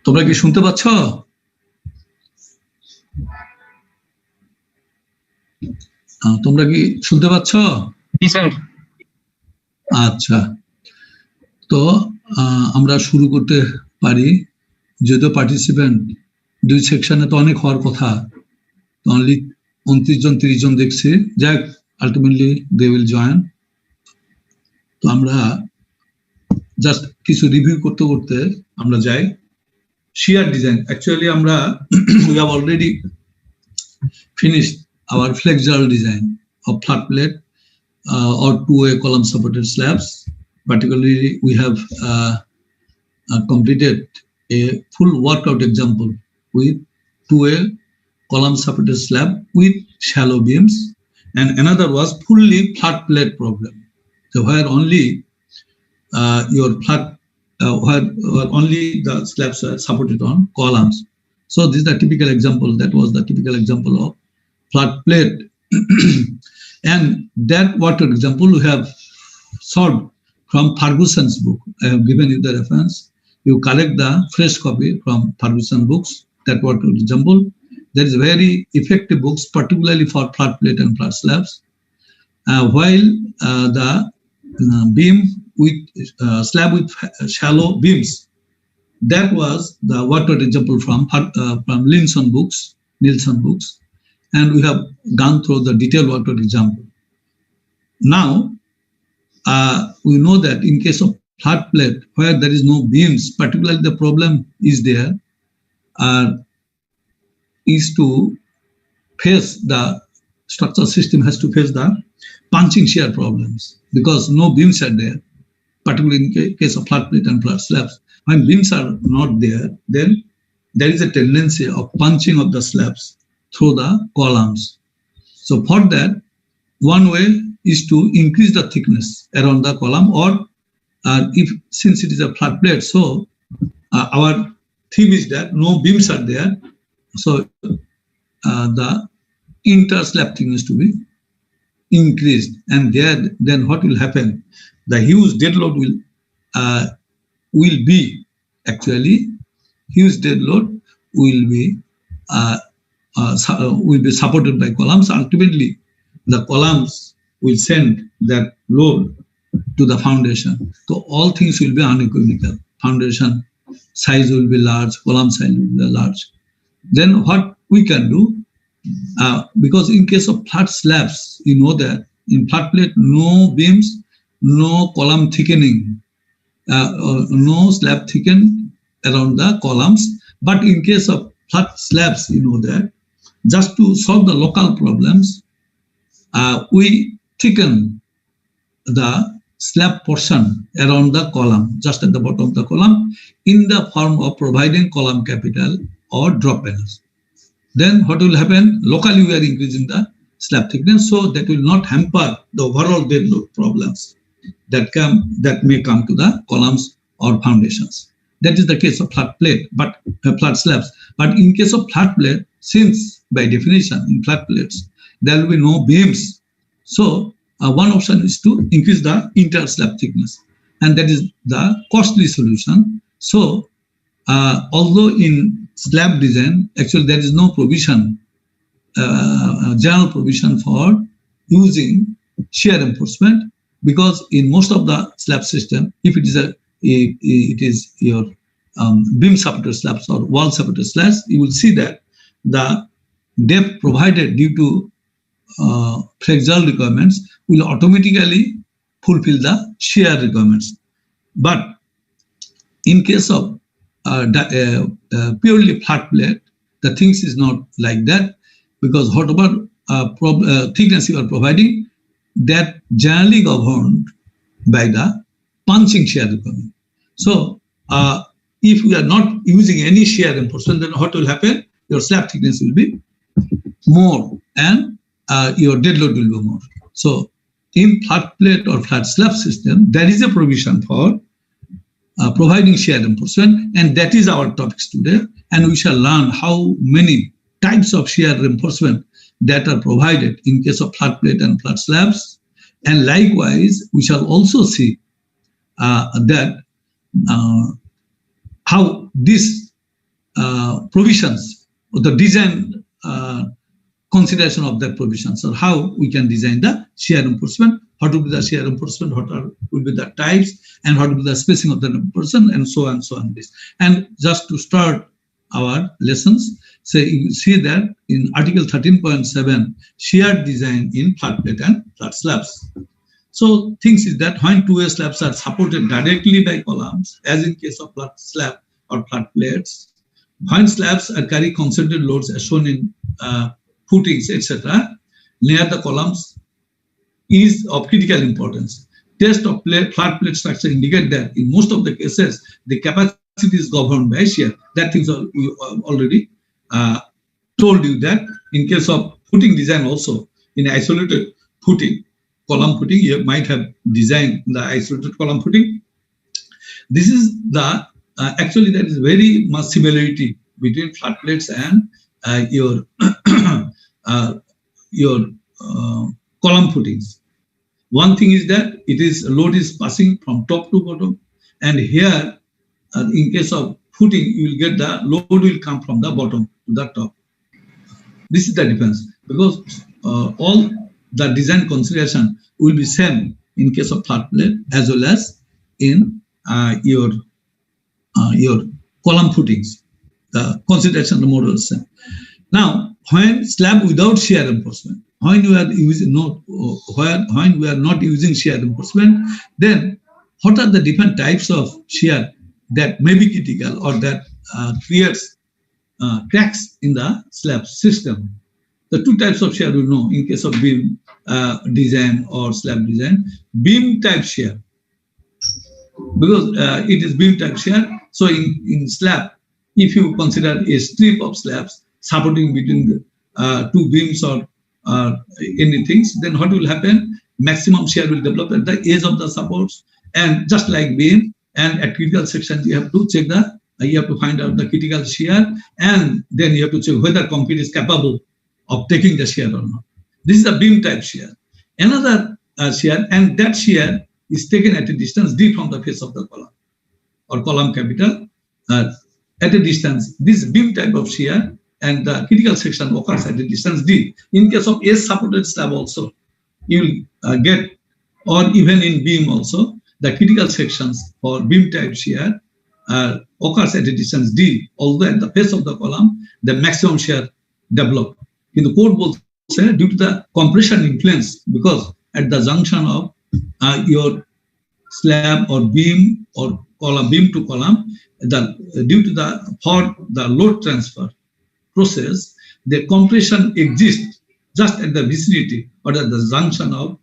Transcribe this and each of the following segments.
তোমরা কি শুনতে পাচ্ছ? তোমরা কি শুনতে পাচ্ছ? জি স্যার। আচ্ছা, তো আমরা শুরু করতে পারি। যদিও পার্টিসিপেন্ট 2 সেকশনে তো অনেক হওয়ার কথা, অনলি 29 জন 30 জন দেখছি। যাক, আলটিমেটলি দে উইল জয়েন। তো আমরা জাস্ট কিছু রিভিউ করতে করতে আমরা যাই। shear design, actually আমরা we have already finished our flexural design of flat plate or two-way column supported slabs. Particularly we have completed a full workout example with two-way column supported slab with shallow beams, and another was fully flat plate problem, so where only your flat where only the slabs are supported on columns. So this is the typical example. That was the typical example of flat plate. And that water example we have solved from Ferguson's book. I have given you the reference. You collect the fresh copy from Ferguson books, that water example. That is very effective books, particularly for flat plate and flat slabs. While the beam with slab with shallow beams, that was the water example from Nielsen books, and we have gone through the detailed water example. Now we know that in case of flat plate, where there is no beams, particularly the problem is there is to face the structural system has to face the punching shear problems, because no beams are there, particularly in case of flat plate and flat slabs. When beams are not there, then there is a tendency of punching of the slabs through the columns. So for that, one way is to increase the thickness around the column, or since it is a flat plate, so our theme is that no beams are there, so the inter-slab thickness to be increased, and then what will happen? The huge dead load will be actually huge dead load will be supported by columns. Ultimately, the columns will send that load to the foundation. So all things will be unequivocal. Foundation size will be large, column size will be large. Then what we can do, because in case of flat slabs, you know that in flat plate, no beams, no column thickening, no slab thicken around the columns. But in case of flat slabs, you know that just to solve the local problems, we thicken the slab portion around the column, just at the bottom of the column, in the form of providing column capital or drop panels. Then what will happen? Locally we are increasing the slab thickness, so that will not hamper the overall dead load problems that may come to the columns or foundations. That is the case of flat plate, but flat slabs. But in case of flat plate, since by definition in flat plates there will be no beams, so one option is to increase the inter-slab thickness, and that is the costly solution. So although in slab design, actually there is no provision, general provision for using shear reinforcement, because in most of the slab system, if it is your beam supported slabs or wall supported slabs, you will see that the depth provided due to flexural requirements will automatically fulfill the shear requirements. But in case of purely flat plate, the things is not like that, because whatever thickness you are providing, that generally governed by the punching shear requirement. So if we are not using any shear reinforcement, then what will happen? Your slab thickness will be more, and your dead load will be more. So in flat plate or flat slab system, there is a provision for providing shear reinforcement, and that is our topics today. And we shall learn how many types of shear reinforcement that are provided in case of flat plate and flat slabs. And likewise, we shall also see that how these provisions, or the design consideration of that provisions, or how we can design the shear reinforcement, what will be the shear reinforcement, what will be the types, and what will be the spacing of the reinforcement, and so on, so on. This. And just to start our lessons, so you see that in Article 13.7, shear design in flat plate and flat slabs. So things is that when two-way slabs are supported directly by columns, as in case of flat slab or flat plates, when slabs are carry concentrated loads as shown in footings, etc., near the columns is of critical importance. Test of flat plate structure indicate that in most of the cases, the capacity is governed by shear. That things we already told you that in case of footing design also, in isolated footing, column footing, you might have designed the isolated column footing. This is the, actually there is very much similarity between flat plates and your column footings. One thing is that it is load is passing from top to bottom, and here in case of footing, you will get the load will come from the bottom to the top. This is the difference, because all the design consideration will be same in case of flat plate as well as in your column footings. The consideration, the model is same. Now, when slab without shear reinforcement, when we are using when we are not using shear reinforcement, then what are the different types of shear that may be critical or that creates cracks in the slab system? The two types of shear we know in case of beam design or slab design. Beam type shear, because it is beam type shear. So in slab, if you consider a strip of slabs supporting between the two beams or anything, then what will happen? Maximum shear will develop at the edge of the supports, and just like beam, and at critical sections you have to check you have to find out the critical shear, and then you have to check whether concrete is capable of taking the shear or not. This is a beam type shear. Another shear, and that shear is taken at a distance d from the face of the column or column capital at a distance. This beam type of shear and the critical section occurs at a distance d. In case of S supported slab also, you will get, or even in beam also, the critical sections for beam type shear occurs at a distance d, although at the face of the column, the maximum shear develop. In the code both say due to the compression influence, because at the junction of your slab or beam or column, beam to column, due to the load transfer process, the compression exists just at the vicinity or at the junction of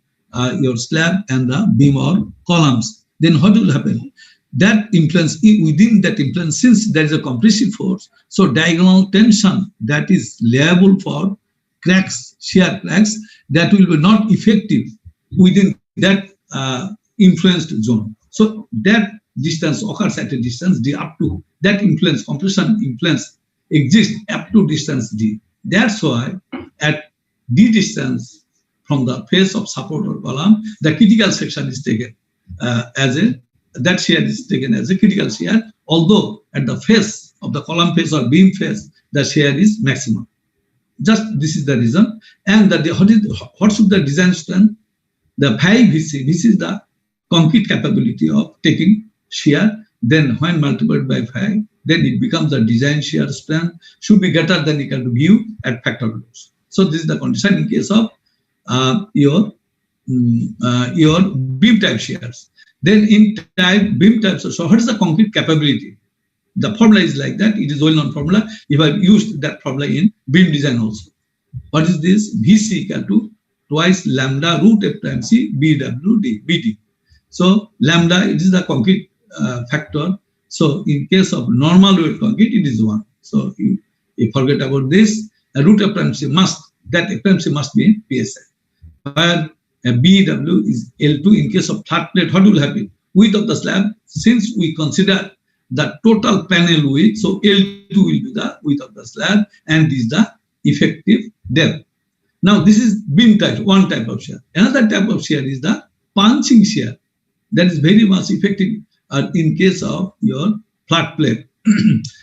your slab and the beam or columns. Then what will happen? That influence, within that influence, since there is a compressive force, so diagonal tension that is liable for cracks, shear cracks, that will be not effective within that influenced zone. So that distance occurs at a distance d up to that influence, compression influence exists up to distance d. That's why at d distance from the face of support or column, the critical section is taken that shear is taken as a critical shear, although at the face of the column face or beam face, the shear is maximum. Just this is the reason. And what should the design strength? The 5 VC, this is the concrete capability of taking shear. Then when multiplied by 5, then it becomes the design shear strength should be greater than equal to mu at factor loads. So this is the condition in case of your beam type shears. Then in beam types, so what is the concrete capability? The formula is like that. It is well-known formula. If I used that formula in beam design also. What is this? VC equal to twice lambda root F times C BWD BD. So lambda, it is the concrete factor. So in case of normal weight concrete, it is 1. So you forget about this. Root F times C must that efficiency must be in PSI. Where BW is L2 in case of flat plate, what will happen? Width of the slab, since we consider the total panel width, so L2 will be the width of the slab, and this is the effective depth. Now this is beam type, one type of shear. Another type of shear is the punching shear. That is very much effective in case of your flat plate.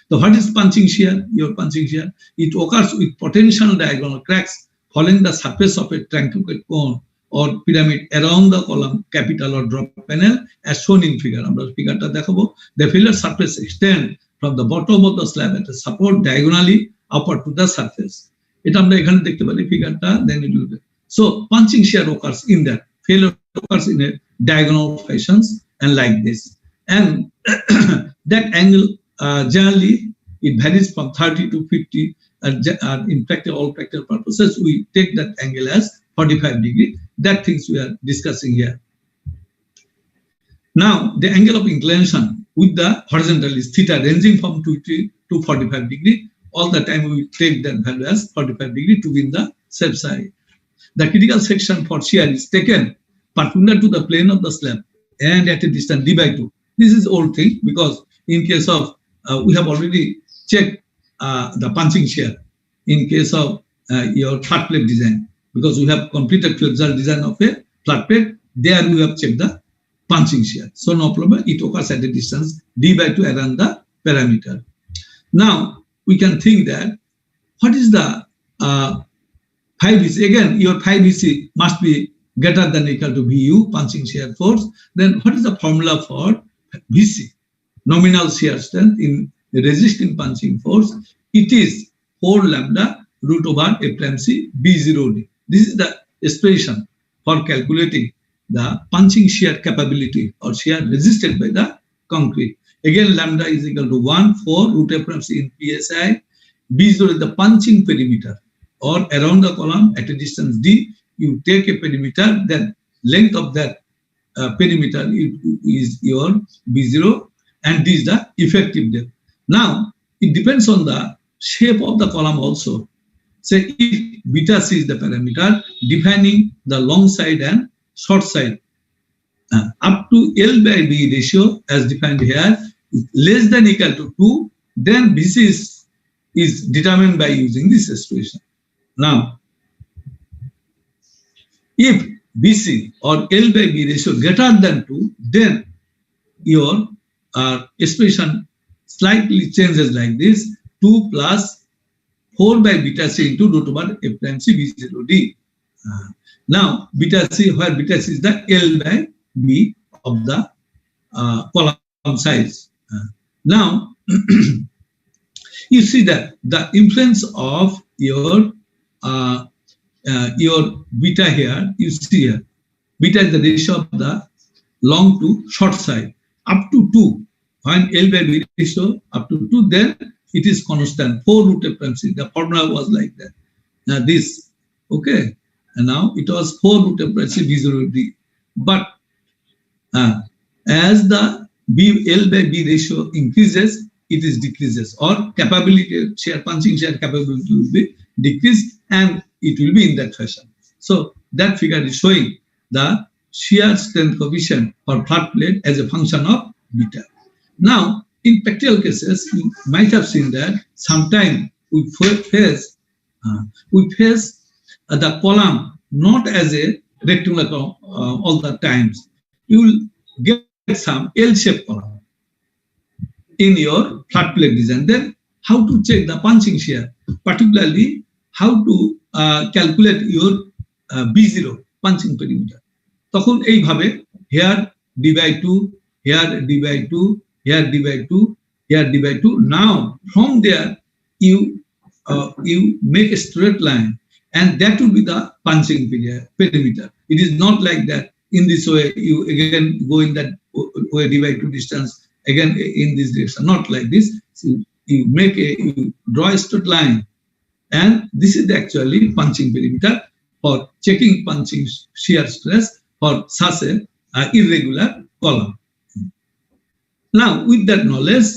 So what is punching shear? Your punching shear, it occurs with potential diagonal cracks following the surface of a truncated cone or pyramid around the column, capital or drop panel, as shown in figure. The failure surface extend from the bottom of the slab at a support diagonally upward to the surface. Then it will be. So punching shear occurs in that. Failure occurs in a diagonal fashions and like this. And that angle generally it varies from 30 to 50. In all practical purposes, we take that angle as 45 degrees. That things we are discussing here. Now, the angle of inclination with the horizontal is theta, ranging from 20 to 45 degrees. All the time we take that value as 45 degrees to be in the safe side. The critical section for shear is taken perpendicular to the plane of the slab and at a distance d by 2. This is old thing because in case of we have already checked the punching shear in case of your flat plate design, because we have completed flexural design of a flat plate. There we have checked the punching shear. So no problem, it occurs at a distance d by 2 around the parameter. Now we can think that what is the 5VC? Again, your 5VC must be greater than or equal to VU, punching shear force. Then what is the formula for VC? Nominal shear strength in resisting punching force. It is 4 lambda root over F prime C B0D. This is the expression for calculating the punching shear capability or shear resisted by the concrete. Again, lambda is equal to 1, 4 root F prime C in PSI. B0 is the punching perimeter or around the column at a distance D. You take a perimeter, then length of that perimeter is your B0, and this is the effective depth. Now, it depends on the shape of the column also. Say if beta C is the parameter defining the long side and short side, up to L by B ratio as defined here, less than or equal to 2, then BC is determined by using this expression. Now, if BC or L by B ratio greater than 2, then your expression slightly changes like this: 2 plus 4 by beta C into root over F prime C B0D. Now, beta C, where beta C is the L by B of the column size. Now, you see that the influence of your beta here, you see here, beta is the ratio of the long to short side up to 2. When L by B ratio up to 2, then it is constant 4 root F prime C. The formula was like that. Now this, okay, and now it was 4 root F prime C B0D. But as the L by B ratio increases, it is decreases, or capability shear punching shear capability will be decreased, and it will be in that fashion. So that figure is showing the shear strength coefficient for flat plate as a function of beta. Now, in practical cases, you might have seen that sometimes we face the column not as a rectangular column all the times. You will get some L-shaped column in your flat plate design. Then how to check the punching shear, particularly how to calculate your B0 punching perimeter. তখন এইভাবে here d by 2, here d by 2, here d by 2, here d by 2. Now from there you make a straight line, and that will be the punching perimeter. It is not like that. In this way, you again go in that way, d by 2 distance, again in this direction. Not like this. So you draw a straight line, and this is actually punching perimeter for checking punching shear stress for such a irregular column. Now, with that knowledge,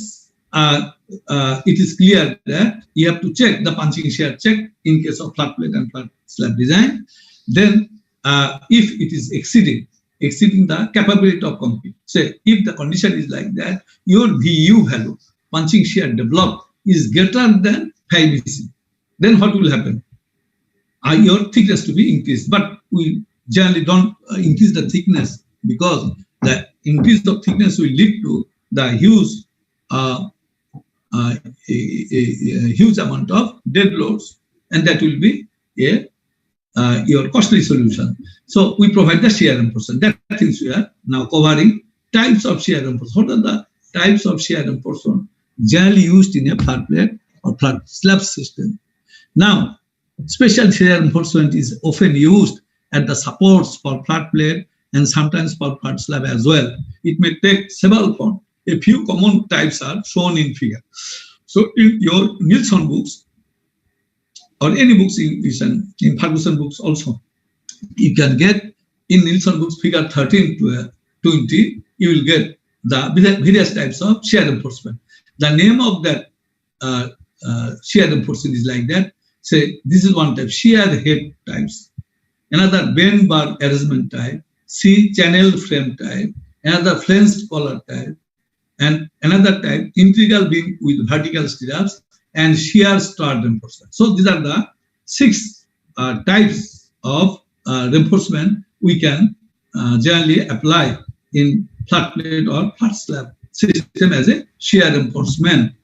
it is clear that you have to check the punching shear check in case of flat plate and flat slab design. Then if it is exceeding the capability of concrete, say if the condition is like that, your VU value, punching shear developed, is greater than 5 EC, then what will happen? Your thickness to be increased, but we generally don't increase the thickness, because the increase of thickness will lead to the huge huge amount of dead loads, and that will be your costly solution. So we provide the shear reinforcement. That things we are now covering. Types of shear reinforcement. What are the types of shear reinforcement generally used in a flat plate or flat slab system? Now, special shear reinforcement is often used at the supports for flat plate and sometimes for flat slab as well. It may take several forms. A few common types are shown in figure. So in your Nielsen books, or any books in Ferguson books also, you can get in Nielsen books figure 13 to 20, you will get the various types of shear reinforcement. The name of that shear reinforcement is like that. Say this is one type, shear head types. Another bend bar arrangement type. C, channel frame type. Another flanged collar type. And another type, integral beam with vertical stirrups and shear star reinforcement. So these are the 6 types of reinforcement we can generally apply in flat plate or flat slab system as a shear reinforcement.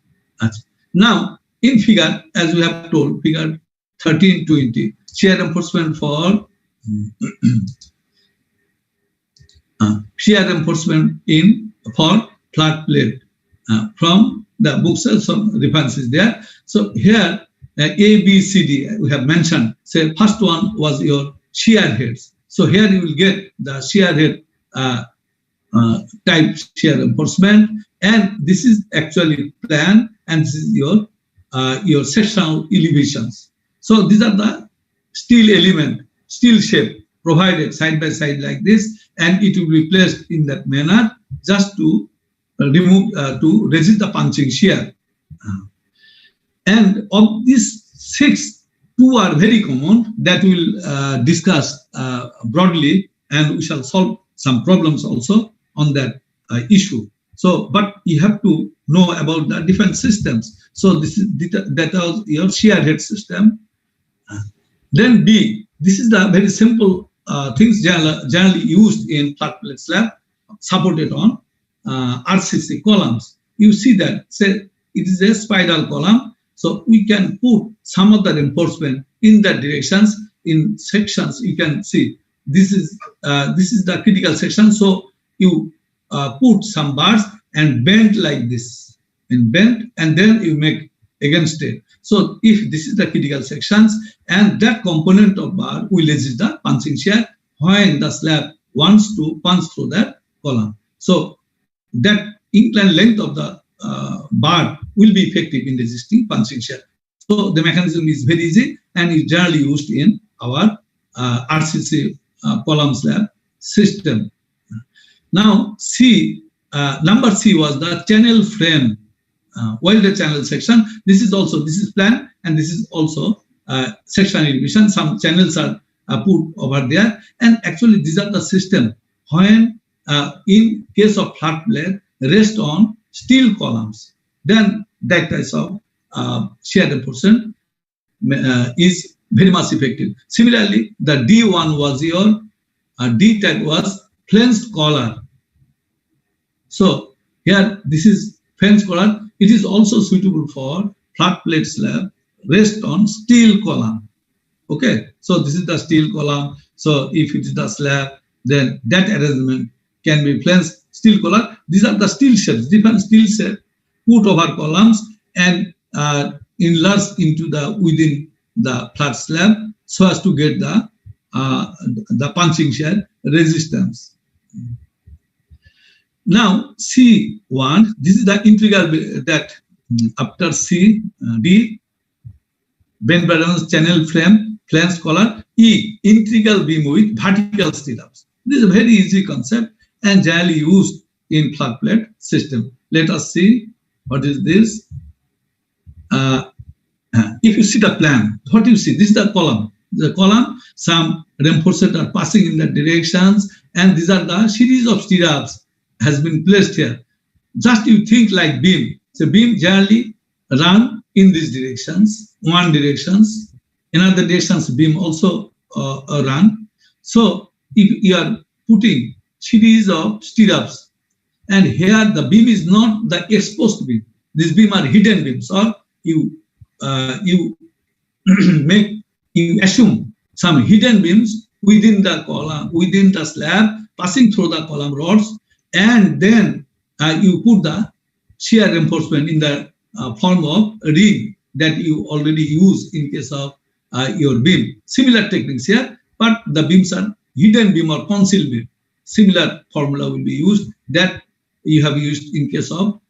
Now, in figure, as we have told, figure 13-20, shear reinforcement for shear reinforcement for flat plate from the books, some references there. So here A, B, C, D we have mentioned. Say first one was your shear heads. So here you will get the shear head type shear reinforcement, and this is actually plan, and this is your sectional elevations. So these are the steel element, steel shape provided side by side like this, and it will be placed in that manner just to remove to resist the punching shear. And of these 6, 2 are very common that we will discuss broadly, and we shall solve some problems also on that issue. So, but you have to know about the different systems. So this is that was your shear head system. Then B, this is the very simple things generally used in flat plate slab, supported on RCC columns. You see that, say it is a spiral column, so we can put some of the reinforcement in the directions in sections. You can see this is the critical section. So you put some bars and bend like this, and bend, and then you make again straight. So if this is the critical sections, and that component of bar will resist the punching shear when the slab wants to punch through that column. So that inclined length of the bar will be effective in resisting punching shear. So the mechanism is very easy and is generally used in our RCC column slab system. Now C, number C was the channel frame welded channel section. This is plan, and this is also section elevation. Some channels are put over there, and actually these are the system when in case of flat plate rest on steel columns, then that type of shear reinforcement is very much effective. Similarly, the D1 was your D type was flanged collar. So here this is flanged collar. It is also suitable for flat plate slab rest on steel column. Okay, so this is the steel column. So if it is the slab, then that arrangement can be flanged steel collar. These are the steel shapes, different steel shapes put over columns and enlarged into the within the flat slab so as to get the punching shear resistance. Now C1, this is the integral that after C, D, bend balance channel frame, flanged collar, E, integral beam with vertical stirrups. This is a very easy concept and generally used in flat plate system. Let us see what is this. if you see the plan, what you see, this is the column. The column, some reinforcements are passing in the directions, and these are the series of stirrups has been placed here. Just you think like beam. So beam generally run in these directions, one directions, another directions beam also run. So if you are putting series of stirrups, and here the beam is not the exposed beam. These beam are hidden beams, or you you assume some hidden beams within the column, within the slab, passing through the column rods, and then you put the shear reinforcement in the form of a ring that you already use in case of your beam. Similar techniques here, but the beams are hidden beam or concealed beam. Similar formula will be used that you have used in case of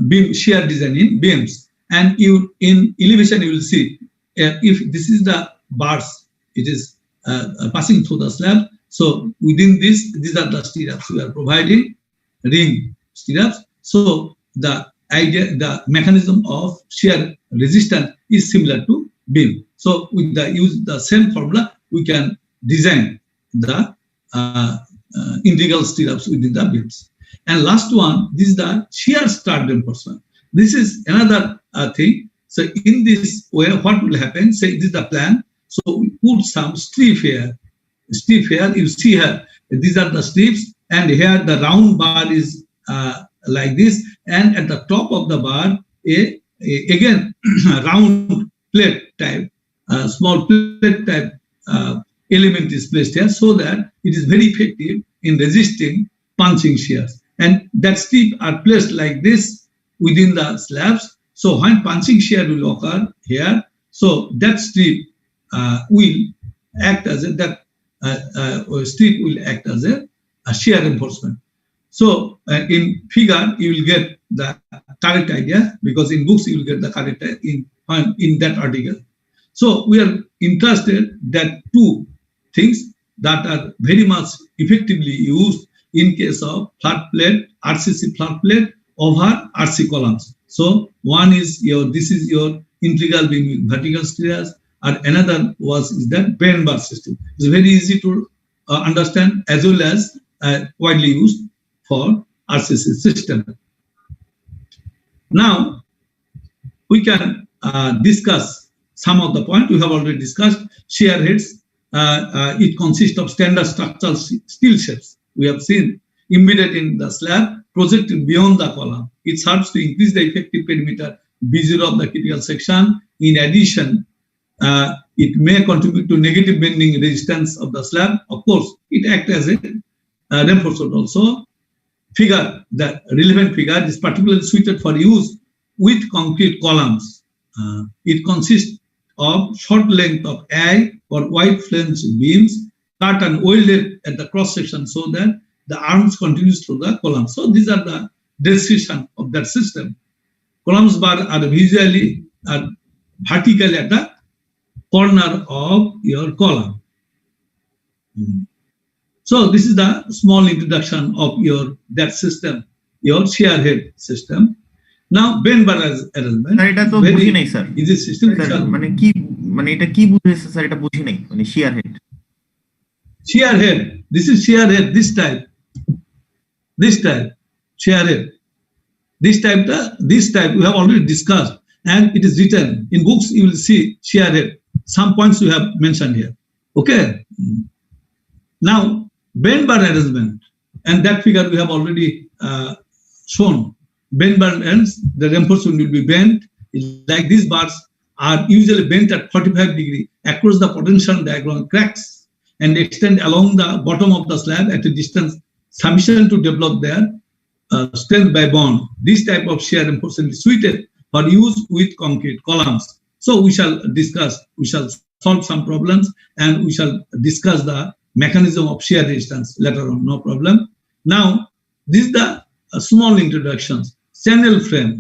beam shear design in beams. And you in elevation you will see if this is the bars, it is passing through the slab. So within this, these are the stirrups we are providing, ring stirrups. So the idea, the mechanism of shear resistance is similar to beam. So with the use the same formula, we can design the integral stirrups within the beams. And last one, this is the shear stud reinforcement. This is another thing. So in this way, what will happen? Say this is the plan. So we put some strip here. Strip here, you see here, these are the strips, and here the round bar is like this, and at the top of the bar, again round plate type, small plate type element is placed here, so that it is very effective in resisting punching shears. And that strip are placed like this within the slabs. So when punching shear will occur here, so that strip will act as strip will act as a shear reinforcement. So in figure you will get the correct idea, because in books you will get the correct in that article. So we are interested that two things that are very much effectively used in case of flat plate, RCC flat plate over RC columns. So one is this is your integral beam with vertical stirrups, and another is that bend bar system. It's very easy to understand, as well as widely used for RCC system. Now we can discuss some of the points we have already discussed. Shear heads, it consists of standard structural steel shapes. We have seen embedded in the slab, projected beyond the column. It serves to increase the effective perimeter B0 of the critical section. In addition, it may contribute to negative bending resistance of the slab. Of course, it acts as a reinforcement also. Figure, the relevant figure is particularly suited for use with concrete columns. It consists of short length of A or wide flange beams cut and welded at the cross section so that the arms continues through the column. So these are the description of that system. Columns bar are visually vertically at the corner of your column. So this is the small introduction of that system, your shear head system. Now bend bar arrangement. Sir, এটা তো বুঝি নাই sir. Is system মানে এটা কি বুঝাইছে sir, এটা বুঝি নাই, মানে shear head. Shear head. This is shear head. This type. Shear head. This type we have already discussed, and it is written in books. You will see shear head. Some points we have mentioned here. Okay. Now bend bar arrangement, and that figure we have already shown. Bend bar ends, the reinforcement will be bent. Like these bars are usually bent at 45 degrees across the potential diagonal cracks and extend along the bottom of the slab at a distance sufficient to develop their strength by bond. This type of shear reinforcement is suited for use with concrete columns. So we shall solve some problems, and we shall discuss the mechanism of shear resistance later on, no problem. Now, this is the small introductions. Channel frame,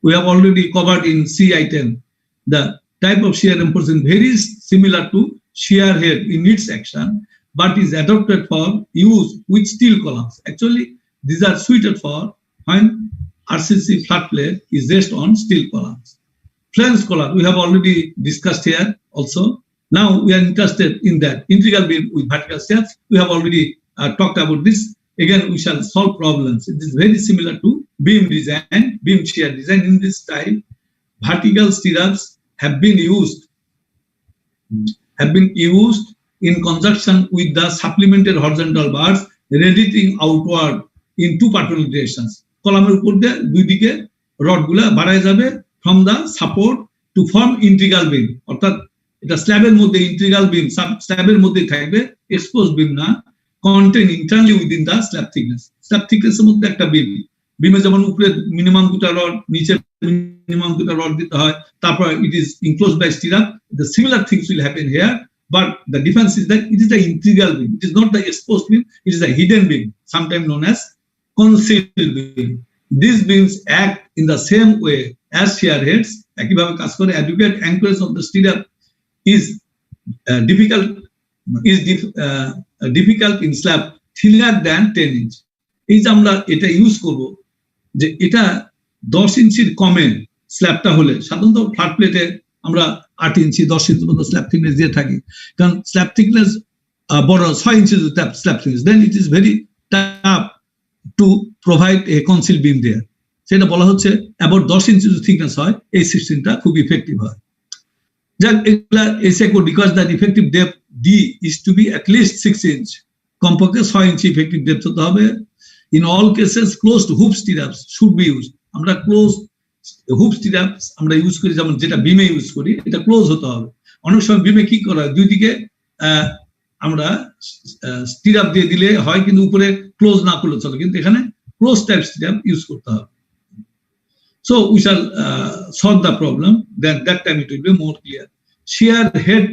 we have already covered in C item. The type of shear reinforcement varies similar to shear head in its action, but is adopted for use with steel columns. Actually, these are suited for when RCC flat plate is based on steel columns. flange collapse, we have already discussed here also. Now we are interested in that integral beam with vertical steps. We have already talked about this. Again, we shall solve problems. It is very similar to beam design, beam shear design. In this time, vertical stirrups have been used in conjunction with the supplemented horizontal bars radiating outward in two particular directions. কলামের উপর দিয়ে দুই দিকে রডগুলা বাড়ায় যাবে from the support to form integral beam. অর্থাৎ এটা স্ল্যাবের মধ্যে ইন্টিগ্রাল বিম, স্ল্যাবের মধ্যে থাকবে, এক্সপোজ বিম না, contain internally within the slab thickness. Slab thickness এর মধ্যে একটা বিম, বিমে যেমন উপরে মিনিমাম দুটো রড, নিচে মিনিমাম দুটো রড দিতে হয়, তারপর it is enclosed by stirrup. The similar things will happen here, but the difference is that it is the integral beam. It is not the exposed beam, it is the hidden beam, sometimes known as concealed beam. These beams act in the same way as shear heads. একইভাবে কাজ করে। Adequate anchorage of the stirrup is difficult in slab thinner than 10 inch. এই যে আমরা এটা use করব, যে এটা 10 ইঞ্চির কমে স্ল্যাবটা হলে, সাধারণত ফ্ল্যাট প্লেটে আমরা 8 ইঞ্চি 10 ইঞ্চি পর্যন্ত স্ল্যাব থিকনেস দিয়ে থাকি, কারণ স্ল্যাব থিকনেস বড় 6 inch slab thickness, then it is very tough to provide a concealed beam there. সেটা বলা হচ্ছে অ্যাবাউট 10 ইঞ্চি থিকনেস হয়, এই সিস্টেমটা খুব ইফেক্টিভ হয়। যাক, এগুলা এসে করি because the effective depth D is to be at least 6 inch, কমপক্ষে 6 ইঞ্চি ইফেক্টিভ ডেপথ হতে হবে। In all cases closed hoop stirrups should be used. আমরা ক্লোজ হুপ স্টিরাপস আমরা ইউজ করি, যেমন যেটা বিমে ইউজ করি, এটা ক্লোজ হতে হবে। অনেক সময় বিমে কি করা হয়, দুই দিকে আমরা স্টিরাপ দিয়ে দিলে হয়, কিন্তু উপরে ক্লোজ না করলে চলে, কিন্তু এখানে ক্লোজ টাইপ স্টিরাপ ইউজ করতে হবে। So we shall solve the problem. Then that time it will be more clear. Shear head,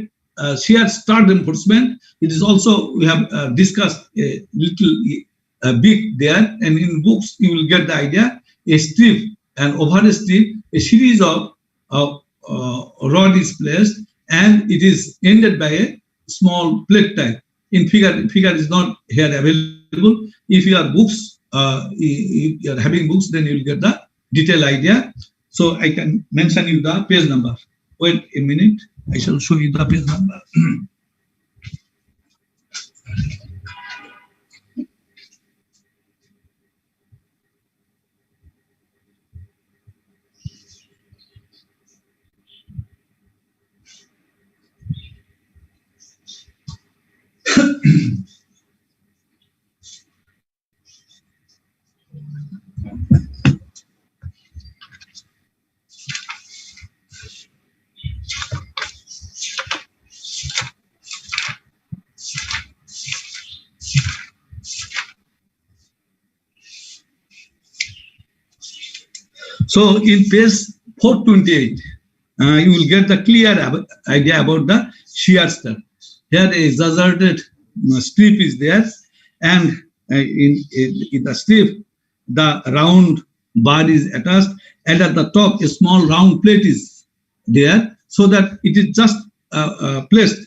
shear stud reinforcement. It is also we have discussed a little bit there, and in books you will get the idea. A strip, and over a strip, a series of rod is placed, and it is ended by a small plate type. In figure is not here available. If you have books, if you are having books, then you will get the detailed idea. So I can mention you the page number. Wait a minute, I shall show you the page number. So in page 428, you will get the clear idea about the shear stud. Here a exaggerated strip is there, and in the strip, the round bar is attached, and at the top a small round plate is there, so that it is just placed.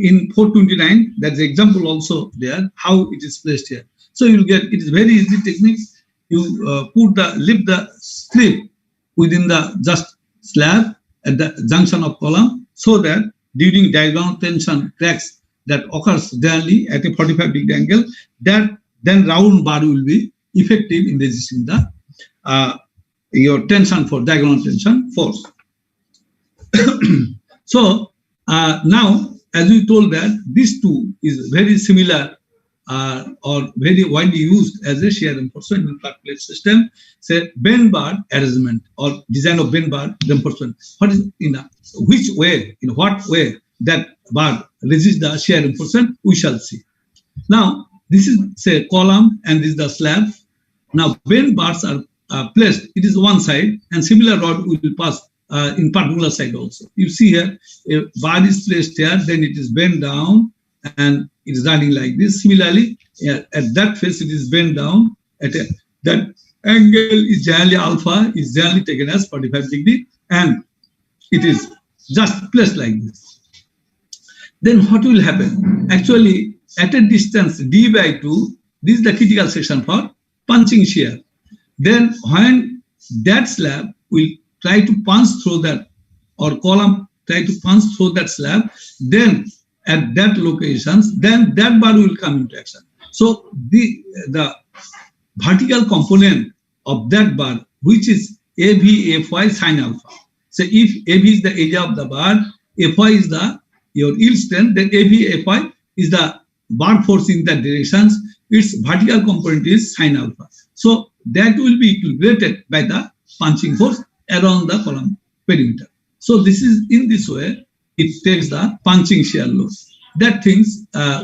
In 429, that's the example also there, how it is placed here. So you will get, it is very easy technique. You lift the strip within the just slab at the junction of column, so that during diagonal tension cracks that occurs generally at a 45-degree angle, that then round bar will be effective in resisting the your tension for diagonal tension force. So now, as we told that these two is very similar or very widely used as a shear reinforcement in flat plate system. Say bend bar arrangement or design of bend bar reinforcement. What is in which way, in what way that bar resists the shear reinforcement, we shall see. Now this is say column and this is the slab. Now bend bars are placed. It is one side, and similar rod will pass in particular side also. You see here a bar is placed here, then it is bent down, and it is running like this. Similarly, at that face it is bent down. At that angle is generally alpha, is generally taken as 45-degree, and it is just placed like this. Then what will happen? Actually, at a distance d/2, this is the critical section for punching shear. Then when that slab will try to punch through that, or column try to punch through that slab, then at that locations, then that bar will come into action. So the vertical component of that bar, which is AV Fy sin alpha. So if AV is the area of the bar, Fy is the your yield strength, then AV Fy is the bar force in that directions. Its vertical component is sin alpha. So that will be equilibrated by the punching force around the column perimeter. So this is in this way it takes the punching shear load. That things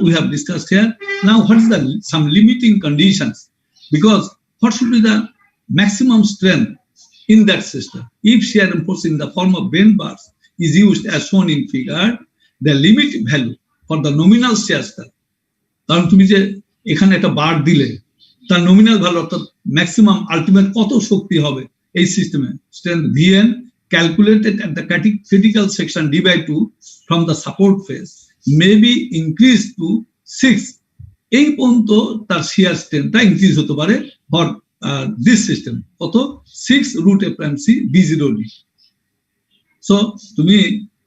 we have discussed here. Now what is the some limiting conditions? Because what should be the maximum strength in that system? If shear force in the form of bend bars is used as shown in figure, the limit value for the nominal shear strength, কারণ তুমি যে এখানে একটা বার দিলে তার nominal value অর্থাৎ maximum ultimate কত শক্তি হবে এই সিস্টেমে, strength Vn calculated at the critical section d/2 from the support face may be increased to 6. এই পর্যন্ত তার shear strengthটা increase হতে পারে for this system, কত 6 root F'(c) B0d. So তুমি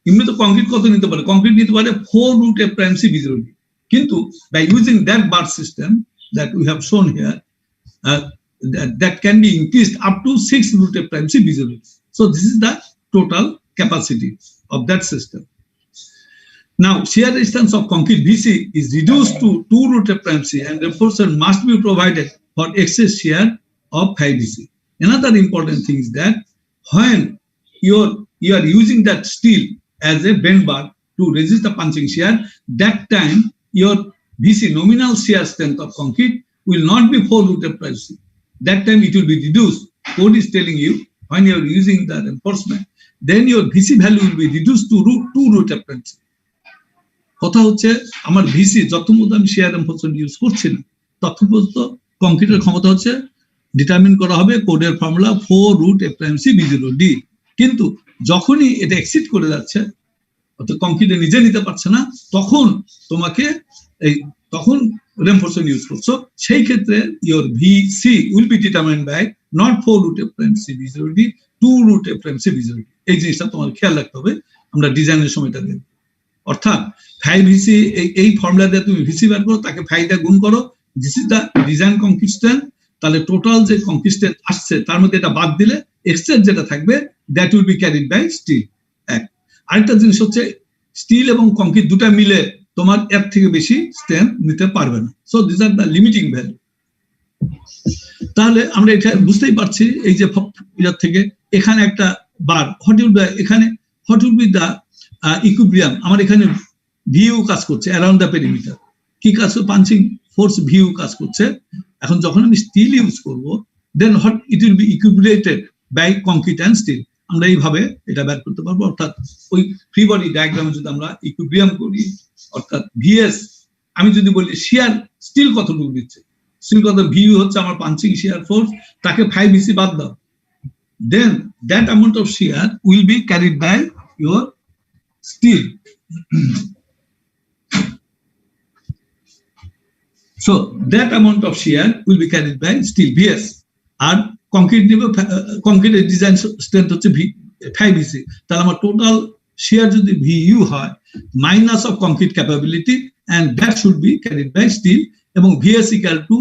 এমনি তো কংক্রিট কত নিতে পারে, কংক্রিট নিতে পারে 4 root F'(c) B0d. কিন্তু by using that bar system that we have shown here, that can be increased up to 6 root F'(c) B0d. So this is the total capacity of that system. Now shear resistance of concrete VC is reduced to 2 root F'(c) and reinforcement must be provided for excess shear of 5 VC. Another important thing is that when you are using that steel as a bend bar to resist the punching shear, that time your VC nominal shear strength of concrete will not be 4 root F'(c). That time it will be reduced. Code is telling you when you are using the reinforcement, then your VC value will be reduced to 2 root F'(c). কথা হচ্ছে আমার VC যত পর্যন্ত আমি share reinforcement use করছি না তত পর্যন্ত কংক্রিটের ক্ষমতা হচ্ছে ডিটারমিন করা হবে কোডের ফর্মুলা 4 root F'(c) B0d। কিন্তু যখনই এটা এক্সিড করে যাচ্ছে অর্থাৎ কংক্রিটে নিজে নিতে পারছে না, তখন তোমাকে তখন রেনফোর্সমেন্ট ইউজ করছো, সেই ক্ষেত্রে your VC will be determined by not 4 root F'(c) B0d, 2 root F'(c) B0d। এই জিনিসটা তোমার খেয়াল রাখতে হবে, আমরা ডিজাইনের সময়টা দেখব। অর্থাৎ 5 ভিসি এই ফর্মুলা দিয়ে তুমি ভিসি বার করো, তাকে 5 দিয়ে গুণ করো, this is the design concrete strength. তাহলে টোটাল যে কংক্রিট স্ট্রেন্থ আসছে তার মধ্যে এটা বাদ দিলে এক্সট্রা যেটা থাকবে that will be carried by steel. এক আরেকটা জিনিস হচ্ছে স্টিল এবং কংক্রিট দুটো মিলে তোমার এর থেকে বেশি স্ট্রেন্থ নিতে পারবে না। So this are the limiting value. তাহলে আমরা এটা বুঝতেই পারছি এই যে এর থেকে এখানে একটা বার এখানে what will be the equilibrium. আমার এখানে ভিউ কাজ করছে অ্যারাউন্ড দ্য পেরিমিটার, কি কাজ পাঞ্চিং ফোর্স ভিউ কাজ করছে। এখন যখন আমি স্টিল ইউজ করব then what it will be equilibrated by concrete and steel. আমরা এইভাবে এটা বের করতে পারবো। অর্থাৎ ওই ফ্রি বডি ডায়াগ্রামে যদি আমরা ইকুইলিব্রিয়াম করি, অর্থাৎ ভিএস আমি যদি বলি শিয়ার স্টিল কতটুকু দিচ্ছে, স্টিল কত ভিউ হচ্ছে আমার পাঞ্চিং শিয়ার ফোর্স, তাকে 5 ভিসি বাদ দাও, then that amount of shear will be carried by your steel. So that amount of shear will be carried by steel VS. And concrete design strength হচ্ছে 5 VC, তাহলে আমার total shear যদি VU হয় minus of concrete capability, and that should be carried by steel, এবং VS equal to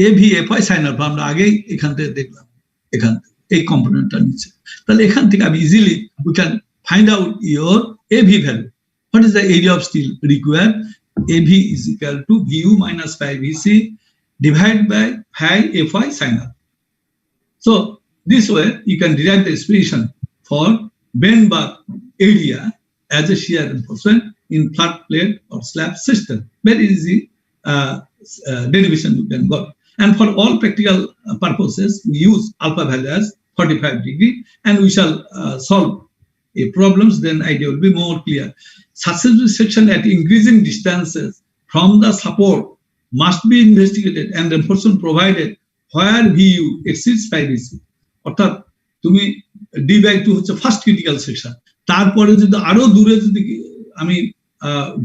AVFY sin alpha আমরা আগেই এখান থেকে দেখলাম, এখান থেকে এই কম্পোনেন্টটা নিচে। তাহলে এখান থেকে আমি easily we can find out your AV value. What is the area of steel required? AV is equal to VU minus 5 VC divided by 5 FY sin alpha. So this way you can derive the expression for bend bar area as a shear reinforcement in flat plate or slab system. Very easy derivation you can got. And for all practical purposes, we use alpha value as 45 degree, and we shall solve problems, then idea will be more clear. Successful section at increasing distances from the support must be investigated and reinforcement provided where VU exceeds 5 VC. অর্থাৎ তুমি D/2 হচ্ছে first critical section, তারপরে যদি আরো দূরে যদি আমি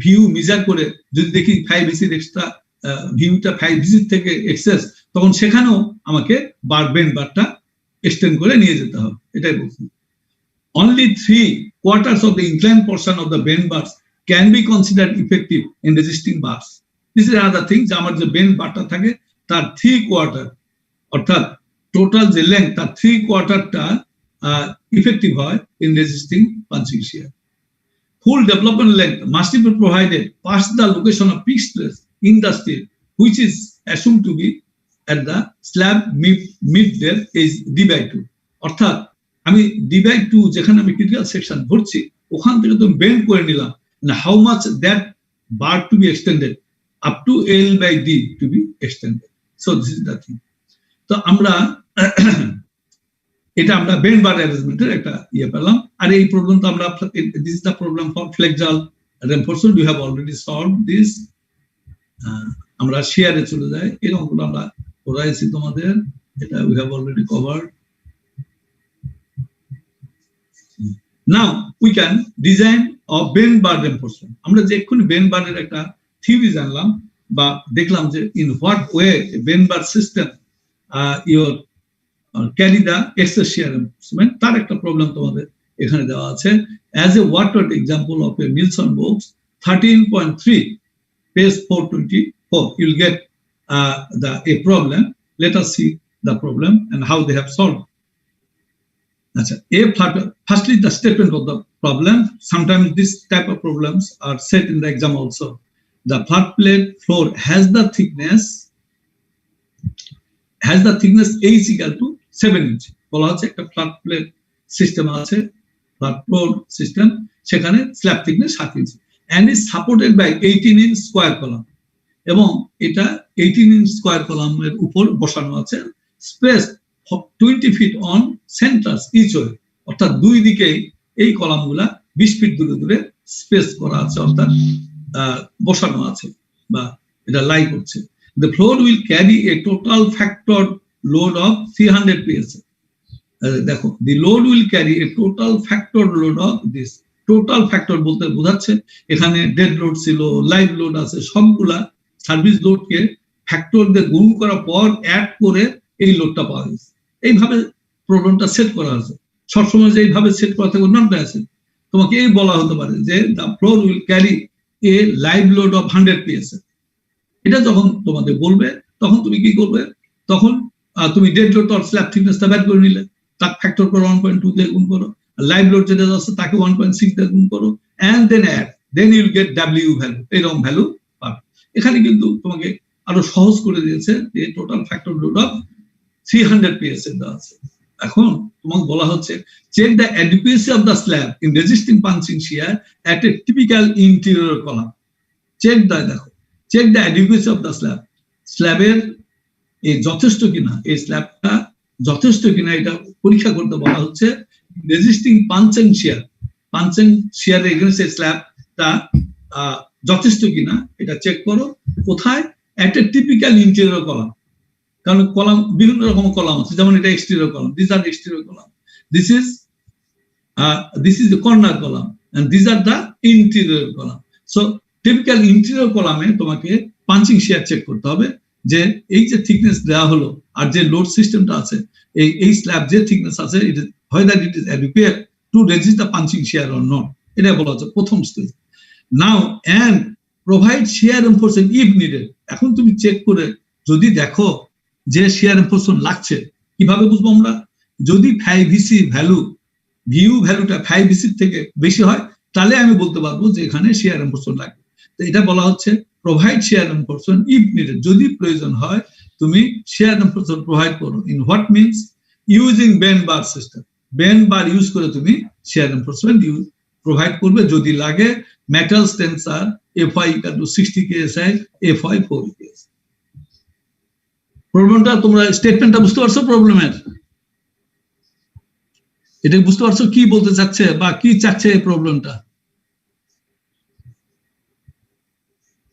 view measure করে যদি দেখি 5 VC এক্সট্রা ভিউটা 5 VC থেকে এক্সেস, তখন সেখানেও আমাকে বেন্ড বারটা এক্সটেন্ড করে নিয়ে যেতে হবে, এটাই বলছি। only 3/4 of the inclined portion of the bend bars can be considered effective in resisting bars. This is another thing, যে আমার যে bend barটা থাকে তার 3/4 অর্থাৎ টোটাল যে লেংথ তার 3/4টা effective হয় in resisting punching shear. Full development length must be provided past the location of peak stress in the steel, which is assumed to be at the slab mid depth is d/2. অর্থাৎ আমি d/2 যেখানে আমি critical section ধরছি ওখান থেকে তুমি bend করে নিলাম, how much that bar to be extended up to L/D to be extended. So this is the thing. তো আমরা এটা আমরা বেন্ড বার অ্যারেঞ্জমেন্টের একটা পেলাম। আর এই প্রবলেমটা আমরা this is the problem for flexural reinforcement, we have already solved this. আমরা শেয়ারে চলে যাই, এই অঙ্কটা আমরা করাইছি তোমাদের, এটা we have already covered. Now we can design of bend bar reinforcement. আমরা যে এক্ষুনি বেন্ড বারের একটা থিওরি জানলাম বা দেখলাম যে in what way bend bar system your carry the excess shear reinforcement, তার একটা প্রবলেম তোমাদের এখানে দেওয়া আছে। as a watered example of a Nielsen box 13.3 page 424 you'll get a problem. Let us see the problem and how they have solved. Firstly, the statement of the problem. Sometimes this type of problems are set in the exam also. The flat plate floor has the thickness H equal to 7 inch. বলা হচ্ছে একটা flat plate system আছে, flat floor system, সেখানে slab thickness 7 inch and is supported by 18 inch square column, এবং এটা 18 inch square column-এর উপর বসানো আছে। Space 20 feet on centers each way, অর্থাৎ দুই দিকে এই কলামগুলা 20 ফিট দূরে দূরে স্পেস করা আছে, অর্থাৎ বসানো আছে বা এটা লাই করছে। The floor will carry a total factored load of 300 psi. দেখো, the load will carry a total factored load of this. Total factor বলতে বোঝাচ্ছে এখানে ডেড লোড ছিল, লাইভ লোড আছে, সবগুলা সার্ভিস লোডকে ফ্যাক্টর দিয়ে গুণ করার পর অ্যাড করে এই লোডটা পাওয়া গেছে। এইভাবে প্রবলেমটা সেট করা আছে। সবসময় যে এইভাবে সেট করা থাকে নামটা আছে, তোমাকে এই বলা হতে পারে যে the floor will carry a live load of 100 psi. এটা যখন তোমাদের বলবে তখন তুমি কি করবে, তখন তুমি ডেড লোড আর স্ল্যাব থিকনেসটা বের করে নিলে, তাকে ফ্যাক্টর করো 1.2 দিয়ে গুণ করো, লাইভ লোড যেটা আছে তাকে 1.6 দিয়ে গুণ করো, and then add, then you will get W value, এরকম ভ্যালু পাবে। এখানে কিন্তু তোমাকে আরো সহজ করে দিয়েছে যে total factor load of 300 psi দেওয়া আছে। এখন তোমাকে বলা হচ্ছে check the adequacy of the slab in resisting punching shear at a typical interior column. চেক the adequacy of the slab. স্ল্যাবের এই যথেষ্ট কিনা, এই স্ল্যাবটা যথেষ্ট কিনা এটা পরীক্ষা করতে বলা হচ্ছে। রেজিস্টিং পাঞ্চিং শিয়ার এগেইনস্ট এই স্ল্যাবটা যথেষ্ট কিনা এটা চেক করো। কোথায়? একটা টিপিক্যাল ইন্টেরিয়র কলাম, কারণ কলাম বিভিন্ন রকম কলাম আছে, যেমন এটা exterior column, this are exterior column, this is the corner column and these are the interior column. So typical interior কলামে তোমাকে পাঞ্চিং শিয়ার চেক করতে হবে যে এই যে থিকনেস দেওয়া হলো আর যে লোড সিস্টেমটা আছে, এই স্ল্যাব যে থিকনেস আছে, whether it is adequate to resist the punching shear or not, এটা বলা হচ্ছে প্রথম stage. Now and provide shear reinforcement if needed. এখন তুমি চেক করে যদি দেখো যে shear reinforcement লাগছে, কিভাবে বুঝবো আমরা? যদি 5VC ভ্যালুটা 5VC থেকে বেশি হয় তাহলে আমি বলতে পারবো যে এখানে shear reinforcement লাগবে। তো এটা বলা হচ্ছে provide shear reinforcement if needed, যদি প্রয়োজন হয় তুমি shear reinforcement প্রোভাইড করো। In what means? Using bend bar system, bend bar use করে তুমি shear reinforcement প্রোভাইড করবে যদি লাগে। Metal tensor Fy equal to 60 KSI, Fy 4 KSI। প্রবলেমটা তোমরা স্টেটমেন্টটা বুঝতে পারছো? প্রবলেমের এটা বুঝতে পারছো কি বলতে চাচ্ছে বা কি চাচ্ছে এই প্রবলেমটা?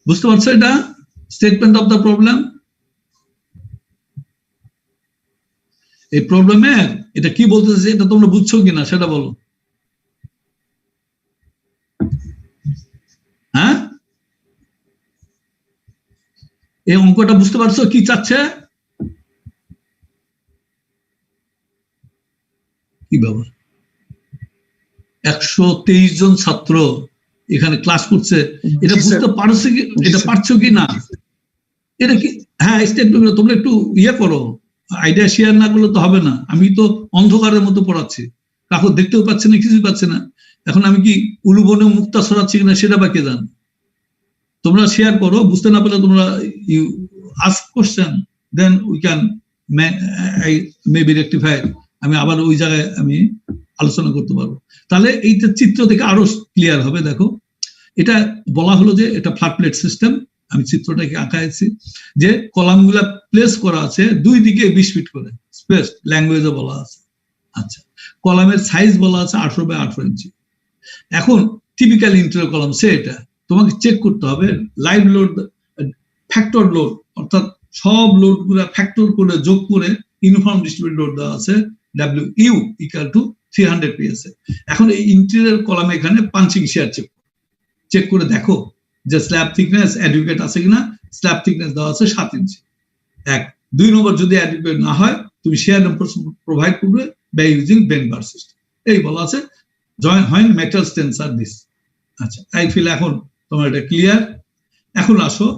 বুঝতে পারছো এটা স্টেটমেন্ট অফ দ্য প্রবলেম? এই প্রবলেমে এটা কি বলতে চাচ্ছে এটা তোমরা বুঝছো কিনা সেটা বলো। হ্যাঁ, এই অঙ্কটা বুঝতে পারছো কি চাচ্ছে? কি ব্যাপার? 123 জন ছাত্র এখানে ক্লাস করছে, এটা বুঝতে পারছো কি, এটা পারছো কি না? এটা কি, হ্যাঁ স্টেপ তোমরা একটু ইয়ে করো, আইডিয়া শেয়ার না করলে তো হবে না। আমি তো অন্ধকারের মতো পড়াচ্ছি, কাকু দেখতেও পাচ্ছে না, কিছুই পাচ্ছে না। এখন আমি কি উলুবনে মুক্তা ছড়াচ্ছি কিনা সেটা বা কে জান। তোমরা শেয়ার করো, বুঝতে না পারলে তোমরা you ask question, then we can maybe rectify. আমি আবার ওই জায়গায় আমি আলোচনা করতে পারবো। তাহলে এইটা চিত্র থেকে আরো ক্লিয়ার হবে। দেখো, এটা বলা হলো যে এটা ফ্ল্যাট প্লেট সিস্টেম। আমি চিত্রটাকে আঁকাইছি যে কলামগুলা প্লেস করা আছে দুই দিকে 20 ফিট করে, স্পেস ল্যাঙ্গুয়েজে বলা আছে। আচ্ছা, কলামের সাইজ বলা আছে 18 বাই 18 ইঞ্চি। এখন টিপিক্যাল ইন্টার কলাম সে এটা তোমাকে চেক করতে হবে লাইভ লোড, ফ্যাক্টর লোড, অর্থাৎ সব লোড গুলা ফ্যাক্টর করে যোগ করে ইউনিফর্ম ডিস্ট্রিবিউটেড লোড দেওয়া আছে WU = 300 PSA। এখন এই ইন্টেরিয়র কলামে এখানে পাঞ্চিং শেয়ার চেক করে দেখো যে স্ল্যাব থিকনেস অ্যাডুকেট আছে কিনা। স্ল্যাব থিকনেস দেওয়া আছে 7 ইঞ্চি। 1 2 নম্বর যদি অ্যাডুকেট না হয় তুমি শেয়ার প্রোভাইড করবে by using bend bar system. এই বলা আছে জয়েন হয় মেটাল টেন্সার দিস। আচ্ছা, আই ফিল এখন তোমার এটা ক্লিয়ার। এখন আসো,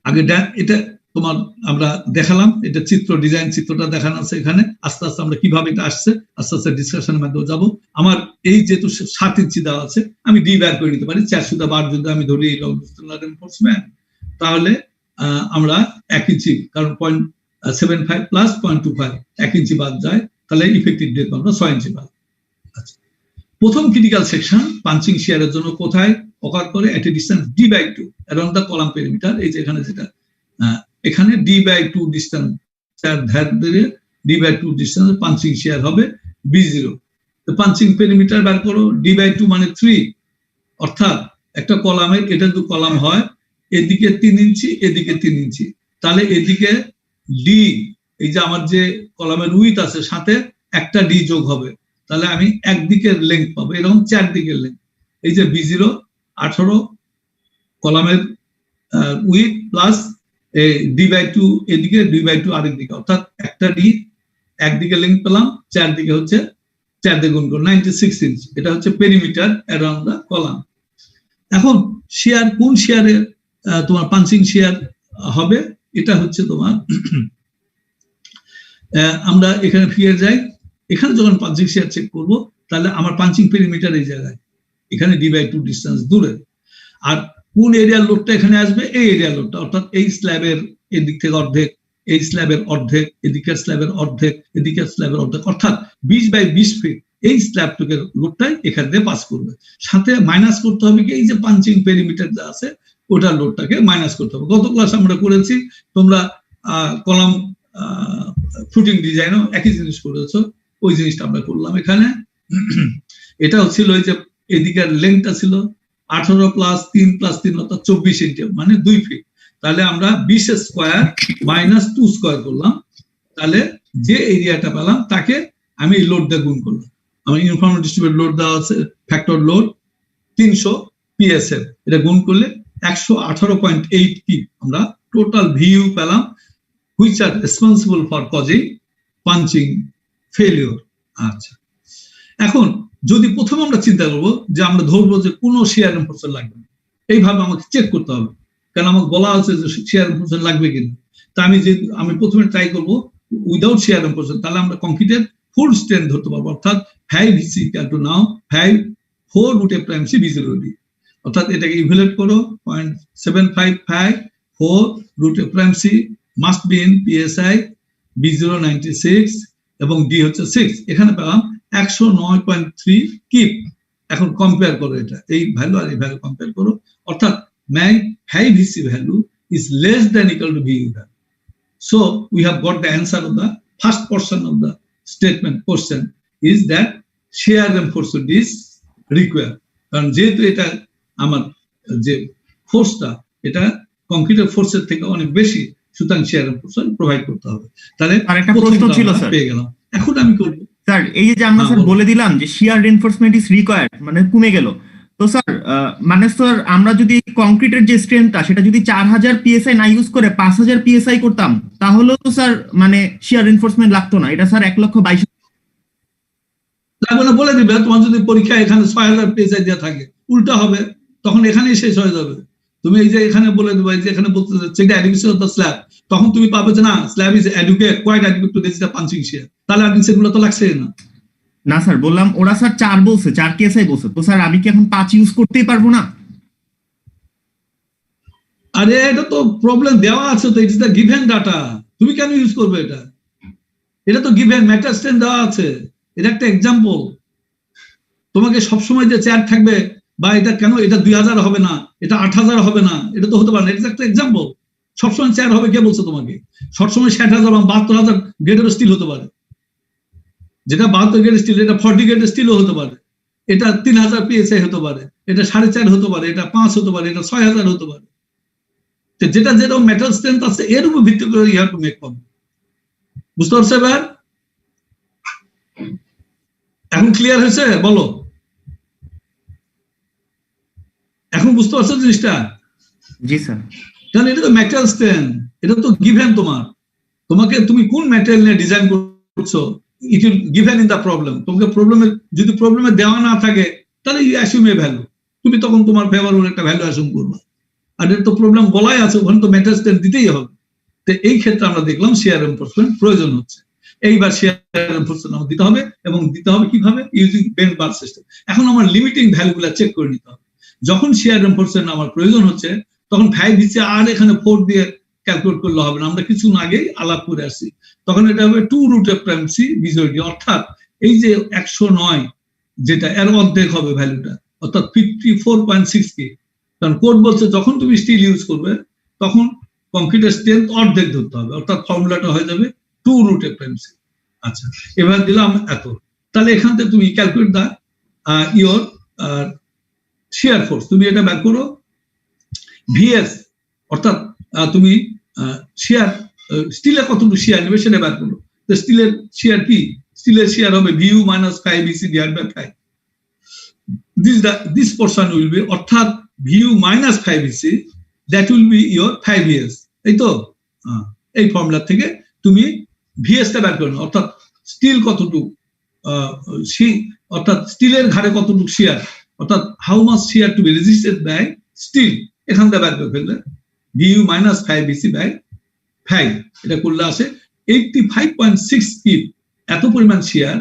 আগে এটা তোমার আমরা দেখালাম, এটা চিত্র ডিজাইন চিত্রটা দেখানো আছে এখানে। আস্তে আস্তে আমরা কিভাবে এটা আসছে আস্তে আস্তে ডিসকাশনের মাধ্যমে যাবো। আমার এই যেহেতু 7 ইঞ্চি দেওয়া আছে, আমি ডি বের করে নিতে পারি। 400 বার যদি আমি ধরি এনফোর্সমেন্ট, তাহলে আমরা 1 ইঞ্চি, কারণ 0.75 প্লাস 0.25 1 ইঞ্চি বাদ যায়, তাহলে ইফেক্টিভ ডেপথ আমরা 6 ইঞ্চি পাই। আচ্ছা, প্রথম ক্রিটিক্যাল সেকশন পাঞ্চিং শেয়ারের জন্য কোথায় অকার করে? At a distance D/2 around the column perimeter. এই যে এখানে যেটা এখানে D/2 distance, D/2 distance punching share হবে B0। তো পাঞ্চিং পেরিমিটার বের করো, D/2 মানে 3, অর্থাৎ একটা কলামের, এটা যদি কলাম হয় এদিকে 3 ইঞ্চি এদিকে 3 ইঞ্চি, তাহলে এদিকে ডি, এই যে আমার যে কলামের উইথ আছে সাথে একটা ডি যোগ হবে, তাহলে আমি একদিকের লেংথ পাবো, এরকম 4 দিকের লেংথ। এই যে B0 18 কলামের উইথ প্লাস D/2 এদিকে, D/2 আরেক দিকে, অর্থাৎ একটা ডি একদিকে লেংথ পেলাম, 4 দিকে হচ্ছে 4 দিয়ে গুণ করে 96 ইঞ্চি। এটা হচ্ছে পেরিমিটার অ্যারাউন্ড দ্য কলাম। এখন শেয়ার, কোন শেয়ারে তোমার পাঞ্চিং শেয়ার হবে? এটা হচ্ছে তোমার আমরা এখানে ফিরে যাই। এখানে যখন পাঞ্চিং শেয়ার চেক করব, তাহলে আমার পাঞ্চিং পেরিমিটার এই জায়গায়, এখানে D/2 ডিসটেন্স দূরে। আর কোন এরিয়ার লোডটা এখানে আসবে? এই এরিয়ার লোডটা, অর্থাৎ এই স্ল্যাবের এদিক থেকে অর্ধেক, এই স্ল্যাবের অর্ধেক, এদিকের স্ল্যাবের অর্ধেক, এদিকের স্ল্যাবের অর্ধেক, অর্থাৎ 20 বাই 20 ফিট এই স্ল্যাবটুকের লোডটাই এখান দিয়ে পাস করবে। সাথে মাইনাস করতে হবে কি, এই যে পাঞ্চিং পেরিমিটার যা আছে ওটার লোডটাকে মাইনাস করতে হবে। গত ক্লাস আমরা করেছি, তোমরা কলাম ফুটিং ডিজাইনও একই জিনিস করেছো, ওই জিনিসটা আমরা করলাম এখানে। এটা ছিল ওই যে এদিকের লেংথটা ছিল 18 প্লাস 3 প্লাস 3 অর্থাৎ 24 ইঞ্চি, মানে 2 ফিট। তাহলে আমরা 20 স্কোয়ার মাইনাস 2 স্কোয়ার করলাম, তাহলে যে এরিয়াটা পেলাম তাকে আমি লোড দিয়ে গুণ করলাম। আমার ইউনিফর্ম ডিস্ট্রিবিউটেড লোড দেওয়া আছে, ফ্যাক্টর লোড 300 PSF, এটা গুণ করলে 118.8 কি আমরা টোটাল ভিউ পেলাম, which are responsible for causing punching failure। আচ্ছা, এখন যদি প্রথমে আমরা চিন্তা করবো যে আমরা ধরবো যে কোনো শেয়ার এনফোর্সমেন্ট লাগবে না, এইভাবে আমাকে চেক করতে হবে, কারণ আমাকে বলা আছে যে শেয়ার এনফোর্সমেন্ট লাগবে কিনা। তা আমি প্রথমে ট্রাই করবো উইদাউট শেয়ার এনফোর্সমেন্ট, তাহলে আমরা কংক্রিটের ফুল স্ট্রেন্থ ধরতে পারবো, অর্থাৎ 5 is equal to now 5 4 root A prime C B0D, অর্থাৎ এটাকে ইভ্যালুয়েট করো 0.755 4 root A prime C must be in PSI B0 96 এবং D হচ্ছে 6। এখানে পেলাম 109.3 কিপ। এখন কম্পেয়ার করো এটা, এই ভ্যালু আর এই ভ্যালু কম্পেয়ার করো, অর্থাৎ my 5 value is less than equal to VU value. So we have got the answer of the first portion of the statement question is that shear reinforcement is required. কারণ যেহেতু এটা আমার যে ফোর্সটা এটা কংক্রিটের ফোর্সের থেকে অনেক বেশি, সুতরাং shear reinforcement প্রোভাইড করতে হবে। তাহলে আরেকটা প্রশ্ন ছিল স্যার, পেয়ে গেলাম। এখন আমি করব স্যার, এই যে আমরা স্যার বলে দিলাম যে shear reinforcement is required, মানে কমে গেল। তো স্যার মানে স্যার আমরা যদি কংক্রিটের যে স্ট্রেংথটা সেটা যদি 4000 PSI না ইউজ করে 5000 PSI করতাম, তাহলেও তো স্যার মানে shear reinforcement লাগতো না, এটা স্যার 1,22,000। লাগবে না বলে দিবে। তোমার যদি পরীক্ষা এখানে 6000 পেজে দেওয়া থাকে, উল্টা হবে, তখন এখানেই শেষ হয়ে যাবে। তুমি এই যে এখানে বলে দেবে যে এখানে বলতে check the adequacy of the slab, তখন তুমি পাবে যে না slab is adequate, quite adequate to register punching shear, তাহলে অ্যাডিকুয়েসি গুলো তো লাগছে না। না স্যার, বললাম ওরা স্যার 4 বলছে, 4 কেএসআই বলছে, তো স্যার আমি কি এখন 5 ইউজ করতেই পারবো না? আরে এটা তো প্রবলেম দেওয়া আছে, তো ইটস দ্য গিভেন ডাটা, তুমি কেন ইউজ করবে এটা? এটা তো গিভেন ম্যাটার স্ট্রেন দেওয়া আছে, এটা একটা এক্সাম্পল। তোমাকে সবসময় যে চেয়ার থাকবে বা এটা কেন এটা 2000 হবে না, এটা 8000 হবে না, এটা তো হতে পারে না, এটা একটা এক্সাম্পল। সবসময় চেয়ার হবে কে বলছে তোমাকে? সবসময় 60,000 বা 72,000 গ্রেডের স্টিল হতে পারে, যেটা 72 গ্রেড স্টিল, এটা 40 গ্রেডের স্টিলও হতে পারে, এটা 3000 পিএসআই হতে পারে, এটা 4.5 হতে পারে, এটা 5 হতে পারে, এটা 6000 হতে পারে। যেটা যেরকম মেটাল স্ট্রেংথ আছে এর উপর ভিত্তি করে ইউ হ্যাভ টু মেক কম। বুঝতে পারছো এবার? এখন ক্লিয়ার হয়েছে? বলো, এখন বুঝতে পারছো জিনিসটা? জি স্যার। কারণ এটা তো মেটাল স্ট্রেংথ, এটা তো গিভেন তোমার, তোমাকে তুমি কোন ম্যাটেরিয়াল নিয়ে ডিজাইন করছো it will given in the problem. তোমাকে প্রবলেমে যদি প্রবলেমে দেওয়া না থাকে তাহলে ইউ অ্যাসিউম এ ভ্যালু, তুমি তখন তোমার ফেভারেবল একটা ভ্যালু অ্যাসিউম করবা। আর এটা তো প্রবলেম বলাই আছে, ওখানে তো মেটাল স্ট্রেংথ দিতেই হবে। তো এই ক্ষেত্রে আমরা দেখলাম শেয়ার এনফোর্সমেন্ট প্রয়োজন হচ্ছে। এইবার শেয়ার এনফোর্সমেন্ট আমাদের দিতে হবে, এবং দিতে হবে কিভাবে? ইউজিং বেঞ্চ বার সিস্টেম। এখন আমার লিমিটিং ভ্যালুগুলো চেক করে নিতে হবে। যখন শেয়ার এনফোর্সমেন্ট আমার প্রয়োজন হচ্ছে তখন 5 দিচ্ছে, আর এখানে 4 দিয়ে ক্যালকুলেট করলে হবে না, আমরা কিছু আগেই আলাপ করে আসছি। তখন এটা হবে 2 রুট অফ প্রাইম সি বিজয়ডি, অর্থাৎ এই যে 109 যেটা এর অর্ধেক হবে ভ্যালুটা, অর্থাৎ 54.6 কে। কারণ কোড বলছে যখন তুমি স্টিল ইউজ করবে তখন কংক্রিটের স্ট্রেংথ অর্ধেক ধরতে হবে, অর্থাৎ ফর্মুলাটা হয়ে যাবে 2 রুট অফ প্রাইম সি। আচ্ছা, এবার দিলাম এত, তাহলে এখান থেকে তুমি calculate the your shear force, তুমি এটা বের করো ভিএস, অর্থাৎ তুমি শেয়ার স্টিলে কতটুকু শেয়ার নেবে সেটা বের করো। তো স্টিলের শেয়ার কি? স্টিলের শেয়ার হবে VU minus 5BC divide by 5। This portion will be, অর্থাৎ VU minus 5BC, that will be your 5VS। এই তো এই ফর্মুলা থেকে তুমি ভিএসটা বের করে নাও, অর্থাৎ স্টিল কতটুকু, অর্থাৎ স্টিলের ঘাড়ে কতটুকু শেয়ার, অর্থাৎ how much shear to be resisted by steel, এখান থেকে বের করে ফেললে ভিউ মাইনাস 5BC বাই 5, এটা করলে আসে 85.6 কিপ। এত পরিমাণ শেয়ার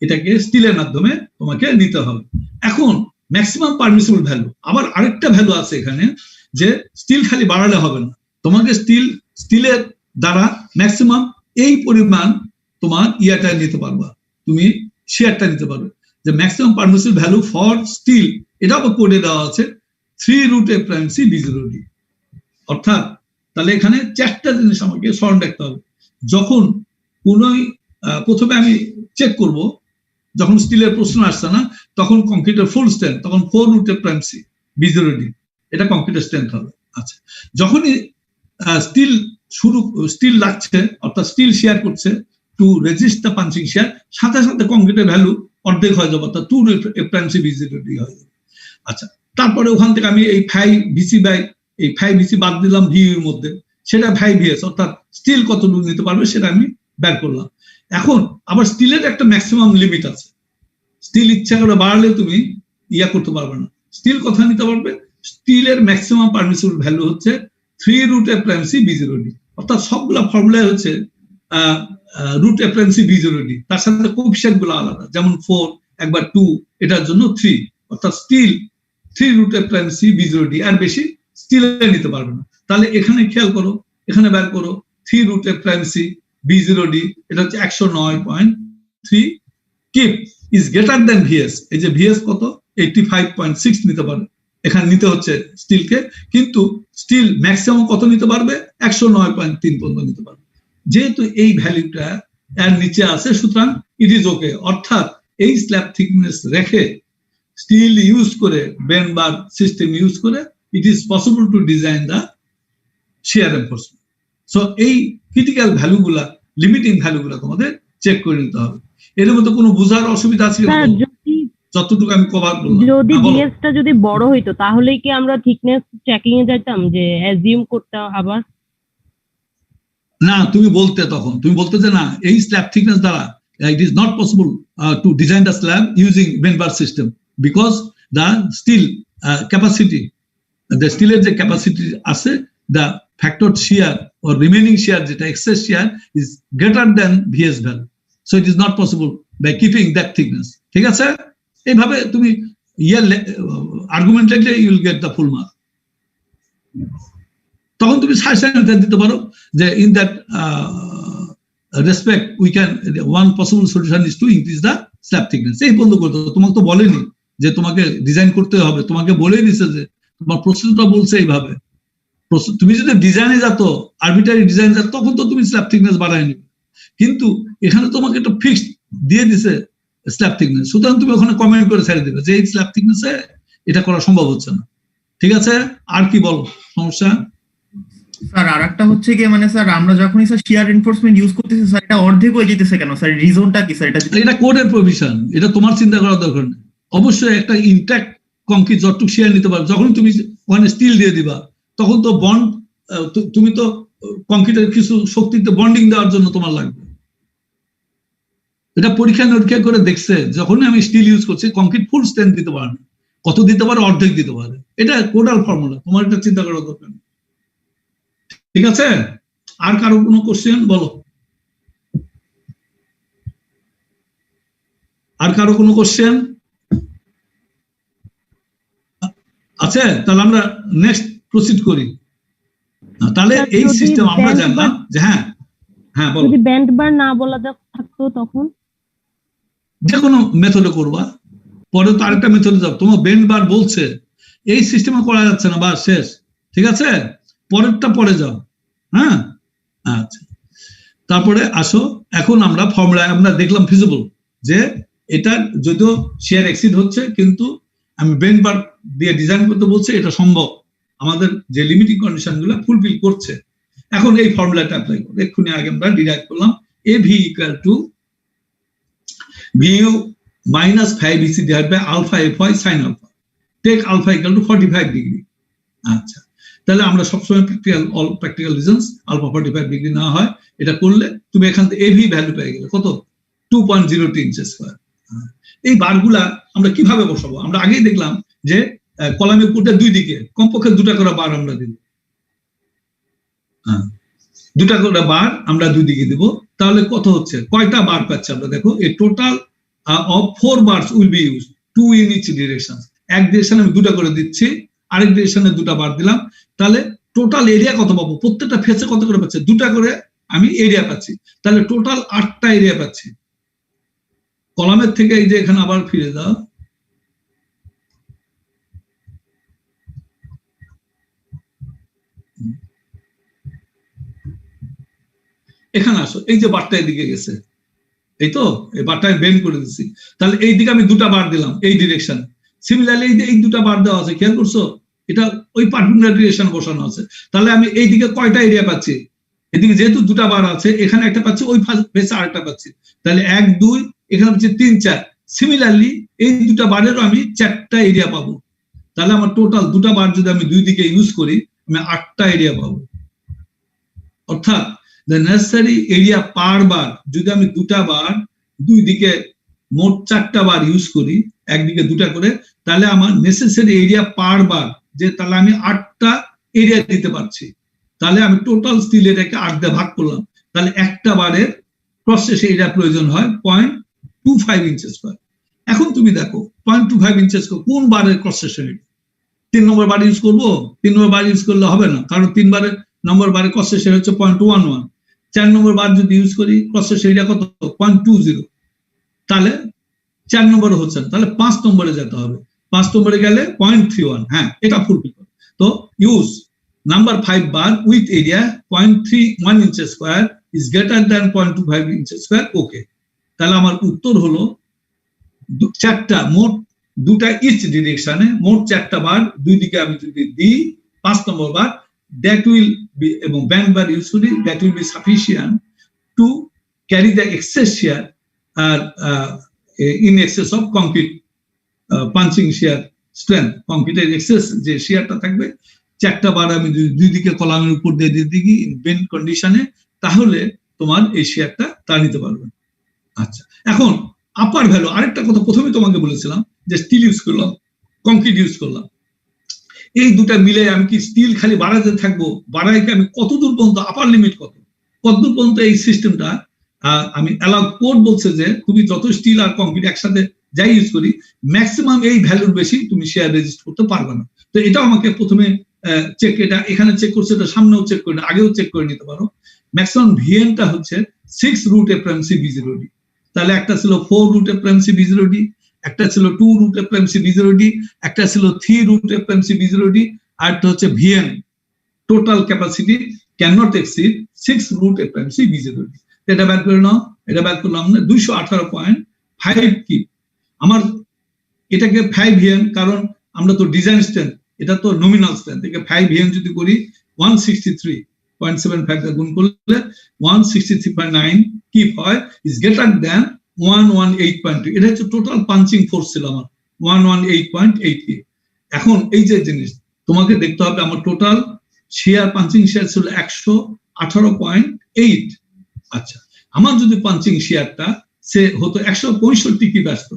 এটাকে স্টিলের মাধ্যমে তোমাকে নিতে হবে। এখন ম্যাক্সিমাম পারমিসিবল ভ্যালু, আবার আরেকটা ভ্যালু আছে এখানে, যে স্টিল খালি বাড়ালে হবে না, তোমাকে স্টিলের দ্বারা ম্যাক্সিমাম এই পরিমাণ তোমার ইয়াটা নিতে পারবা, তুমি শেয়ারটা নিতে পারবে। যে maximum permissible value for steel, এটা আবার কোডে দেওয়া আছে 3 রুট অফ প্রাইম সি বিজরোডি। অর্থাৎ তাহলে এখানে 4টা জিনিস আমাকে স্মরণ রাখতে হবে। যখন কোনোই প্রথমে আমি চেক করব, যখন স্টিলের প্রশ্ন আসছে না তখন কংক্রিটের ফুল স্ট্রেংথ, তখন 4 রুট অফ প্রাইম সি বিজরোডি, এটা কংক্রিটের স্ট্রেংথ হবে। আচ্ছা, যখনই স্টিল লাগছে, অর্থাৎ স্টিল শেয়ার করছে two resist the punching share, সাথে সাথে কংক্রিটের ভ্যালু অর্ধেক হয়ে যাবে, অর্থাৎ 2 রুট অফ প্রাইম সি বিজরোডি হয়ে যাবে। আচ্ছা, তারপরে ওখান থেকে আমি এই 5VC বাই এই 5VC বাদ দিলাম ভিউ এর মধ্যে, সেটা 5VS, অর্থাৎ স্টিল কতটুকু নিতে পারবে সেটা আমি বের করলাম। এখন আবার স্টিলের একটা ম্যাক্সিমাম লিমিট আছে, স্টিল ইচ্ছা করে বাড়ালে তুমি ইয়া করতে পারবে না। স্টিল কথা নিতে পারবে, স্টিলের ম্যাক্সিমাম পারমিসিবল ভ্যালু হচ্ছে 3 রুট অফ প্রাইম সি বিজরোডি, অর্থাৎ সবগুলা ফর্মুলায় হচ্ছে রুট অফ প্রাইম সি বিজরোডি, তার সাথে কোএফিসিয়েন্ট গুলো আলাদা, যেমন 4 একবার 2, এটার জন্য 3, অর্থাৎ steel 3 root of prime C বিজরোডি, আর বেশি স্টিলে নিতে পারবে না। তাহলে এখানে খেয়াল করো, এখানে বের করো 3 রুট অফ প্রাইম সি বিজরোডি, এটা হচ্ছে 109.3 keep is greater than VS. এই যে ভিএস কত 85.6 নিতে পারে, এখানে নিতে হচ্ছে স্টিলকে, কিন্তু স্টিল ম্যাক্সিমাম কত নিতে পারবে? 109.3 পর্যন্ত নিতে পারবে। যেহেতু এই ভ্যালুটা এর নিচে আছে, সুতরাং ইট ইজ ওকে, অর্থাৎ এই স্ল্যাব থিকনেস রেখে স্টিল ইউজ করে বেন্ড বার সিস্টেম ইউজ করে it is possible to design the shear enforcement. So এই ক্রিটিক্যাল ভ্যালুগুলা, লিমিটিং ভ্যালুগুলা তোমাদের চেক করে নিতে হবে। এর মধ্যে কোনো বোঝার অসুবিধা আছে? যতটুকু আমি কভার করলাম। যদি ভিএসটা যদি বড় হইতো তাহলে কি আমরা থিকনেস চেকিং এ যেতাম, যে অ্যাজিউম করতে আবার? না, তুমি বলতে তখন তুমি বলতে যে না এই স্ল্যাব থিকনেস দ্বারা it is not possible to design the slab using bend bar system because the steel capacity, the steel যে capacity আছে, the factor shear or remaining shear, যেটা excess shear is greater than VS value. So it is not possible by keeping that thickness. ঠিক আছে? এইভাবে তুমি argument লিখলে you will get the full mark. তখন তুমি সাজেশন দিতে পারো যে in that respect we can, one possible solution is to increase the slab thickness. এই বন্ধ করতে হবে, তোমাকে তো বলেনি যে তোমাকে ডিজাইন করতে হবে, তোমাকে বলেই দিছে যে তোমার প্রসেসটা বলছে এইভাবে। তুমি যদি ডিজাইনে যাতো, আরবিট্রারি ডিজাইন যাতো, তখন তো তুমি স্ল্যাব থিকনেস বাড়াই নিবে, কিন্তু এখানে তোমাকে একটা ফিক্সড দিয়ে দিছে স্ল্যাব থিকনেস, সুতরাং তুমি ওখানে কমেন্ট করে ছেড়ে দিবে যে এই স্ল্যাব থিকনেসে এটা করা সম্ভব হচ্ছে না। ঠিক আছে, আর কি বল সমস্যা? স্যার আরেকটা হচ্ছে কি, মানে স্যার আমরা যখনই স্যার শিয়ার রিইনফোর্সমেন্ট ইউজ করতেছি স্যার, এটা অর্ধেক হয়ে যেতেছে কেন স্যার? রিজনটা কি স্যার? এটা কোডের প্রভিশন, এটা তোমার চিন্তা করার দরকার নেই। অবশ্যই একটা ইনট্যাক্ট কংক্রিট যতটুকু শিয়ার নিতে পারবে, যখন তুমি ওখানে স্টিল দিয়ে দিবা তখন তো বন্ড, তুমি তো কংক্রিটের কিছু শক্তিতে বন্ডিং দেওয়ার জন্য তোমার লাগবে। এটা পরীক্ষা নিরীক্ষা করে দেখছে, যখন আমি স্টিল ইউজ করছি কংক্রিট ফুল স্ট্রেংথ দিতে পারে না, কত দিতে পারে? অর্ধেক দিতে পারে। এটা কোডাল ফর্মুলা, তোমার এটা চিন্তা করার দরকার নেই। ঠিক আছে, আর কারো কোনো কোশ্চেন বলো? আর কারো কোনো কোশ্চেন আছে? তাহলে আমরা নেক্সট প্রসিড করি। তাহলে এই সিস্টেম আমরা জানলাম যে হ্যাঁ হ্যাঁ বলো। যদি ব্যান্ড বার না বলা থাকতো তখন যে কোনো মেথডে করবা, পরে তো আরেকটা মেথডে যাও। তোমার বেন্ড বার বলছে এই সিস্টেমে করা যাচ্ছে না, বা শেষ। ঠিক আছে, পরেরটা পরে যাও। হ্যাঁ আচ্ছা, তারপরে আসো, এখন আমরা ফর্মুলায় আমরা দেখলাম ফিজিবল যে এটা যদিও শেয়ার এক্সিড হচ্ছে, কিন্তু আমি বেন্ড বার দিয়ে ডিজাইন করতে বলছে, এটা সম্ভব, আমাদের যে লিমিটিং কন্ডিশন গুলো ফুলফিল করছে। এখন এই ফর্মুলাটা অ্যাপ্লাই করো। এক্ষুনি আগে আমরা ডিরাইভ করলাম AV equal to VU minus 5BC divided by alpha FY sin alpha. Take alpha equal to 45 degree. আচ্ছা, তাহলে আমরা সবসময় all practical reasons alpha 45 degree না হয়, এটা করলে তুমি এখান থেকে AV ভ্যালু পেয়ে গেলে কত? 2.02 ইঞ্চেস স্কয়ার। এই বারগুলা আমরা কিভাবে বসাবো? আমরা আগেই দেখলাম যে কলামের উপরে দুই দিকে কমপক্ষে দুটা করে বার আমরা দিব। দুটা করে বার আমরা দুই দিকে দিব, তাহলে কত হচ্ছে? কয়টা বার পাচ্ছি আমরা? দেখো, এই total of 4 bars will be used, 2 in each direction। এক ডিরেকশনে আমি দুটা করে দিচ্ছি, আরেক ডিরেকশনে দুটা বার দিলাম, তাহলে টোটাল এরিয়া কত পাবো? প্রত্যেকটা ফেসে কত করে পাচ্ছি? দুটা করে আমি এরিয়া পাচ্ছি, তাহলে টোটাল 8টা এরিয়া পাচ্ছি। কলামের থেকে এই যে এখানে আবার ফিরে যাও, এখানে আসো, এই যে বারটা এদিকে গেছে, এই তো এই বারটা বেন্ড করে দিচ্ছি, তাহলে এই দিকে আমি দুটা বার দিলাম এই ডিরেকশন। সিমিলারলি এই দুটা বার দেওয়া আছে, খেয়াল করছো? এটা ওই পার্টিকুলার ডিরেকশন বসানো আছে, তাহলে আমি এই দিকে কয়টা এরিয়া পাচ্ছি? এদিকে যেহেতু দুটা বার আছে, এখানে একটা পাচ্ছি, ওই ফেসে আরেকটা পাচ্ছি, তাহলে 1 2, এখানে পাচ্ছি 3 4। সিমিলারলি এই দুটা বারেরও আমি 4টা এরিয়া পাবো, তাহলে আমার টোটাল দুটা বার যদি আমি দুই দিকে ইউজ করি, আমি 8টা এরিয়া পাবো। অর্থাৎ the necessary area per bar, যদি আমি দুটা বার দুই দিকে মোট 4টা বার ইউজ করি, একদিকে দুটা করে, তাহলে আমার নেসেসারি এরিয়া পার বার, যে তাহলে আমি 8টা এরিয়া দিতে পারছি। তাহলে আমি টোটাল স্টিল এরিয়াকে 8 দিয়ে ভাগ করলাম, তাহলে একটা বারের ক্রস সেকশন এরিয়া প্রয়োজন হয় 0.25 ইঞ্চেস স্কয়ার। এখন তুমি দেখো 0.25 ইঞ্চেস কোন বারের ক্রস সেকশন এরিয়া? 3 নম্বর বার ইউজ করবো? 3 নম্বর বার ইউজ করলে হবে না, কারণ 3 নম্বর বারের ক্রস সেকশন হচ্ছে 0.11। 4 নম্বর বার যদি ইউজ করি, ক্রস সেকশন এরিয়া কত? 0.20। তাহলে 4 নম্বরে হচ্ছে না, তাহলে 5 নম্বরে যেতে হবে। 5 নম্বরে গেলে 0.31। হ্যাঁ, এটা ফুলফিল করে। তো use number 5 bar with area 0.31 inches square is greater than 0.25 inches square. Okay, তাহলে আমার উত্তর হলো 4টা, মোট দুটা ইচ ডিরেকশনে মোট 4টা বার দুই দিকে আমি যদি দিই, 5 নম্বর বার, that will be, এবং ব্যান্ড বার ইউজ করি, that will be sufficient to carry the excess shear in excess of concrete punching shear strength। কংক্রিটের এক্সেস যে শিয়ারটা থাকবে, 4টা বার আমি দুই দিকে কলামের উপর দিয়ে দিই বেন্ড কন্ডিশনে, তাহলে তোমার এই শিয়ারটা তা নিতে পারবে। আচ্ছা, এখন আপার ভ্যালু, আরেকটা কথা প্রথমে তোমাকে বলেছিলাম যে স্টিল ইউজ করলাম, কংক্রিট ইউজ করলাম, এই দুটা মিলে আমি কি স্টিল খালি বাড়াতে থাকবো? বাড়াই কি আমি কতদূর পর্যন্ত, আপার লিমিট কতদূর পর্যন্ত এই সিস্টেমটা আমি অ্যালাউ? কোড বলছে যে তুমি যত স্টিল আর কংক্রিট একসাথে যাই ইউজ করি, ম্যাক্সিমাম এই ভ্যালুর বেশি তুমি শেয়ার রেজিস্ট করতে পারবে না। তো এটাও আমাকে প্রথমে চেক, এটা এখানে চেক করছে, এটা সামনেও চেক করে, আগেও চেক করে নিতে পারো। ম্যাক্সিমাম ভিএনটা হচ্ছে 6 রুট এফএমসি B0D, তাহলে একটা ছিল 4 রুট এফএমসি B0D, একটা ছিল 2 রুট এফএমসি B0D, একটা ছিল 3 রুট এফএমসি B0D, আর একটা হচ্ছে VN total capacity cannot exceed 6 root FMC B0D। এটা বের করে নাও, এটা বের করলাম 218.5 কি আমার, এটাকে 5 ভিএন, কারণ আমরা তো ডিজাইন স্ট্রেন্থ, এটা তো নমিনাল স্ট্রেন্থ, এটাকে 5 ভিএন যদি করি 163.75 টা গুণ করলে 163.9 কি হয়, ইজ গ্রেটার দ্যান 118.2। এটা হচ্ছে টোটাল পাঞ্চিং ফোর্স ছিল আমার 118.8 কি। এখন এই যে জিনিস তোমাকে দেখতে হবে, আমার টোটাল শেয়ার, পাঞ্চিং শেয়ার ছিল 118.8। আচ্ছা, আমার যদি পাঞ্চিং শেয়ারটা সে হতো 165 কি ব্যস্ত,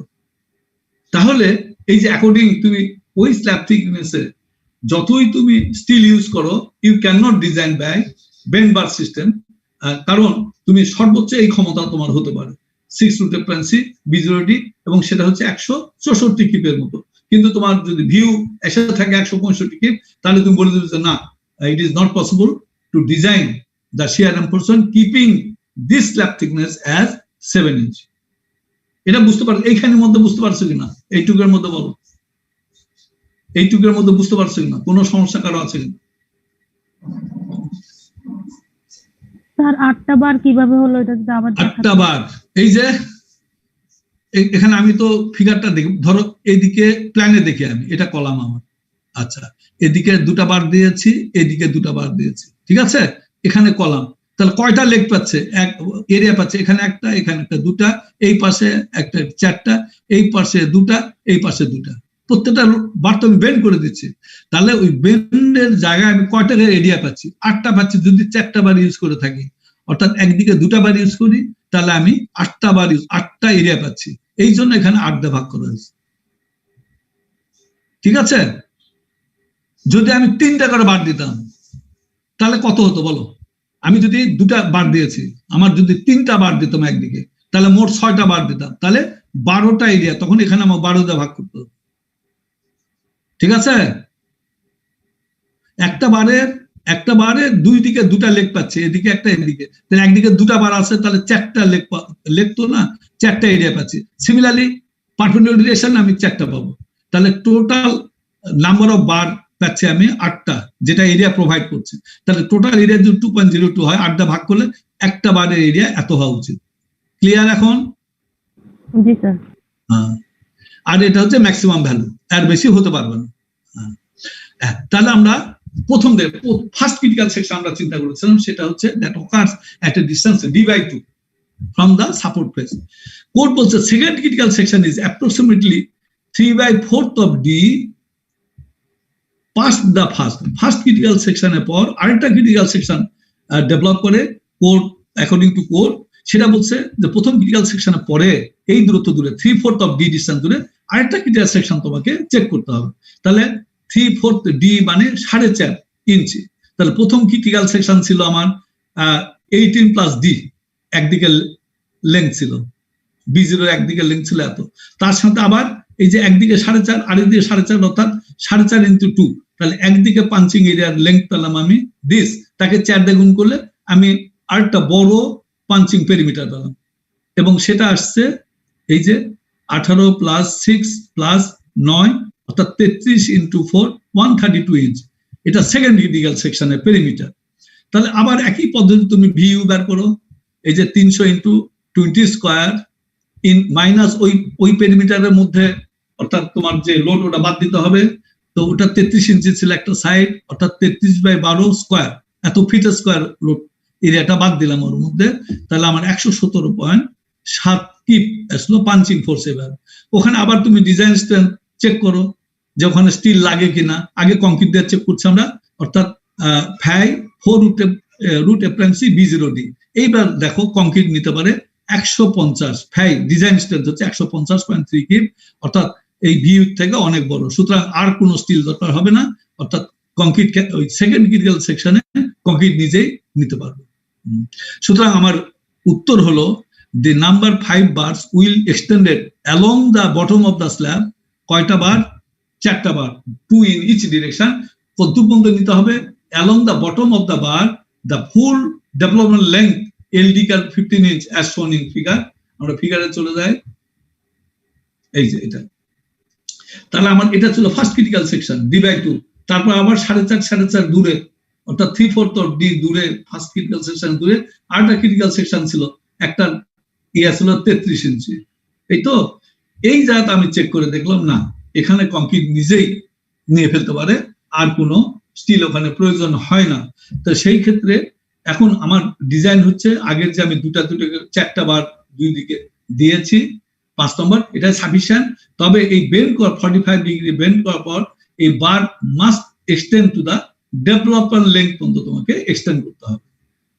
তাহলে এই যে অ্যাকর্ডিং তুমি ওই স্ল্যাব থিকনেসে যতই তুমি স্টিল ইউজ করো, you cannot design by bent bar system, কারণ তুমি সর্বোচ্চ এই ক্ষমতা তোমার হতে পারে 6 রুট এফএমসি B0D, এবং সেটা হচ্ছে 164 কিপের মতো। কিন্তু তোমার যদি ভিউ এসে থাকে 165 কিপ, তাহলে তুমি বলে দেবে যে না, it is not possible to design the shear reinforcement keeping this slab thickness as 7 inch. এটা বুঝতে পারছো? এইখানের মধ্যে বুঝতে পারছো কিনা? এইটুকুর মধ্যে বলো, এইটুকুর মধ্যে বুঝতে পারছো কিনা? কোনো সমস্যা কারো আছে কিনা? স্যার 8টা বার কিভাবে হলো এটা যদি আবার 8টা বার, এই যে এখানে আমি তো ফিগারটা দেখি, ধরো এইদিকে প্ল্যানে দেখি আমি, এটা কলাম আমার, আচ্ছা এদিকে 2টা বার দিয়েছি, এদিকে 2টা বার দিয়েছি, ঠিক আছে, এখানে কলাম, তাহলে কয়টা লেগ পাচ্ছে? এক এরিয়া পাচ্ছে, এখানে একটা, এখানে একটা, 2টা, এই পাশে একটা, 4টা, এই পাশে 2টা, এই পাশে 2টা, প্রত্যেকটা বার তো আমি বেন্ড করে দিচ্ছি, তাহলে ওই বেন্ডের জায়গায় আমি কয়টা এরিয়া পাচ্ছি? 8টা পাচ্ছি। যদি 4টা বার ইউজ করে থাকি, অর্থাৎ একদিকে 2টা বার ইউজ করি, তাহলে আমি 8টা বার 8টা এরিয়া পাচ্ছি, এই জন্য এখানে 8 দিয়ে ভাগ করা হয়েছে, ঠিক আছে? যদি আমি 3টা করে বার দিতাম, তাহলে কত হতো বলো? আমি যদি 2টা বার দিয়েছি, আমার যদি 3টা বার দিতাম একদিকে, তাহলে মোট 6টা বার দিতাম, তাহলে 12টা এরিয়া, তখন এখানে আমার 12 দিয়ে ভাগ করতে হতো, ঠিক আছে? একটা বারে 2 দিকে 2টা লেগ পাচ্ছে, এদিকে একটা, এদিকে, তাহলে একদিকে 2টা বার আছে, তাহলে 4টা লেগ তো না, 4টা এরিয়া পাচ্ছি। সিমিলারলি পারপেন্ডিকুলার ডিরেকশন আমি 4টা পাবো, তাহলে টোটাল নাম্বার অফ বার পাচ্ছি আমি 8টা, যেটা এরিয়া প্রোভাইড করছে। তাহলে টোটাল এরিয়া যদি 2.02 হয়, 8 ভাগ করলে একটা বারের এরিয়া এত হওয়া উচিত। ক্লিয়ার এখন? জি স্যার। হ্যাঁ, আর এটা হচ্ছে ম্যাক্সিমাম ভ্যালু, এর বেশি হতে পারবে না। তাহলে আমরা প্রথম ফার্স্ট ক্রিটিক্যাল সেকশন আমরা চিন্তা করেছিলাম, সেটা হচ্ছে that occurs at a distance d/2 from the support face. Code বলছে second critical section is approximately 3/4 of d past the first critical সেকশনের পর আরেকটা ক্রিটিক্যাল সেকশন ডেভেলপ করে কোড, অ্যাকর্ডিং টু কোড, সেটা বলছে যে প্রথম ক্রিটিক্যাল সেকশনের পরে এই দূরত্ব দূরে 3/4 of d ডিস্টেন্স দূরে আরেকটা ক্রিটিক্যাল সেকশন তোমাকে চেক করতে হবে। তাহলে 3/4 d মানে 4.5 ইঞ্চি। তাহলে প্রথম ক্রিটিক্যাল সেকশন ছিল আমার 18 প্লাস d, একদিকে লেন্থ ছিল B0, একদিকে লেন্থ ছিল এত, তার সাথে আবার এই যে একদিকে 4.5 আরেকদিকে 4.5, অর্থাৎ 4.5 into 2, তাহলে একদিকে পাঞ্চিং এরিয়ার লেন্থ পেলাম আমি দিস, তাকে 4 দিয়ে গুণ করলে আমি আরেকটা বড় পাঞ্চিং পেরিমিটার পেলাম, এবং সেটা আসছে এই যে 18 প্লাস 6 প্লাস 9, অর্থাৎ 33 into 4 132 ইঞ্চ। এটা সেকেন্ড ক্রিটিক্যাল সেকশনের পেরিমিটার। তাহলে আবার একই পদ্ধতি তুমি ভিইউ বের করো, এই যে 300 into 20 স্কয়ার ইন মাইনাস ওই পেরিমিটারের মধ্যে, অর্থাৎ তোমার যে লোড ওটা বাদ দিতে হবে, তো ওটা 33 ইঞ্চি ছিল একটা সাইড, অর্থাৎ 33/12 স্কয়ার, এত ফিট স্কয়ার লোড এরিয়াটা বাদ দিলাম ওর মধ্যে, তাহলে আমার 117.7 কি আসলো পাঞ্চিং ফোর্স। এবার ওখানে আবার তুমি ডিজাইন স্ট্রেন্থ চেক করো যে ওখানে স্টিল লাগে কিনা, আগে কংক্রিট দিয়ে চেক করছি আমরা, অর্থাৎ 4 রুট এফএমসি B0D। এইবার দেখো কংক্রিট নিতে পারে 150 ডিজাইন স্ট্রেংথ হচ্ছে 150.3 কিপ, অর্থাৎ এই ভিউ থেকে অনেক বড়। সুতরাং আর কোনো স্টিল দরকার হবে না, অর্থাৎ কংক্রিট ওই সেকেন্ড ক্রিটিক্যাল সেকশনে কংক্রিট নিজেই নিতে পারবে। সুতরাং আমার উত্তর হলো the number 5 bars will extended along the bottom of the slab, কয়টা বার? 4টা বার, 2 in each direction। কতদূর পর্যন্ত নিতে হবে? along the bottom of the bar the full development length LD curve 15 inch as shown in figure। আমরা ফিগারে চলে যাই, এই যে এটা। তাহলে আমার এটা ছিল ফার্স্ট ক্রিটিক্যাল সেকশন D/2। তারপর আবার 4.5 দূরে, অর্থাৎ 3/4 অফ ডি দূরে ফার্স্ট ক্রিটিক্যাল সেকশন দূরে আরেকটা ক্রিটিক্যাল সেকশন ছিল, একটা ইয়া ছিল 33 ইঞ্চি। এই তো এই জায়গাটা আমি চেক করে দেখলাম না, এখানে কংক্রিট নিজেই নিয়ে ফেলতে পারে, আর কোনো স্টিল ওখানে প্রয়োজন হয় না। তো সেই ক্ষেত্রে এখন আমার ডিজাইন হচ্ছে আগের যে আমি 4টা বার দুই দিকে দিয়েছি 5 নম্বর, এটা সাফিসিয়েন্ট। তবে এই বেন্ড করার 45 ডিগ্রি বেন্ড করার পর এই bar must extend to the development length পর্যন্ত তোমাকে এক্সটেন্ড করতে হবে।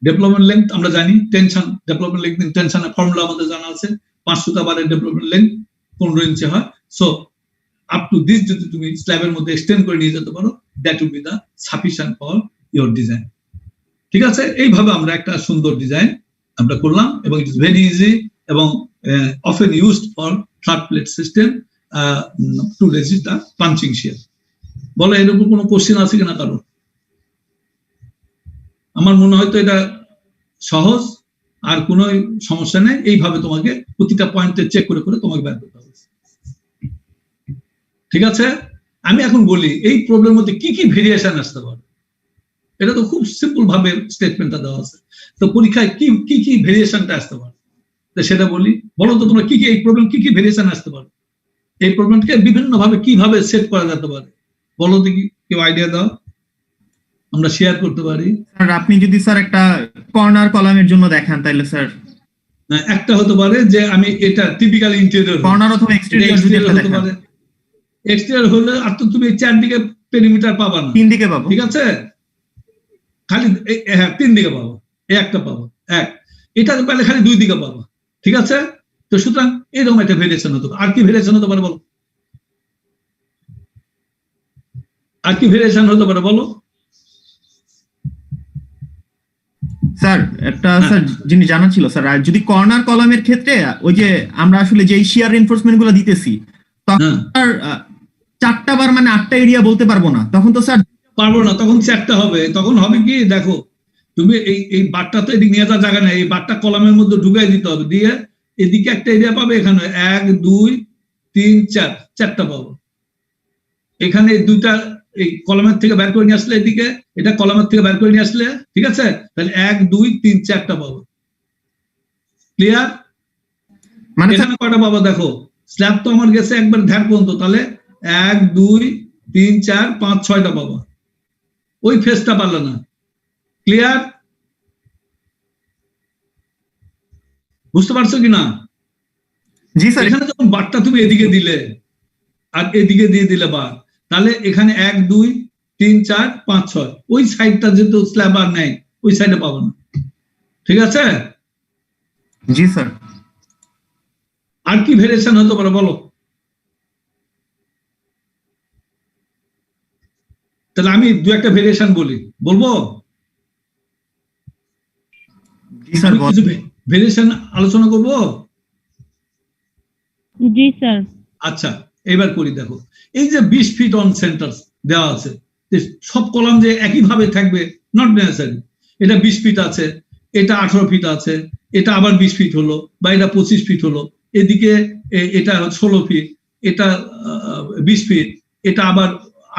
ডেভেলপমেন্ট লেংথ আমরা জানি, টেনশন ডেভেলপমেন্ট লেংথ টেনশনের ফর্মুলা আমাদের জানা আছে, 500টা বারের ডেভেলপমেন্ট লেংথ 15 ইঞ্চি হয়। সো আপ টু দিস যদি তুমি স্ল্যাবের মধ্যে এক্সটেন্ড করে নিয়ে যেতে পারো, that will be the sufficient for your design. ঠিক আছে, এইভাবে আমরা একটা সুন্দর ডিজাইন আমরা করলাম, এবং ইট ইজ ভেরি ইজি এবং often used for flat plate system to resist the punching shear। বলো এর উপর কোনো কোশ্চেন আছে কিনা কারো? আমার মনে হয় তো এটা সহজ, আর কোনো সমস্যা নেই। এইভাবে তোমাকে প্রতিটা পয়েন্টে চেক করে করে তোমাকে বের করতে হবে। ঠিক আছে, আমি এখন বলি এই প্রবলেমের মধ্যে কি কি ভেরিয়েশন আসতে পারে। এটা তো খুব সিম্পল ভাবে স্টেটমেন্টটা দেওয়া আছে, তো পরীক্ষায় কি কি ভেরিয়েশনটা আসতে পারে সেটা বলি। বলো তো তোমরা কি কি এই প্রবলেম কি কি ভেরিয়েশন আসতে পারে, এই প্রবলেমকে বিভিন্ন ভাবে কিভাবে সেট করা যেতে পারে, বলো দেখি, কেউ আইডিয়া দাও, আমরা শেয়ার করতে পারি। স্যার আপনি যদি স্যার একটা কর্নার কলামের জন্য দেখান তাহলে স্যার একটা হতে পারে যে আমি এটা টিপিক্যাল ইন্টেরিয়র কর্নার অথবা এক্সটেরিয়র যদি একটা হতে পারে। এক্সটেরিয়র হলে আর তো তুমি চারদিকে পেরিমিটার পাবা না, 3 দিকে পাবো। ঠিক আছে, খালি হ্যাঁ 3 দিকে পাবো, এই একটা পাবো এক, এটা পেলে খালি 2 দিকে পাবো। ঠিক আছে, তো সুতরাং এরকম একটা ভেরিয়েশন হতে পারে। আর কি ভেরিয়েশন হতে পারে বলো, আর কি ভেরিয়েশন হতে পারে বলো? স্যার একটা স্যার যিনি জানা ছিল স্যার, আর যদি কর্নার কলামের ক্ষেত্রে ওই যে আমরা আসলে যে শিয়ার রিইনফোর্সমেন্ট গুলো দিতেছি তখন স্যার 4টা বার মানে 8টা এরিয়া বলতে পারবো না, তখন তো স্যার পারবো না, তখন 4টা হবে। তখন হবে কি দেখো, তুমি এই বারটা তো এদিকে নিয়ে যাওয়ার জায়গা নেই, এই বারটা কলামের মধ্যে ঢুকাই দিতে হবে, দিয়ে এদিকে একটা এরিয়া পাবে, এখানে 1 2 3 4 4টা পাবো। এখানে এই দুইটা এই কলামের থেকে বের করে নিয়ে আসলে এদিকে, এটা কলামের থেকে বের করে নিয়ে আসলে, ঠিক আছে, তাহলে 1 2 3 4টা পাবো। ক্লিয়ার? মানে এখানে কয়টা পাবো দেখো, স্ল্যাব তো আমার গেছে একবার ধ্যার পর্যন্ত, তাহলে 1 2 3 4 5 6টা পাবো, ওই ফেসটা পারলো না। ক্লিয়ার? বুঝতে পারছো কিনা? জি স্যার। এখানে যখন বারটা তুমি এদিকে দিলে আর এদিকে দিয়ে দিলে বার, তাহলে এখানে 1 2 3 4 5 6, ওই সাইডটা যেহেতু স্ল্যাব আর নেই, ওই সাইডে পাবো না। ঠিক আছে? জি স্যার। আর কি ভেরিয়েশন হতে পারে বলো? তাহলে আমি 2-একটা ভেরিয়েশন বলবো। জি স্যার, কিছু ভেরিয়েশন আলোচনা করবো। জি স্যার। আচ্ছা, এবার করি। দেখো এই যে 20 ফিট অন সেন্টার দেওয়া আছে, সব কলাম যে একইভাবে থাকবে নট নেসেসারি। এটা 20 ফিট আছে, এটা 18 ফিট আছে, এটা আবার 20 ফিট হলো, বা এটা 25 ফিট হলো, এদিকে এটা 16 ফিট, এটা 20 ফিট, এটা আবার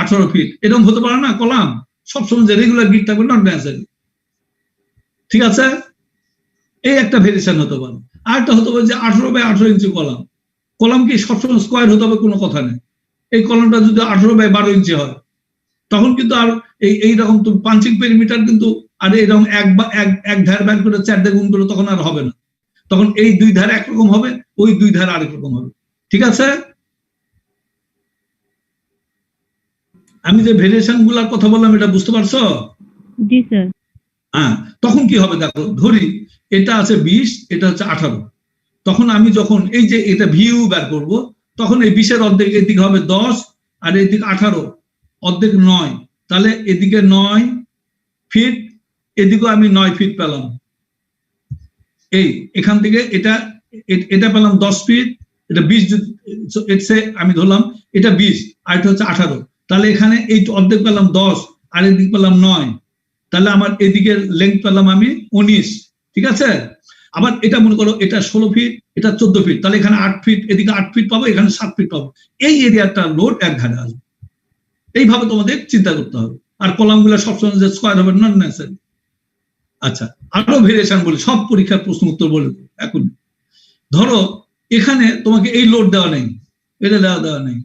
18 ফিট, এরকম হতে পারে না কলাম সবসময় যে রেগুলার গিট থাকবে, নট নেসেসারি। ঠিক আছে, এই একটা ভেরিয়েশন হতে পারে। আর একটা হতে পারে যে 18 বাই 18 ইঞ্চি কলাম, কলাম কি সবসময় স্কোয়ার হতে হবে কোনো কথা নেই। এই কলামটা যদি 18 বাই 12 ইঞ্চি হয়, তখন কিন্তু আর এইরকম তুমি পাঞ্চিং পেরিমিটার কিন্তু আর এরকম এক ধার ব্যাক করে 4 দিয়ে গুণ করে তখন আর হবে না, তখন এই 2 ধার একরকম হবে, ওই 2 ধার আরেক রকম হবে। ঠিক আছে, আমি যে ভেরিয়েশন গুলার কথা বললাম এটা বুঝতে পারছো? জি স্যার। হ্যাঁ, তখন কি হবে দেখো, ধরি এটা আছে 20, এটা হচ্ছে 18, তখন আমি যখন এই যে এটা ভিউ বের করব, তখন এই 20-এর অর্ধেক এদিকে হবে 10 আর এদিকে 18, অর্ধেক 9, তাহলে এদিকে 9 ফিট, এদিকেও আমি 9 ফিট পেলাম। এই এখান থেকে এটা পেলাম 10 ফিট, এটা 20, এটসে আমি ধরলাম এটা 20 আর এটা হচ্ছে 18, তাহলে এখানে এই অর্ধেক পেলাম 10 আর এদিকে পেলাম 9, তাহলে আমার এদিকের লেন্থ পেলাম আমি 19, ঠিক আছে। আবার এটা মনে করো এটা 16 ফিট, এটা 14 ফিট, তাহলে এখানে 8 ফিট, এদিকে 8 ফিট পাবো, এখানে 7 ফিট পাবো। এই এরিয়াটা লোড এক ঘাড়ে আসবে, এইভাবে তোমাদের চিন্তা করতে হবে। আর কলামগুলো সবসময় যে স্কয়ার হবে নট নেসেসারি। আচ্ছা, আরো ভেরিয়েশন বলি, সব পরীক্ষার প্রশ্ন উত্তর বলে এখন। ধরো এখানে তোমাকে এই লোড দেওয়া নেই, এটা দেওয়া নেই,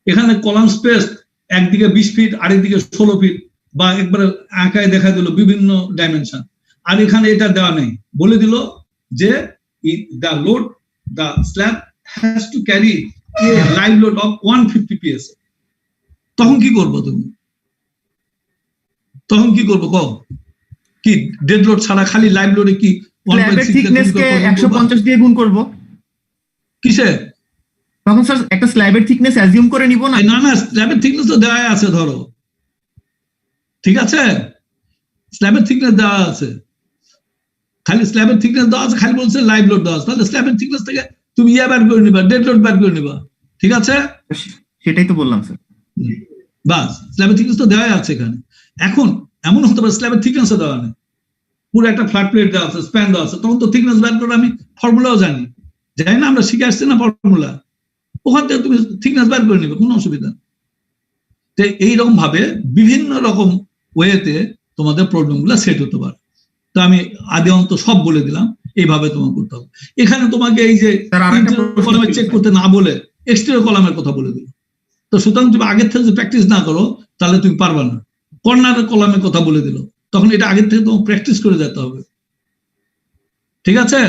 এখানে কলাম স্পেস একদিকে 20 ফিট আরেকদিকে 16 ফিট, বা একবারে আঁকায় দেখা দিল বিভিন্ন ডাইমেনশন, আর এখানে এটা দেওয়া নেই, বলে দিল যে the load, the slab has to carry a live load of 150 psi। তখন কি করবো তুমি? তখন কি করবো কও? কি ডেড লোড ছাড়া খালি লাইভ লোডে কি স্ল্যাবের থিকনেস কে 150 দিয়ে গুণ করব? কিসে? তখন স্যার একটা স্ল্যাবের থিকনেস অ্যাজিউম করে নিব না? না না, স্ল্যাবের থিকনেস তো দেওয়া আছে, ধরো ঠিক আছে, স্ল্যাবের থিকনেস দেওয়া আছে, খালি স্ল্যাবের থিকনেস দেওয়া আছে, খালি বলছে লাইভ লোড দেওয়া আছে, তাহলে স্ল্যাবের থিকনেস থেকে তুমি ইয়া বের করে নিবা, ডেড লোড বের করে নিবা, ঠিক আছে। সেটাই তো বললাম স্যার। বাস, স্ল্যাবের থিকনেস তো দেওয়া আছে এখানে। এখন এমন হতে পারে স্ল্যাবের থিকনেসও দেওয়া নেই, পুরো একটা ফ্ল্যাট প্লেট দেওয়া আছে, স্প্যান দেওয়া আছে, তখন তো থিকনেস বের করে আমি ফর্মুলাও জানি না, আমরা শিখে আসছি না ফর্মুলা, ওখান থেকে তুমি থিকনেস বের করে নিবে, কোনো অসুবিধা। তো এইরকম ভাবে বিভিন্ন রকম ওয়েতে তোমাদের প্রবলেমগুলো সেট হতে পারে। তো আমি আদি অন্ত সব বলে দিলাম, এইভাবে তোমাকে করতে হবে। এখানে তোমাকে এই যে কলামে চেক করতে না বলে এক্সটেরিয়র কলামের কথা বলে দিল, তো সুতরাং তুমি আগের থেকে যদি প্র্যাকটিস না করো তাহলে তুমি পারবে না। কর্নারের কলামের কথা বলে দিল, তখন এটা আগের থেকে তোমাকে প্র্যাকটিস করে যেতে হবে, ঠিক আছে।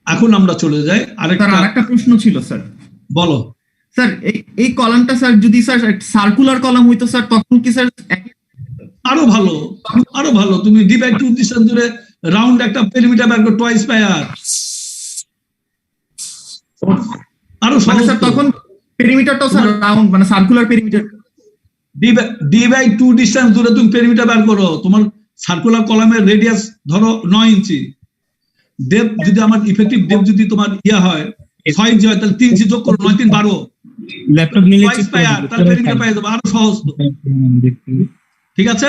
এখন আমরা চলে যাই আরেকটা প্রশ্ন ছিল স্যার। বলো স্যার। এই কলামটা স্যার যদি স্যার সার্কুলার কলাম হইতো স্যার, তখন কি স্যার আরো ভালো, আরো ভালো, তুমি D/2 ডিসটেন্স ধরে রাউন্ড একটা পেরিমিটার বের করো, টুয়াইস বাই আর, আরো সহজ। স্যার তখন পেরিমিটারটাও স্যার রাউন্ড, মানে সার্কুলার পেরিমিটার। D/2 ডিসটেন্স ধরে তুমি পেরিমিটার বের করো, তোমার সার্কুলার কলামের রেডিয়াস ধরো 9 ইঞ্চি, ডেপথ যদি আমার ইফেক্টিভ ডেপথ যদি তোমার ইয়া হয় 6 ইঞ্চি হয়, তাহলে 3 ইঞ্চি যোগ করো, 9 3 12, ল্যাপটপ নিলে টুয়াইস বাই আর, তাহলে পেরিমিটার পেয়ে যাবে, আরো সহজ তো, ঠিক আছে।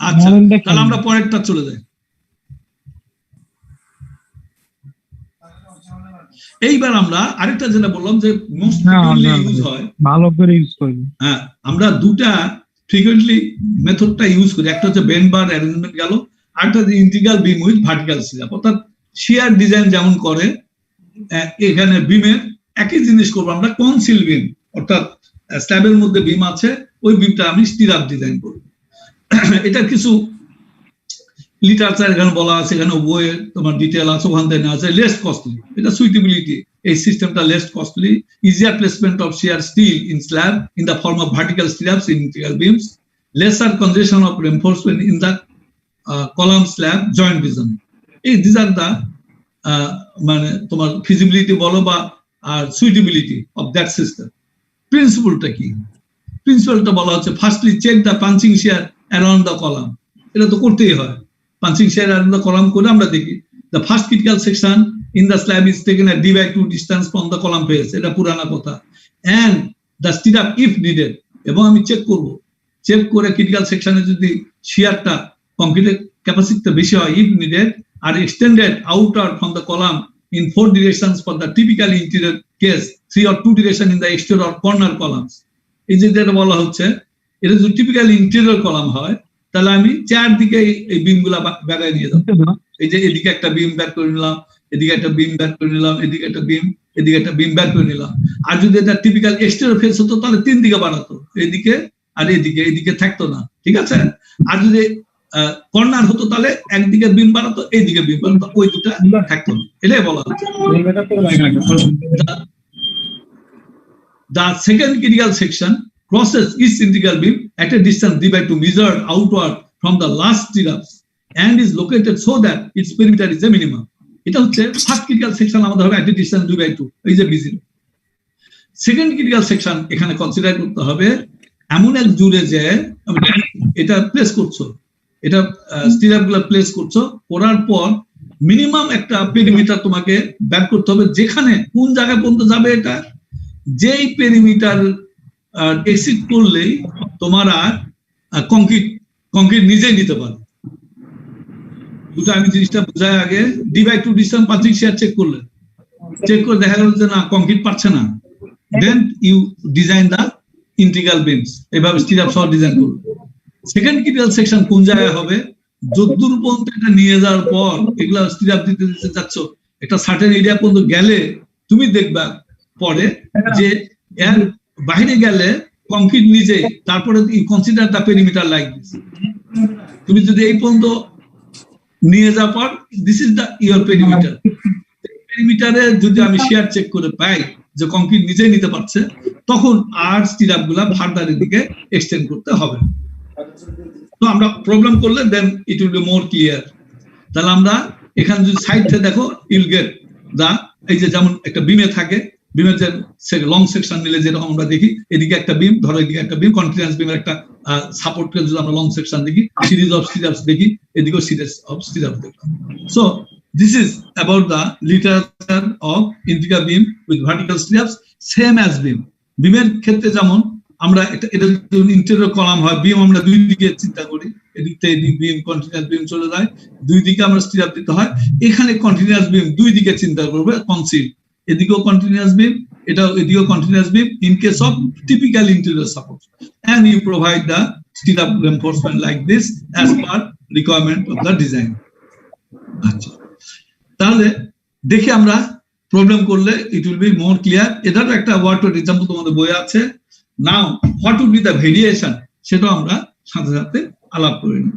আচ্ছা, তাহলে আমরা পরেরটা চলে যাই। এইবার আমরা আরেকটা যেটা বললাম যে মোস্ট ফ্রিকুয়েন্টলি ইউজ হয়, ভালো করে ইউজ করি। হ্যাঁ, আমরা দুটা ফ্রিকুয়েন্টলি মেথডটা ইউজ করি, একটা হচ্ছে বেন্ড বার অ্যারেঞ্জমেন্ট গেল, আরেকটা হচ্ছে integral beam with vertical slab. অর্থাৎ শিয়ার ডিজাইন যেমন করে এখানে বিমের একই জিনিস করবো আমরা, কনসিল বিম, অর্থাৎ স্ল্যাবের মধ্যে বিম আছে, ওই বিমটা আমি স্টিরাপ ডিজাইন করব। এটা কিছু লিটারেচার এখানে বলা আছে, এখানে বইয়ে তোমার ডিটেল আছে, ওখান থেকে আছে, লেস কস্টলি, এটা সুইটেবিলিটি, এই সিস্টেমটা less costly, easier placement of shear steel in slab in the form of vertical stirrups in integral beams, lesser congestion of reinforcement in the column slab joint design. এই this are the মানে তোমার feasibility বলো বা আর suitability of that system. প্রিন্সিপালটা কি? প্রিন্সিপালটা বলা হচ্ছে firstly check the punching shear around the column, এটা তো করতেই হয়, punching shear around the column করে আমরা দেখি the first critical section in the slab is taken at D/2 distance from the column face, এটা পুরানা কথা, and the stirrup if needed, এবং আমি চেক করব, চেক করে ক্রিটিক্যাল সেকশনে যদি শিয়ারটা কংক্রিটের ক্যাপাসিটিটা বেশি হয়, ইফ নিডেড, আর extended outward from the column in 4 directions for the typically interior case, 3 or 2 direction in the exterior or corner columns। এই যে যেটা বলা হচ্ছে, এটা যদি টিপিক্যালি ইন্টেরিয়র কলাম হয়, তাহলে আমি চারদিকে এই বিমগুলা বেড়ায় নিয়ে যাবো। এই যে এদিকে একটা বিম বের করে নিলাম, এদিকে একটা বিম বের করে নিলাম, এদিকে একটা বিম, এদিকে একটা বিম বের করে নিলাম। আর যদি এটা টিপিক্যাল এক্সটেরিয়র ফেস হতো, তাহলে 3 দিকে বাড়াতো, এদিকে আর এদিকে, এদিকে থাকতো না, ঠিক আছে। আর যদি কর্নার হতো, তাহলে একদিকে বিম বাড়াতো, এইদিকে বিম বাড়াতো, ওই দুটা থাকতো না, এটাই বলা হচ্ছে। The second critical section crosses each integral beam at a distance D/2 measured outward from the last stirrups and is located so that its perimeter is a minimum. এটা হচ্ছে ফার্স্ট ক্রিটিক্যাল সেকশন আমাদের হবে at a distance 2/2, এই যে B0। Second critical section এখানে consider করতে হবে এমন এক জুড়ে যে এটা প্লেস করছো, এটা স্টিরাপ গুলা প্লেস করছো, করার পর মিনিমাম একটা পেরিমিটার তোমাকে ব্যাক করতে হবে, যেখানে কোন জায়গা পর্যন্ত যাবে এটা, যেই পেরিমিটার এক্সিড করলেই তোমার আর কংক্রিট নিজেই নিতে পারবে। দুটো আমি জিনিসটা বোঝাই আগে, D/2 ডিস্টেন্স পাঁচিং শেয়ার চেক করে দেখা গেল যে না কংক্রিট পাচ্ছে না, then you design the integral beams, এভাবে স্টিরাপ সহ ডিজাইন করবে। সেকেন্ড ক্রিটিক্যাল সেকশন কোন জায়গায় হবে, যদ্দূর পর্যন্ত এটা নিয়ে যাওয়ার পর এগুলা স্টিরাপ দিতে যাচ্ছ, একটা সার্টেন এরিয়া পর্যন্ত গেলে তুমি দেখবা পরে যে এর বাইরে গেলে কংক্রিট নিজে, তারপরে consider the perimeter like this. তুমি যদি এই পর্যন্ত নিয়ে যাওয়ার পর this is the your perimeter, পেরিমিটারে যদি আমি শেয়ার চেক করে পাই যে কংক্রিট নিজেই নিতে পারছে, তখন আর স্টিরাপ গুলা ফার্দারের দিকে এক্সটেন্ড করতে হবে। তো আমরা প্রবলেম করলে then it will be more clear. তাহলে আমরা এখানে যদি সাইড থেকে দেখো ইউল গেট দা, এই যে যেমন একটা বিমে থাকে, বিমের যে লং সেকশন নিলে যেরকম আমরা দেখি, এদিকে একটা বিম, ধরো এদিকে একটা বিম, কন্টিনিউয়াস বিমের একটা সাপোর্ট করে যদি আমরা লং সেকশন দেখি, সিরিজ অফ স্টিরাপস দেখি, এদিকেও সিরিজ অফ স্টিরাপস দেখলাম। So this is about the literature of integral beam with vertical stirrups, same as beam. বিমের ক্ষেত্রে যেমন আমরা এটা ইন্টেরিয়র কলাম হয়, বিম আমরা দুই দিকে চিন্তা করি, এদিক থেকে এদিক বিম, কন্টিনিউয়াস বিম চলে যায়, দুই দিকে আমরা স্টিরাপ দিতে হয়। এখানে কন্টিনিউয়াস বিম দুই দিকে চিন্তা করবে, কনসিল এদিকেও কন্টিনিউয়াস বিম, এটা এদিকেও continuous beam in case of typical interior support, and you provide the stirrup reinforcement like this as per requirement of the design. আচ্ছা, তাহলে দেখি আমরা প্রবলেম করলে it will be more clear. এটারও একটা ওয়ার্ড এক্সাম্পল তোমাদের বই আছে। Now what would be the variation, সেটাও আমরা সাথে সাথে আলাপ করে নিই।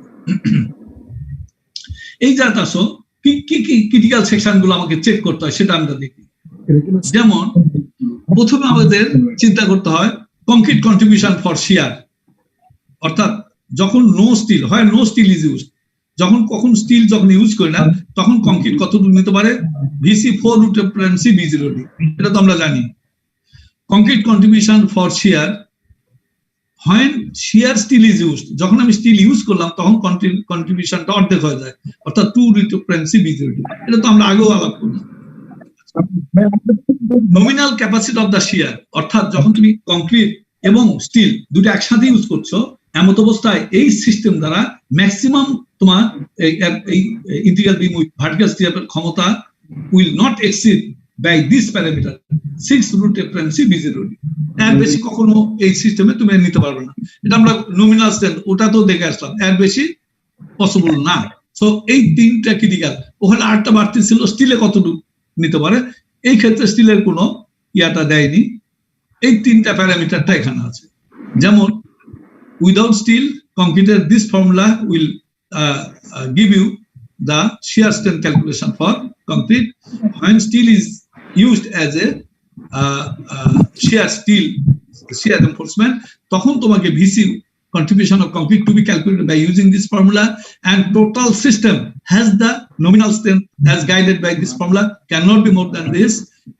এই জাত আসো কি কি ক্রিটিক্যাল সেকশন গুলো আমাকে চেক করতে হয় সেটা আমরা দেখি। যেমন প্রথমে আমাদের চিন্তা করতে হয় কংক্রিট কন্ট্রিবিউশন ফর শিয়ার, অর্থাৎ যখন নো স্টিল হয়, নো স্টিল ইজ ইউজ, কখন স্টিল যখন ইউজ করি না তখন কংক্রিট কতটুকু নিতে পারে, VC4 B0D, এটা তো আমরা জানি। Concrete contribution for shear, when shear steel is used, যখন আমি স্টিল ইউজ করলাম তখন কন্ট্রিবিউশনটা অর্ধেক হয়ে যায়, অর্থাৎ 2 B0D, এটা তো আমরা আগেও আলাপ করলাম। নমিনাল ক্যাপাসিটি অফ দ্য শিয়ার, অর্থাৎ যখন তুমি কংক্রিট এবং স্টিল দুটো একসাথে ইউজ করছো, এমত অবস্থায় এই সিস্টেম দ্বারা ম্যাক্সিমাম তোমার এই ইন্টিগ্রাল বিম উইথ ভার্টিক্যাল স্টিরাপের ক্ষমতা will not exceed by this parameter 6 B0D। এর বেশি কখনো এই সিস্টেমে তুমি নিতে পারবে না, এটা আমরা নমিনাল স্ট্রেন্থ ওটা তো দেখে আসলাম, এর বেশি পসিবল না। সো এই তিনটা ক্রিটিক্যাল, ওখানে আরেকটা বাড়তি ছিল স্টিলে কতটুকু নিতে পারে, এই ক্ষেত্রে স্টিলের কোনো ইয়াটা দেয়নি, এই তিনটা প্যারামিটারটা এখানে আছে। যেমন without steel, concrete, this formula will give you the shear strength calculation for concrete. When steel is used as a shear reinforcement, তখন তোমাকে VC contribution of concrete to be calculated by using this formula, and total system has the nominal strength as guided by this formula, cannot be more than this,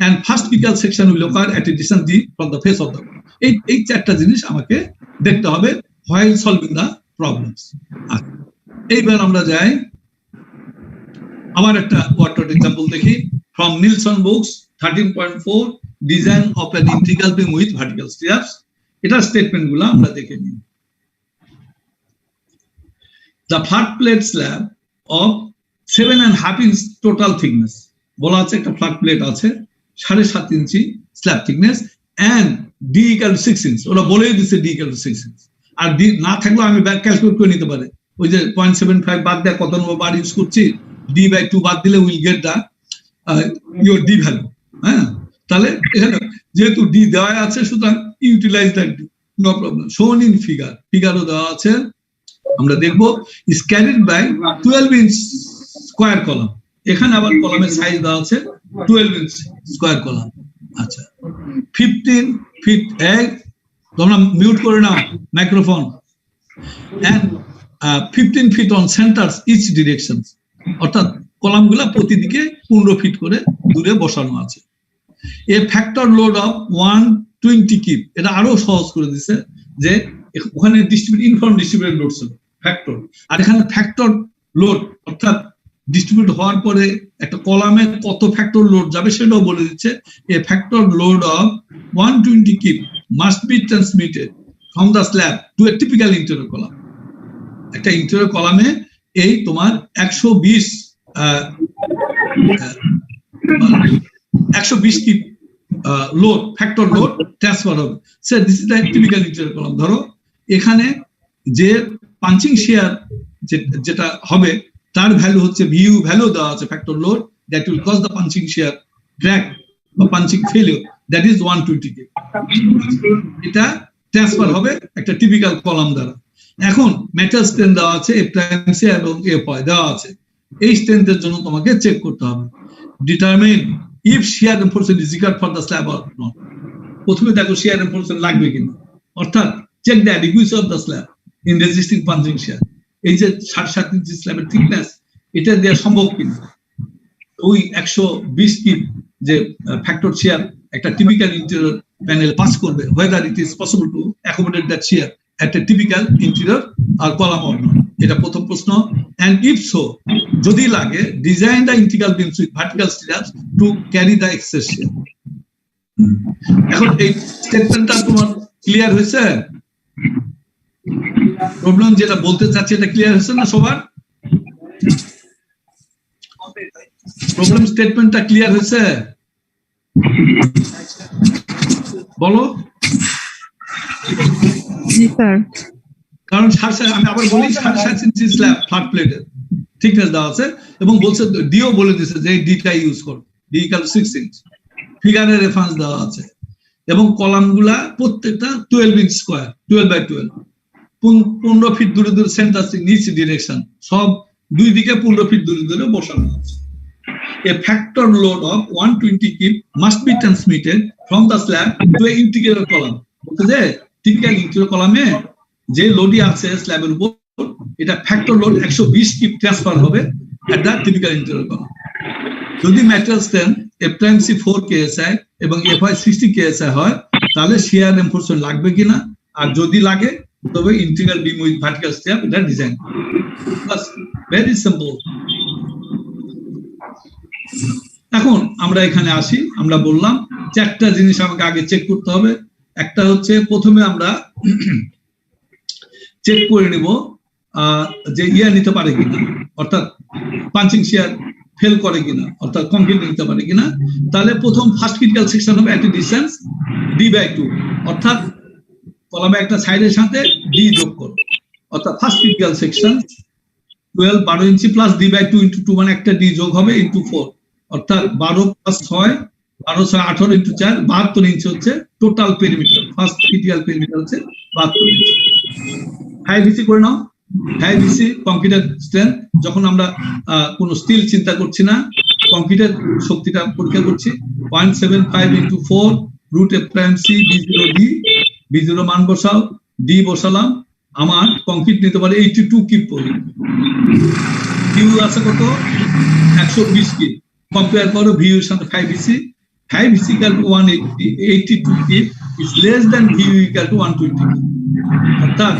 and first critical section will occur at a distance D from the face of the wall. এই চারটা জিনিস আমাকে দেখতে হবে while solving the problems. এইবার আমরা যাই আবার একটা ওয়াটার এক্সাম্পল দেখি from Nielsen books 13.4 design of an integral beam with vertical stirrups. এটা স্টেটমেন্ট গুলো আমরা দেখে নিই। The flat plate slab of 7.5 inch total thickness, বলা আছে একটা ফ্ল্যাট প্লেট আছে 7.5 inch slab thickness, and D equal to 6 inch, ওরা বলেই দিচ্ছে D equal to 6 inch, R D না থাকলেও আমি ব্যাক ক্যালকুলেট করে নিতে পারে, ওই যে 0.75 বাদ দেয় কত নম্বর বার ইউজ করছি, D/2 বাদ দিলে will get the your D value. হ্যাঁ, তাহলে এখানে যেহেতু D দেওয়া আছে সুতরাং utilize that D, no problem. শোন ইন ফিগারও দেওয়া আছে, আমরা দেখবো is carried by 12 inch square column, এখানে আবার কলামের সাইজ দেওয়া আছে 12 ইঞ্চ স্কোয়ার কলাম। আচ্ছা, 15 feet, তোমরা মিউট করে নাও microphone, and 15 feet on centers each direction, অর্থাৎ কলামগুলা প্রতিদিকে 15 ফিট করে দূরে বসানো আছে। এ ফ্যাক্টর লোড অফ 120 কিপ, এটা আরো সহজ করে দিছে যে ওখানে ইনফর্ম ডিস্ট্রিবিউটেড লোড ছিল ফ্যাক্টর, আর এখানে ফ্যাক্টর লোড অর্থাৎ ডিস্ট্রিবিউট হওয়ার পরে একটা কলামে কত ফ্যাক্টর লোড যাবে সেটাও বলে দিচ্ছে। A factor load of 120 kip must be transmitted from the slab to a typical interior column. একটা ইন্টেরিয়র কলামে এই তোমার 120 kip load factor load transfer হবে। Sir this is the typical interior column. ধরো এখানে যে পাঞ্চিং শেয়ার যেটা হবে তার ভ্যালু হচ্ছে ভিউ ভ্যালু দেওয়া আছে factor load that will cause the punching shear crack বা punching failure, that is 120 kip. এটা ট্রান্সফার হবে একটা টিপিক্যাল কলাম দ্বারা। এখন মেটাল স্ট্রেন্থ দেওয়া আছে এ প্রাইম সি এবং এ পয় দেওয়া আছে। এই স্ট্রেন্থের জন্য তোমাকে চেক করতে হবে determine if shear reinforcement is required for the slab or not. প্রথমে দেখো শিয়ার রেনফোর্সমেন্ট লাগবে কিনা, অর্থাৎ check the adequacy of the slab in resisting punching shear. এই যে 7.5 ইঞ্চি স্ল্যাবের থিকনেস এটা দেওয়া সম্ভব কিনা। ওই 120 কিপ যে ফ্যাক্টর শিয়ার একটা টিপিক্যাল ইন্টেরিয়র প্যানেল পাস করবে, whether it is possible to accommodate that shear at a typical interior or column or not, এটা প্রথম প্রশ্ন। and if so, যদি লাগে design the integral beams with vertical slabs to carry the excess shear। এখন এই স্টেটমেন্টটা তোমার clear হয়েছে? Problem যেটা বলতে চাচ্ছি এটা ক্লিয়ার হয়েছে না সবার? প্রবলেম স্টেটমেন্টটা ক্লিয়ার হয়েছে বলো? জি স্যার। কারণ আমি আবার বলি 7.5 ইঞ্চি স্ল্যাব ফ্ল্যাট প্লেটের থিকনেস দেওয়া আছে এবং বলছে ডিও বলে দিয়েছে যে ডিটা ইউজ করো, ডি ইকুয়াল 6 ইঞ্চ। ফিগারের রেফারেন্স দেওয়া আছে এবং কলামগুলা প্রত্যেকটা 12 ইঞ্চ স্কয়ার, 12x12, 15 ফিট দূরে দূরে সেন্টার নিচ ডিরেকশন, সব দুই দিকে 15 ফিট দূরে দূরে বসানো আছে। A factor load of 120 kip must be transmitted from the slab to a interior column. বলতে টিপিক্যাল ইন্টেরিয়র কলামে যে লোডই আছে স্ল্যাবের উপর এটা ফ্যাক্টর লোড 120 কিপ ট্রান্সফার হবে at the typical interior column. যদি ম্যাটেরিয়াল স্ট্রেন্থ এফএমসি 4 কেএসআই এবং এফআই 60 কেএসআই হয় তাহলে শিয়ার রেনফোর্সমেন্ট লাগবে কিনা, আর যদি লাগে তবে integral beam with vertical step এটা ডিজাইন। বাস, ভেরি সিম্পল। এখন আমরা এখানে আসি, আমরা বললাম চারটা জিনিস আমাকে আগে চেক করতে হবে। একটা হচ্ছে প্রথমে আমরা চেক করে নিব যে নিতে পারে কিনা, অর্থাৎ পাঞ্চিং শিয়ার ফেল করে কিনা, অর্থাৎ কংক্রিট নিতে পারে কিনা। তাহলে প্রথম ফার্স্ট ক্রিটিক্যাল সেকশন হবে এট ডিসটেন্স d/2, অর্থাৎ কলামে একটা সাইডের সাথে ডি যোগ করো, অর্থাৎ ফার্স্ট ক্রিটিক্যাল সেকশন 12 ইঞ্চি প্লাস d/2 × 2 মানে একটা ডি যোগ হবে ইনটু 4, অর্থাৎ 12 + 6 12 6 18 × 4 72 ইঞ্চি হচ্ছে total perimeter. First critical perimeter হচ্ছে 72 ইঞ্চি। হাই ভিসি করে নাও। হাই ভিসি কংক্রিটের স্ট্রেংথ, যখন আমরা কোনো স্টিল চিন্তা করছি না, কংক্রিটের শক্তিটা পরীক্ষা করছি। 0.75 × 4 √f'(c) b0d, b0 মান বসাও, ডি বসালাম। আমার কংক্রিট নিতে পারে 82 কিপ পর্যন্ত। কিউ আছে কত? 120 কিপ। কম্পেয়ার করো ভিউ এর সাথে 5VC। 5VC = 182 keep is less than VU = 120 keep. অর্থাৎ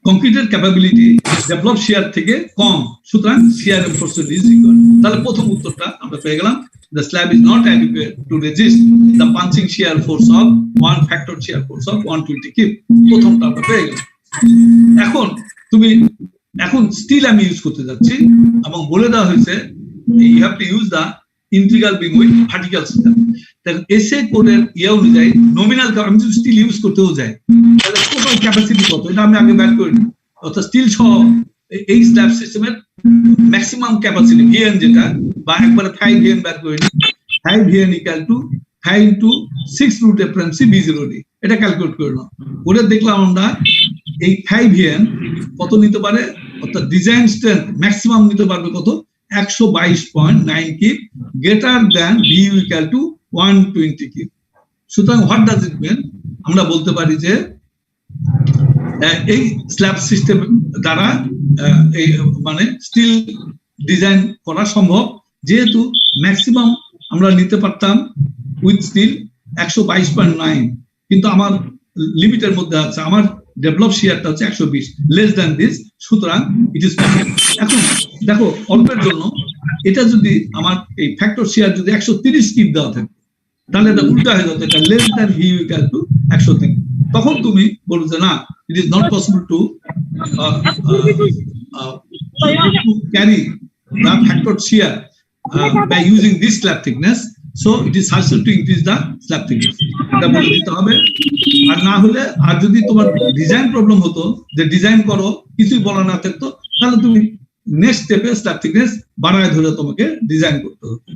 কংক্রিটের ক্যাপাবিলিটি ডেভেলপ শিয়ার থেকে কম, সুতরাং শিয়ার রেনফোর্সমেন্ট ইজ রিকোয়ার্ড। তাহলে প্রথম উত্তরটা আমরা পেয়ে গেলাম, the slab is not adequate to resist the punching shear force of one factor shear force of 120 kip। প্রথমটা আমরা পেয়ে গেলাম। এখন স্টিল আমি ইউজ করতে যাচ্ছি এবং বলে দেওয়া হয়েছে you have to use the integral beam with vertical slab। তাহলে এসএ কোডের অনুযায়ী নমিনাল আমি যদি স্টিল ইউজ করতেও যাই তাহলে টোটাল ক্যাপাসিটি কত এটা আমি আগে বের করে নিই। অর্থাৎ স্টিল সহ এই স্ল্যাব সিস্টেমের ম্যাক্সিমাম ক্যাপাসিটি ভিএন যেটা, বা একবারে 5VN বের করে নিই। 5VN = 5 × 6 √f'(c) b0d, এটা ক্যালকুলেট করে নাও। করে দেখলাম আমরা এই 5VN কত নিতে পারে, অর্থাৎ ডিজাইন স্ট্রেংথ ম্যাক্সিমাম নিতে পারবে কত? 122.9 keep, greater than VU = 120 keep. সুতরাং হোয়াট ডাজ ইট মিন? আমরা বলতে পারি যে এই স্ল্যাব সিস্টেম দ্বারা এই মানে স্টিল ডিজাইন করা সম্ভব, যেহেতু ম্যাক্সিমাম আমরা নিতে পারতাম উইথ স্টিল 122.9, কিন্তু আমার লিমিটের মধ্যে আছে, আমার ডেভেলপ শেয়ারটা হচ্ছে 120, লেস দ্যান দিস, সুতরাং ইট ইজ পসিবল। এখন দেখো অল্পের জন্য এটা যদি আমার এই ফ্যাক্টর শেয়ার যদি 130 কিপ দেওয়া থাকে, তাহলে এটা উল্টা হয়ে যেত, এটা less than view equal to 103। তখন তুমি বলো যে না, it is not possible to carry the factored shear by using this slab thickness, so it is sufficient to increase the slab thickness. এটা বলে দিতে হবে। আর না হলে, আর যদি তোমার ডিজাইন প্রবলেম হতো যে ডিজাইন করো কিছুই বলা না থাকতো, তাহলে তুমি নেক্সট স্টেপে স্ল্যাব থিকনেস বাড়ায় ধরে তোমাকে ডিজাইন করতে হতো।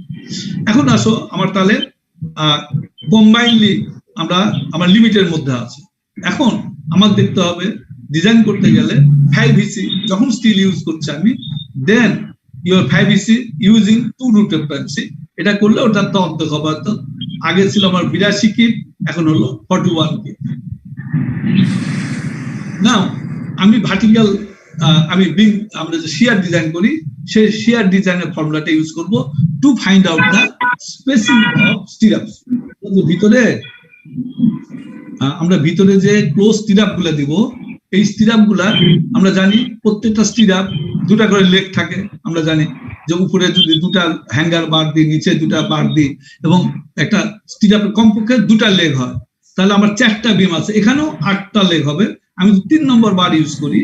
এখন আসো আমার তাহলে কম্বাইনলি আমরা আমার লিমিটের মধ্যে আছে। এখন আমার দেখতে হবে ডিজাইন করতে গেলে 5EC যখন স্টিল ইউজ করছি আমি, দেন your 5EC using 2 root frequency, এটা করলে ওটা তো অর্ধেক হবে। তো আগে ছিল আমার 82 কিপ, এখন হলো 41 কিপ। নাও আমি ভার্টিক্যাল আমরা যে শিয়ার ডিজাইন করি, সেই শিয়ার ডিজাইনের ফর্মুলাটা ইউজ করব to find out the spacing of stirrups. ভিতরে আমরা ভিতরে যে ক্লোজ স্টিরাপ গুলা দিব, এই স্টিরাপ গুলা আমরা জানি প্রত্যেকটা স্টিরাপ দুটা করে লেগ থাকে। আমরা জানি যে উপরে যদি দুটা হ্যাঙ্গার বার দিই, নিচে দুটা বার দিই, এবং একটা স্টিরাপের কমপক্ষে দুটা লেগ হয়, তাহলে আমার 4টা বিম আছে, এখানেও 8টা লেগ হবে। আমি 3 নম্বর বার ইউজ করি,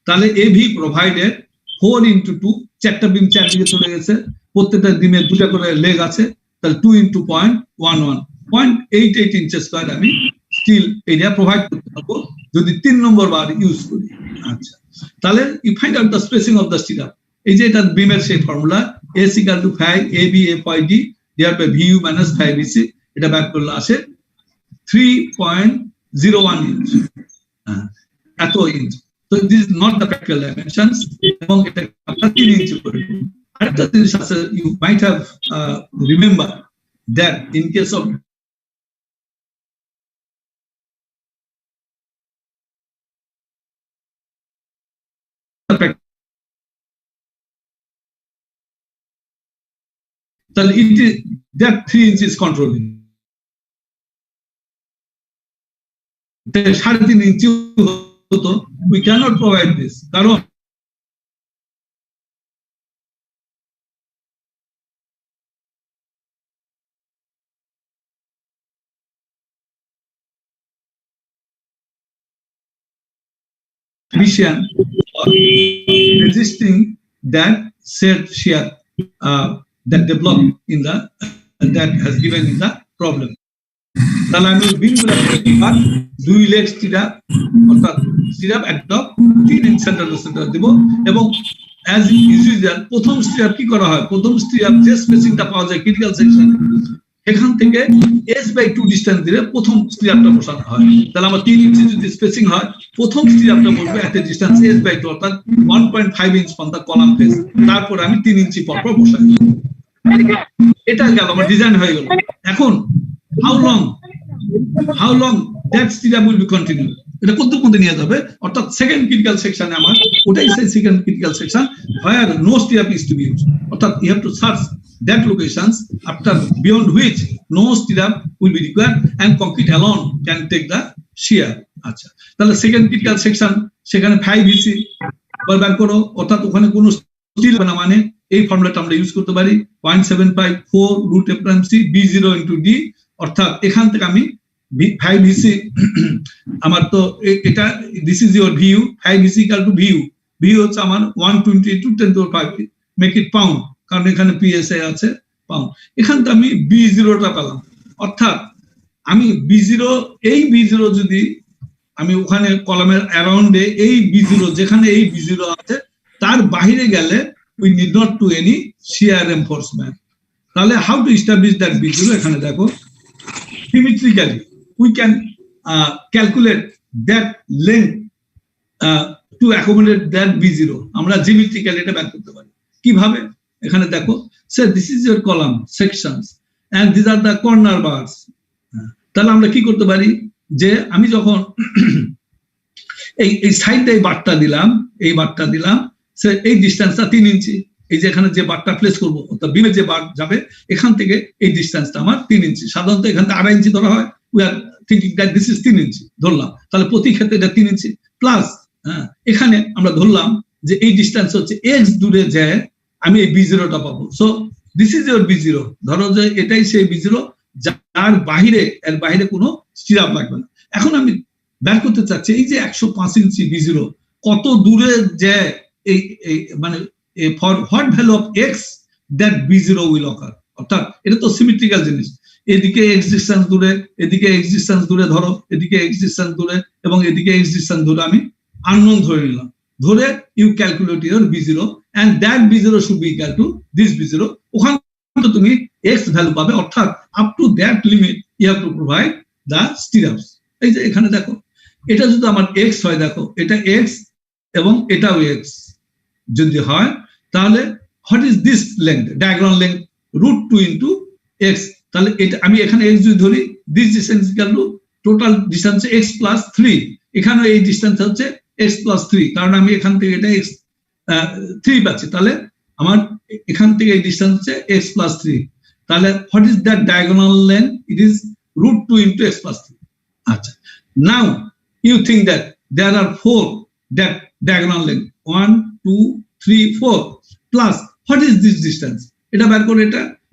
তাহলে এবি প্রোভাইডেড 4x2, 4টা বিম 4 দিকে চলে গেছে, প্রত্যেকটা বিমে দুটা করে লেগ আছে, তাহলে 2 × 0.11 0.88 ইঞ্চেস স্কয়ার আমি স্টিল এরিয়া প্রোভাইড করতে পারবো যদি 3 নম্বর বার ইউজ করি। আচ্ছা, তাহলে you find out the spacing of the stirrup. এই যে এটা বিমের সেই formula, S = 5 AB FYD /VU - 5EC, এটা ব্যাক করলে আসে 3.01 ইঞ্চ, এত ইঞ্চ। তো this is not the practical dimensions, এবং এটা আমরা 3 ইঞ্চি করে। আরেকটা জিনিস আছে, you might have remember that in case of তাহলে it is that 3 inches controlling, 3.5 inch হতো, we cannot provide this, কারণ efficient or resisting that said shear that developed in the that has given in the problem. তাহলে আমি বিমগুলো 2 leg stirrup, অর্থাৎ stirrup একদম 3 inch centre to centre দিব। এবং as usual প্রথম stirrup কি করা হয়, প্রথম স্টিরাপ যে স্পেসিংটা পাওয়া যায় ক্রিটিক্যাল সেকশন, এখান থেকে S/2 ডিসটেন্স দিলে প্রথম স্টিরাপটা বসানো হয়। তাহলে আমার 3 ইঞ্চি যদি স্পেসিং হয়, প্রথম স্টিরাপটা বসবে এট এ ডিসটেন্স S/2, অর্থাৎ 1.5 inch from the column face. তারপর আমি 3 ইঞ্চি পর পর বসাই। এটা গেল আমার ডিজাইন হয়ে গেল। এখন how long that stirrup will be continued, এটা কত পর্যন্ত নিয়ে যাবে, অর্থাৎ সেকেন্ড ক্রিটিক্যাল সেকশনে আমার ওটাই সেই second critical section where no stirrup is to be used, অর্থাৎ you have to search that locations after beyond which no stirrup will be required and concrete alone can take the shear. আচ্ছা, তাহলে second critical section, সেখানে 5EC বার করো, অর্থাৎ ওখানে কোনো still না, মানে এই ফর্মুলাটা আমরা ইউজ করতে পারি 0.754 root frequency B0 × D, অর্থাৎ এখান থেকে আমি 5EC আমার তো এটা this is your VU, 5EC = VU হচ্ছে আমার 120 × 10⁵, মেক ইট পাউন্ড, কারণ এখানে PSI আছে পাউন্ড। এখান থেকে আমি B0টা পেলাম, অর্থাৎ আমি B0, এই B0 যদি আমি ওখানে কলামের অ্যারাউন্ডে এই B0, যেখানে এই B0 আছে তার বাইরে গেলে we need not do any shear reinforcement. তাহলে how to establish that B0, এখানে দেখো symmetrically we can calculate that length to accommodate that B0, আমরা জিওমেট্রিক্যালি এটা বের করতে পারি। কিভাবে, এখানে দেখো, say this is your column sections and these are the corner bars. তাহলে আমরা কি করতে পারি, যে আমি যখন এই সাইডে এই বারটা দিলাম সে এই ডিস্টেন্সটা 3 ইঞ্চি, এই যে এখানে যে বারটা প্লেস করবো অর্থাৎ বিমে যে বার যাবে এখান থেকে এই ডিস্টেন্সটা আমার 3 ইঞ্চি, সাধারণত এখান থেকে 2.5 ইঞ্চি ধরা হয়, we are thinking that this is 3 ইঞ্চি ধরলাম, তাহলে প্রতি ক্ষেত্রে এটা 3 ইঞ্চি প্লাস এখানে আমরা ধরলাম যে এই ডিস্টেন্স হচ্ছে x দূরে যায় আমি এই b0টা পাবো। So this is your b0, ধরো যে এটাই সেই b0 যার এর বাইরে কোনো স্টিরাপ লাগবে না। এখন আমি বের করতে চাচ্ছি এই যে 105 ইঞ্চি b0 কত দূরে যায়, এই মানে for what value of x that b0 will occur, অর্থাৎ এটা তো সিমেট্রিক্যাল জিনিস, এদিকে x ডিস্টেন্স দূরে, এদিকে x ডিস্টেন্স দূরে ধরো, এদিকে x ডিস্টেন্স দূরে এবং এদিকে x ডিস্টেন্স দূরে আমি আননোন ধরে নিলাম, ধরে you calculate your b0 and that b0 should be equal to this b0, ওখান থেকে তুমি x ভ্যালু পাবে, অর্থাৎ up to that limit you have to provide the stirrups. এই যে এখানে দেখো এটা যদি আমার x হয়, দেখো এটা x এবং এটাও x যদি হয় তাহলে what is this length, diagonal length √2 into x, তাহলে এটা আমি এখানে x যদি ধরি this distance equal to total distance x plus 3, এখানে এই ডিসটেন্স হচ্ছে x প্লাস 3, কারণ আমি এখান থেকে এটা x 3 পাচ্ছি, তাহলে আমার এখান থেকে এই ডিসটেন্স হচ্ছে x প্লাস 3, তাহলে what is that diagonal length, it is √2 into x plus 3। আচ্ছা, now you think that there are 4 that diagonal length 1 2 3 4 plus what is this distance, এটা বের করে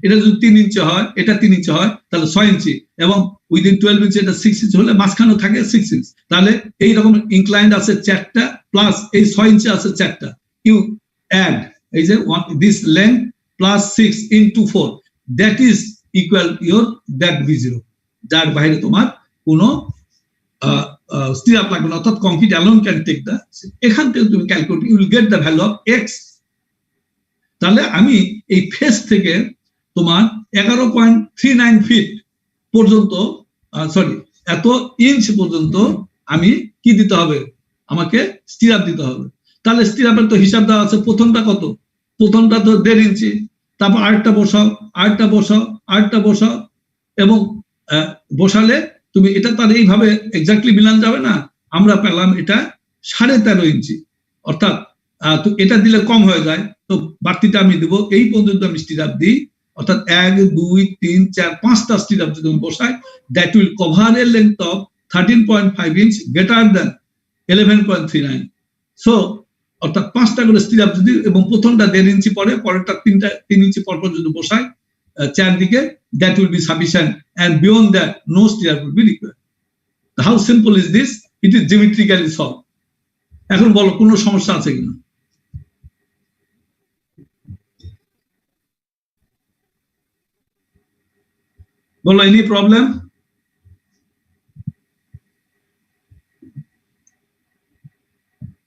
এটা যদি 3 ইঞ্চি হয়, এটা 3 ইঞ্চি হয় তাহলে 6 ইঞ্চি এবং উইদিন 12 ইঞ্চি এটা 6 ইঞ্চি হলে মাঝখানে থাকে 6 ইঞ্চি, তাহলে এই রকম ইনক্লাইন্ড আছে 4টা প্লাস এই 6 ইঞ্চি আছে 4টা, ইউ অ্যাড এই যে this length plus 6 into 4 that is equal your that b0, যার বাইরে তোমার কোনো স্টিরাপ লাগবে না, অর্থাৎ concrete alone can take the, এখান থেকে তুমি calculate you will get the value of x। তাহলে আমি এই ফেস থেকে তোমার 11.39 ফিট পর্যন্ত সরি এত ইঞ্চ পর্যন্ত আমি কি দিতে হবে, আমাকে স্টিরাপ দিতে হবে। তাহলে স্টিরাপের তো হিসাব দেওয়া আছে, প্রথমটা কত, প্রথমটা তো 1.5 ইঞ্চি, তারপর আরেকটা বসাও এবং বসালে তুমি এটা তার এইভাবে এক্স্যাক্টলি মিলান যাবে না, আমরা পেলাম এটা 13.5 ইঞ্চি, অর্থাৎ এটা দিলে কম হয়ে যায়, তো বাড়তিটা আমি দেবো, এই পর্যন্ত আমি স্টিরাপ দিই, অর্থাৎ 1 2 3 4 5টা স্টিরাপ যদি আমি বসাই that will cover A length of 13.5 inch greater than 11.39। So অর্থাৎ 5টা করে স্টিরাপ যদি এবং প্রথমটা 1.5 ইঞ্চি পরে, পরেরটা 3 ইঞ্চি পর যদি বসাই চারদিকে, that will be sufficient and beyond that no stirrup will be required. How simple is this? It is geometrically solved. এখন বলো কোনো সমস্যা আছে কিনা, বলো any problem?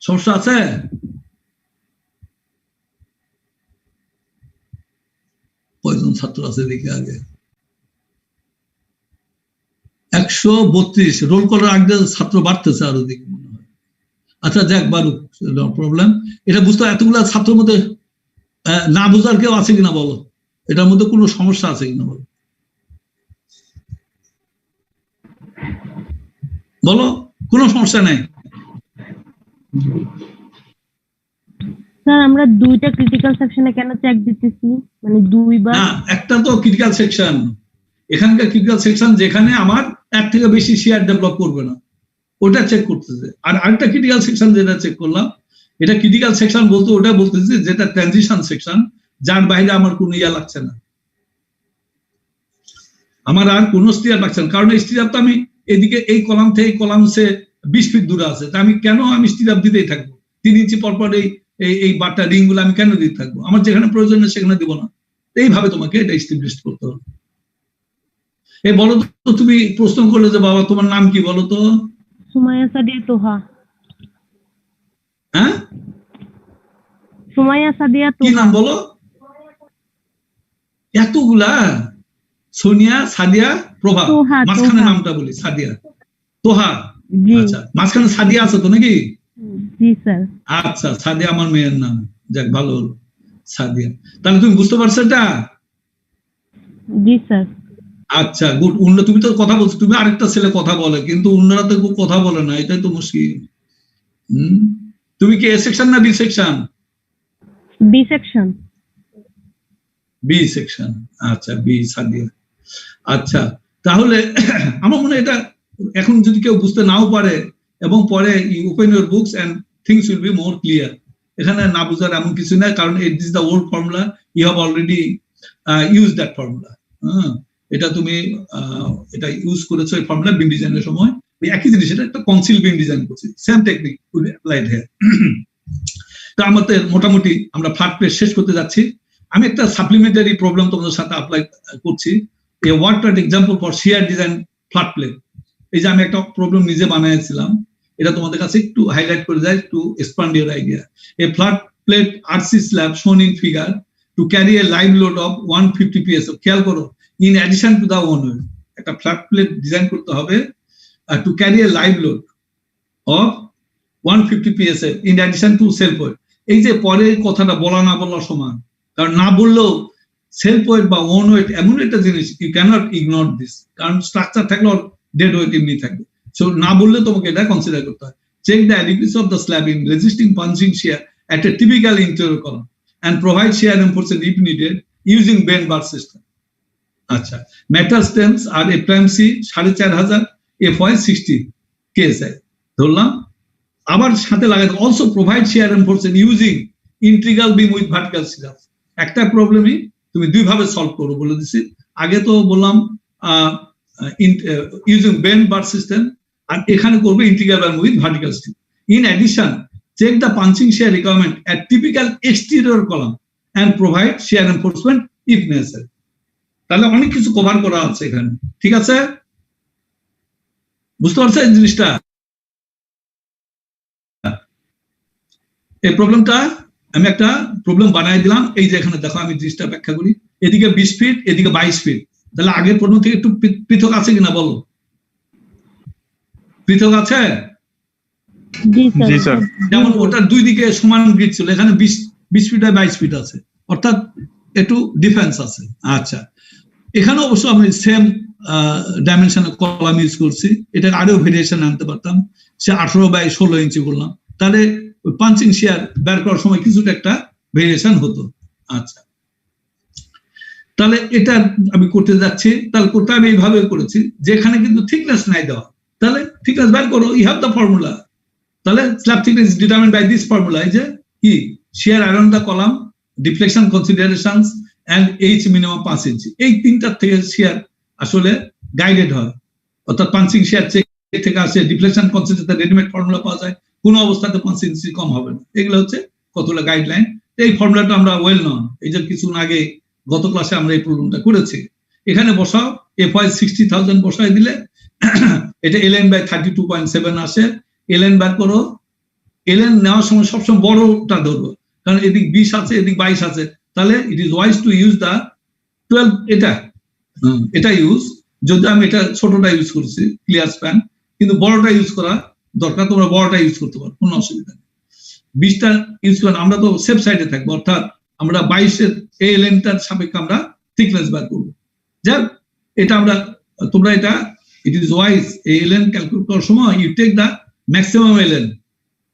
সমস্যা আছে? কয়জন ছাত্র আছে দেখে আগে, 132, রোল করার আগে ছাত্র বাড়তেছে আরো দেখে মনে হয়। আচ্ছা যাক বারুক, প্রবলেম, এটা বুঝতে এতগুলা ছাত্রের মধ্যে না বুঝার কেউ আছে কিনা বলো, এটার মধ্যে কোনো সমস্যা আছে কিনা বলো, বলো কোনো সমস্যা নেই? স্যার আমরা দুইটা ক্রিটিক্যাল সেকশনে কেন চেক দিতেছি, মানে দুইবার? না, একটা তো ক্রিটিক্যাল সেকশন, এখানকার ক্রিটিক্যাল সেকশন যেখানে আমার এক থেকে বেশি শেয়ার ডেভেলপ করবে না, ওটা চেক করতেছে। আর আরেকটা ক্রিটিক্যাল সেকশন যেটা চেক করলাম, এটা ক্রিটিক্যাল সেকশন বলতে ওটা বলতেছে যেটা ট্রানজিশন সেকশন, যার বাইরে আমার কোনো ইয়া লাগছে না, আমার আর কোনো স্টিরাপ লাগছে না, কারণ এই স্টিরাপ তো আমি এদিকে এই কলাম থেকে এই কলামসে 20 ফিট দূরে আছে, তা আমি কেন আমি স্টিরাপ দিতেই থাকবো, 3 ইঞ্চি পরপর এই বারটা রিং গুলো আমি কেন দিতে থাকবো, আমার যেখানে প্রয়োজন সেখানে দিব না, এইভাবে তোমাকে এটা এস্টাবলিশ করতে হবে। এই বলো তো, তুমি প্রশ্ন করলে যে বাবা তোমার নাম কি বলো তো? সুমাইয়া সাদিয়া তোহা। হ্যাঁ, সুমাইয়া সাদিয়া তোহা। কি নাম বলো? এতগুলা, সোনিয়া, সাদিয়া, প্রভা, মাঝখানে নামটা বলি সাদিয়া, তোহা। আচ্ছা, মাঝখানে সাদিয়া আছে তো নাকি? জি স্যার। আচ্ছা, সাদিয়া আমার মেয়ের নাম, যাক ভালো হলো, সাদিয়া। তাহলে তুমি বুঝতে পারছো এটা? জি স্যার। আচ্ছা গুড। উন্না তুমি তো কথা বলছো, তুমি আরেকটা ছেলে কথা বলে, কিন্তু উন্নারা তো কথা বলে না, এটাই তো মুশকিল। তুমি কি এ সেকশন না B section? B section. B section, আচ্ছা বি সাদিয়া। আচ্ছা তাহলে আমার মনে হয় এটা এখন যদি কেউ বুঝতে নাও পারে এবং পরে you open your books and things will be more clear. এখানে না বুঝার এমন কিছু নাই, কারণ it is the old formula, you have already use that formula. এটা তুমি এটা ইউজ করেছো এই ফর্মুলা বিম ডিজাইনের সময়, ওই একই জিনিস, এটা একটা কনসিল বিম ডিজাইন করছি, same technique will be applied here. তো আমাদের মোটামুটি আমরা ফ্ল্যাট প্লেট শেষ করতে যাচ্ছি। আমি একটা সাপ্লিমেন্টারি প্রবলেম তোমাদের সাথে অ্যাপ্লাই করছি, a word example for shear design flat plate। এই যে আমি একটা প্রবলেম নিজে বানাইছিলাম, এটা তোমাদের কাছে একটু হাইলাইট করে যায় two expand your idea. A flat plate RC slab shown in figure to carry a live load of 150 psi। খেয়াল করো, in addition to the one way, একটা ফ্ল্যাট প্লেট ডিজাইন করতে হবে to carry a live load of 150 psi in addition to self weight। এই যে পরের কথাটা বলা না বলার সমান, কারণ না বললেও সেলফ ওয়েট বা ওন ওয়েট এমন একটা জিনিস, ইউ ক্যানট ইগনোর দিস, কারণ স্ট্রাকচার থাকলে ডেড ওয়েট এমনি থাকবে। সো না বললে তোমাকে এটা কনসিডার করতে হয়। Check the adequacy of the slab in resisting punching shear at a typical interior column and provide shear reinforcement if needed using bend bar system। আচ্ছা, metal stems are FMC 4500 FY 60 KSI ধরলাম। আবার সাথে লাগাই also provide shear reinforcement using integral beam with vertical slab। একটা প্রবলেমই তুমি দুই ভাবে solve করো বলে দিছি। আগে তো বললাম ইউজিং বেন্ড বার সিস্টেম, আর এখানে করবে integral beam with vertical strip. In addition check the punching shear requirement at typical exterior column and provide shear enforcement if necessary. তাহলে অনেক কিছু কভার করা আছে এখানে, ঠিক আছে? বুঝতে পারছেন জিনিসটা? এই প্রবলেমটা আমি একটা প্রবলেম বানাই দিলাম। এই যে এখানে দেখো, আমি জিনিসটা ব্যাখ্যা করি। এদিকে 20 ফিট, এদিকে 22 ফিট। তাহলে আগের প্রবলেম থেকে একটু পৃথক আছে কিনা বলো? পৃথক আছে? জি স্যার। যেমন ওটার দুই দিকে সমান গ্রিড ছিল, এখানে 20 ফিট আর 22 ফিট আছে, অর্থাৎ একটু ডিফারেন্স আছে। আচ্ছা, এখানে অবশ্য আমি সেম ডাইমেনশনের কলাম ইউজ করছি, এটা আরো ভেরিয়েশন আনতে পারতাম। সে 18 বাই 16 ইঞ্চি করলাম, তাহলে পাঞ্চিং শেয়ার বের করার সময় কিছুটা একটা ভেরিয়েশন হতো। আচ্ছা, তাহলে এটা আমি করতে যাচ্ছি। তাহলে করতে আমি এইভাবে করেছি, যেখানে কিন্তু থিকনেস নাই দেওয়া, তাহলে থিকনেস বের করো, ইউ হ্যাভ দ্য ফর্মুলা। তাহলে slab thickness is determined by this formula. এই যে কি shear around the column, deflection considerations and H minimum 5 inch. এই তিনটার থেকে শিয়ার আসলে গাইডেড হয়, অর্থাৎ পাঞ্চিং শেয়ার চেক থেকে আসে, ডিফ্লেকশন কনসিডারেশন রেডিমেড ফর্মুলা পাওয়া যায়, কোন অবস্থাতে 5 ইঞ্চি কম হবে না। এগুলো হচ্ছে কতগুলো গাইডলাইন। এই ফর্মুলাটা আমরা ওয়েল নন, এই যে কিছুক্ষণ আগে গত ক্লাসে আমরা এই প্রবলেমটা করেছি। এখানে বসাও, FY 60,000 বসাই দিলে এটা ln বাই 32.7 আসে। ln বার করো, ln নেওয়ার সময় সবসময় বড়টা ধরবো, কারণ এদিক 20 আছে, এদিক 22 আছে। তাহলে it is wise to use the 12, এটা ইউজ। যদি আমি এটা ছোটটা ইউজ করছি ক্লিয়ার স্প্যান, কিন্তু বড়টা ইউজ করা দরকার, তোমরা বড়টা ইউজ করতে পারো, কোনো অসুবিধা নেই। 20টা ইউজ করেন, আমরা তো সেফ সাইডে থাকবো, অর্থাৎ আমরা 22-এর এই লেনটার সাপেক্ষে আমরা থিকনেস বার করবো। যাক, এটা আমরা, তোমরা এটা ইট ইজ ওয়াইজ এই এলএন ক্যালকুলেট করার সময় ইউ টেক দা ম্যাক্সিমাম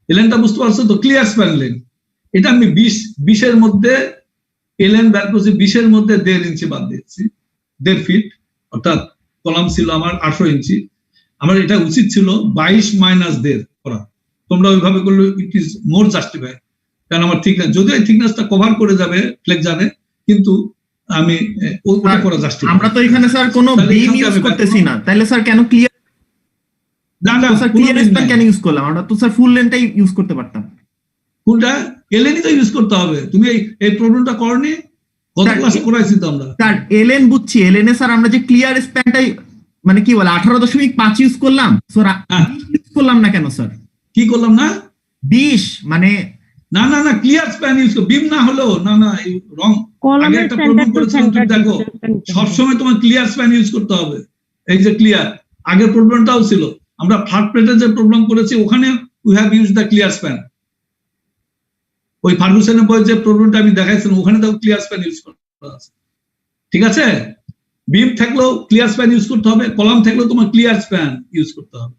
এলএনটা বুঝতে পারছো তো? Clear span lane. এটা আমি 20-এর মধ্যে এলএন বার করছি, 20-এর মধ্যে 1.5 ইঞ্চি বাদ দিয়েছি, 1.5 ফিট, অর্থাৎ কলাম ছিল আমার 18 ইঞ্চি। আমার এটা উচিত ছিল 22 - 1.5 করা। তোমরা ওইভাবে করলে ইট ইজ মোর জাস্টিফাই, কারণ আমার থিকনেস, যদিও এই থিকনেসটা কভার করে যাবে ফ্লেক্সারে, কিন্তু আমি ওটা করা জাস্টিফাই। আমরা তো এখানে স্যার কোনো বিম ইউজ করতেছি না, তাহলে স্যার কেন ক্লিয়ার, না স্যার ক্লিয়ার স্প্যান কেন ইউজ করলাম? আমরা তো স্যার ফুল লেনটাই ইউজ করতে পারতাম। কোনটা? এলএনই তো ইউজ করতে হবে। তুমি এই প্রবলেমটা করনি, গত ক্লাসে করাইছি তো আমরা। স্যার এলএন বুঝছি, এলএন এ স্যার আমরা যে ক্লিয়ার স্প্যানটাই মানে কি বলে 18.5 ইউজ করলাম, স্যার ইউজ করলাম না কেন স্যার? কি করলাম না? 20 মানে না না না, ক্লিয়ার স্প্যান ইউজ করো, বিম না হলো। না না, রং। আগে একটা প্রবলেম করেছিলাম, তুমি দেখো সবসময় তোমার ক্লিয়ার স্প্যান ইউজ করতে হবে। এই যে ক্লিয়ার, আগের প্রবলেমটাও ছিল, আমরা ফ্ল্যাট প্লেটে যে প্রবলেম করেছি ওখানে we have use the clear span. ওই ফার্গুসনের বই যে প্রবলেমটা আমি দেখাইছিলাম ওখানে তো ক্লিয়ার স্প্যান ইউজ করা আছে, ঠিক আছে? বিম থাকলেও ক্লিয়ার স্প্যান ইউজ করতে হবে, কলাম থাকলেও তোমার ক্লিয়ার স্প্যান ইউজ করতে হবে।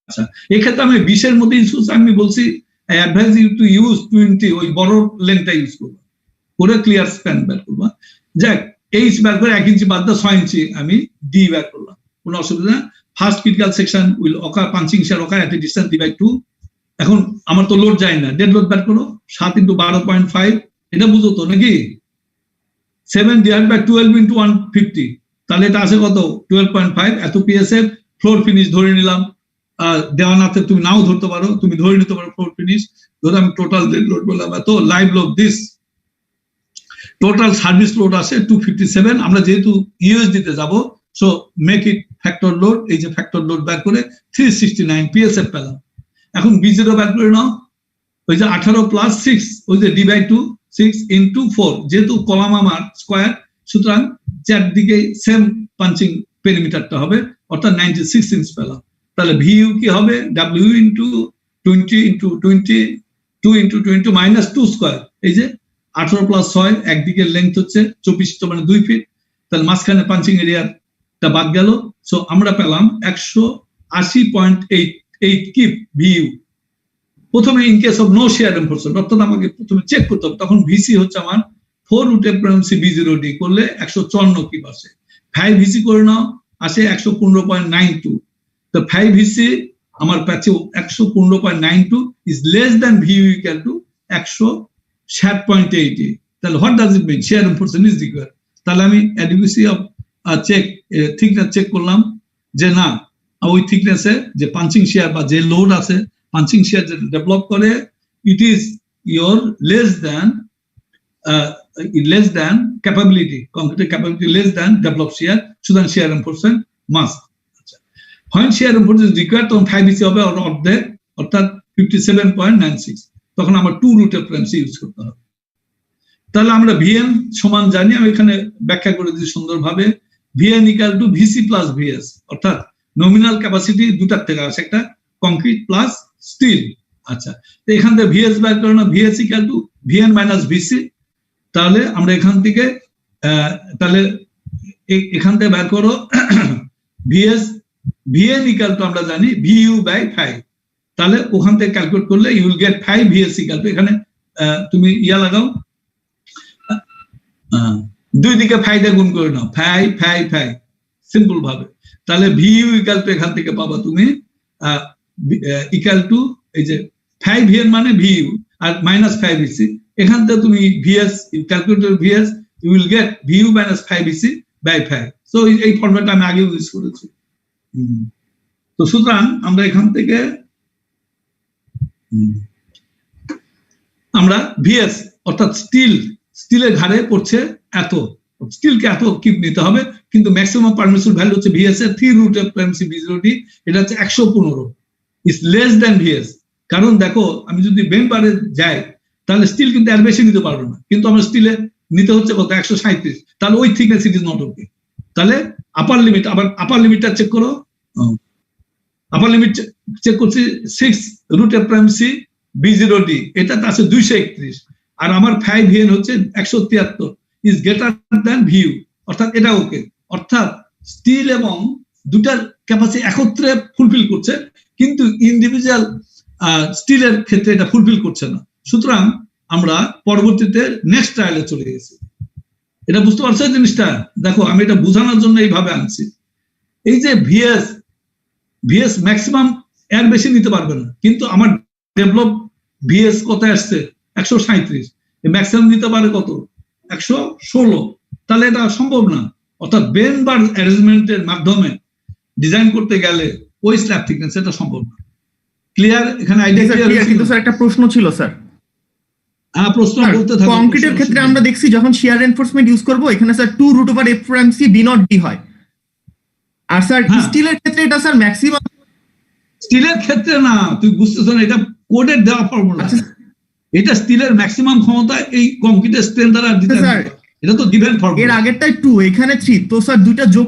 আচ্ছা, এক্ষেত্রে আমি 20 এর মধ্যে ইউজ করছি, আমি বলছি অ্যাডভাইস ইউ টু ইউজ 20, ওই বড় লেন্থটা ইউজ করবো, করে ক্লিয়ার স্প্যান বের করবো। যাক, এইচ বের করে 1 ইঞ্চি বাদ দিয়ে 6 ইঞ্চি আমি ডি বের করলাম, কোনো অসুবিধা না। First critical section will ochre, punching share ochre at a distance d/2। এখন আমার তো লোড যায় না, ডেড লোড বের করো, 7 × 12.5, এটা বুঝো তো নাকি? 7/12 × 150, তাহলে এটা আছে কত? 12.5। এত পিএসএফ ফ্লোর ফিনিশ ধরে নিলাম, দেওয়া না তুমি নাও ধরতে পারো, তুমি ধরে নিতে পারো ফ্লোর ফিনিশ ধরে। আমি টোটাল ডেড লোড বললাম এত, live load this, total service load আছে 257। আমরা যেহেতু ইউএসডি তে যাব, so make it factor load, এই যে ফ্যাক্টর লোড বের করে 369 পিএসএফ পেলাম। এখন B0 বের করে নাও, ওই যে 18 + 6, ওই যে d/2, 6 × 4, যেহেতু কলাম আমার স্কয়ার, সুতরাং চারদিকে সেম পাঞ্চিং পেরিমিটারটা হবে, অর্থাৎ 96 ইঞ্চ পেলাম। তাহলে ভিইউ কি হবে? W × 20 × 20, 2 × 20 -2 স্কয়ার, এই যে 18 + 6, একদিকের লেন্থ হচ্ছে 24, মানে 2 ফিট, তাহলে মাঝখানে পাঞ্চিং এরিয়াটা বাদ গেল। সো আমরা পেলাম 180.88 কিপ ভিইউ। প্রথমে in case of no shear enforcement, অর্থাৎ আমাকে প্রথমে চেক করতে হবে, তখন ভিসি হচ্ছে আমার 4√f B0D করলে 154 কিপ আসে। 5 ভিসি করে নাও, আসে 115.92। তো 5 ভিসি আমার কাছে 115.92 is less than VU equal to 160.80। তাহলে what does it mean? Shear enforcement is required. তাহলে আমি adequacy of check, thickness check করলাম যে না, ওই থিকনেসে যে পাঞ্চিং শেয়ার বা যে লোড আছে, পাঞ্চিং শেয়ার যেটা ডেভেলপ করে, it is your less than capability, কংক্রিটের capability less than develop shear, সুতরাং শেয়ার এনফোর্সমেন্ট মাস্ট। আচ্ছা, হয় শেয়ার এনফোর্সমেন্ট ইজ রিকোয়ার্ড, তখন 5 ভিসি হবে অর্ধেক, অর্থাৎ 57.96। তখন আমার 2√f ইউজ করতে হবে। তাহলে আমরা ভিএন সমান জানি, আমি এখানে ব্যাখ্যা করে দিই সুন্দরভাবে। VN equal to VC plus VS, অর্থাৎ নমিনাল ক্যাপাসিটি দুটার থেকে আসে, একটা কংক্রিট প্লাস স্টিল। আচ্ছা, তো এখান থেকে ভিএস বের করে না, VS equal to VN minus VC. তাহলে আমরা এখান থেকে বের করো ভিএস, ভিএন ইকুয়াল টু আমরা জানি VU/5। তাহলে ওখান থেকে ক্যালকুলেট করলে you will get 5 VS equal to, এখানে তুমি লাগাও, দুই দিকে 5 দিয়ে গুণ করে নাও, 5 সিম্পল ভাবে। তাহলে ভিইউ ইকুয়াল টু এখান থেকে পাবা তুমি ইকুয়াল টু, এই যে 5 ভিএন মানে ভিইউ আর -5 ভিসি, এখান থেকে তুমি VS calculator VS, you will get VU -5 VC. So এই ফর্মুলাটা আমি আগে ইউজ করেছি। তো সুতরাং আমরা এখান থেকে আমরা ভিএস অর্থাৎ স্টিলের ঘাড়ে পড়ছে এত, স্টিলকে এত কিপ নিতে হবে, কিন্তু ম্যাক্সিমাম পারমিসিবল ভ্যালু হচ্ছে ভিএস এর 3√f B0D, এটা হচ্ছে 115, ইজ লেস দ্যান ভিএস। কারণ দেখো, আমি যদি বেন বারে যাই তাহলে স্টিল কিন্তু এর বেশি নিতে পারবো না, কিন্তু আমার স্টিলে নিতে হচ্ছে কত? 137। তাহলে ওই thickness it is not okay. তাহলে আপার লিমিট, আবার আপার লিমিটটা চেক করো, আপার লিমিট চেক করছি 6√f B0D, এটা আছে 231, আর আমার 5 ভিএন হচ্ছে 173, ইজ গ্রেটার দ্যান ভিইউ, অর্থাৎ এটা ওকে। অর্থাৎ স্টিল এবং দুটার ক্যাপাসিটি একত্রে ফুলফিল করছে, কিন্তু ইন্ডিভিজুয়াল স্টিলের ক্ষেত্রে এটা ফুলফিল করছে না। সুতরাং আমরা পরবর্তীতে নেক্সট ট্রায়ালে চলে গেছি। এটা বুঝতে পারছো জিনিসটা? দেখো, আমি এটা বোঝানোর জন্য এইভাবে আনছি। এই যে ভিএস ম্যাক্সিমাম এর বেশি নিতে পারবে না, কিন্তু আমার ডেভেলপ ভিএস কত আসছে? 137, ম্যাক্সিমাম নিতে পারে কত? 116। তাহলে এটা সম্ভব না। অর্থাৎ বেন বার অ্যারেঞ্জমেন্টের মাধ্যমে ডিজাইন করতে গেলে ওই স্ল্যাব থিকনেস এটা সম্ভব না। ক্লিয়ার? এখানে আইডিয়া ক্লিয়ার? কিন্তু স্যার একটা প্রশ্ন ছিল স্যার। হ্যাঁ, প্রশ্ন বলতে থাকো। কংক্রিটের ক্ষেত্রে আমরা দেখছি যখন শিয়ার রেনফোর্সমেন্ট ইউজ করব, এখানে স্যার 2√f B0D হয়, আর স্যার স্টিলের ক্ষেত্রে এটা স্যার ম্যাক্সিমাম। স্টিলের ক্ষেত্রে না, তুই বুঝতেছ না, এটা কোডের দেওয়া ফর্মুলা। এটা স্টিলের ম্যাক্সিমাম ক্ষমতা এই কংক্রিটের স্ট্রেন্থ দ্বারা দিতে হবে। এটা তো গিভেন ফর্মুলা। এর আগেরটাই 2, এখানে 3, তো স্যার দুইটা যোগ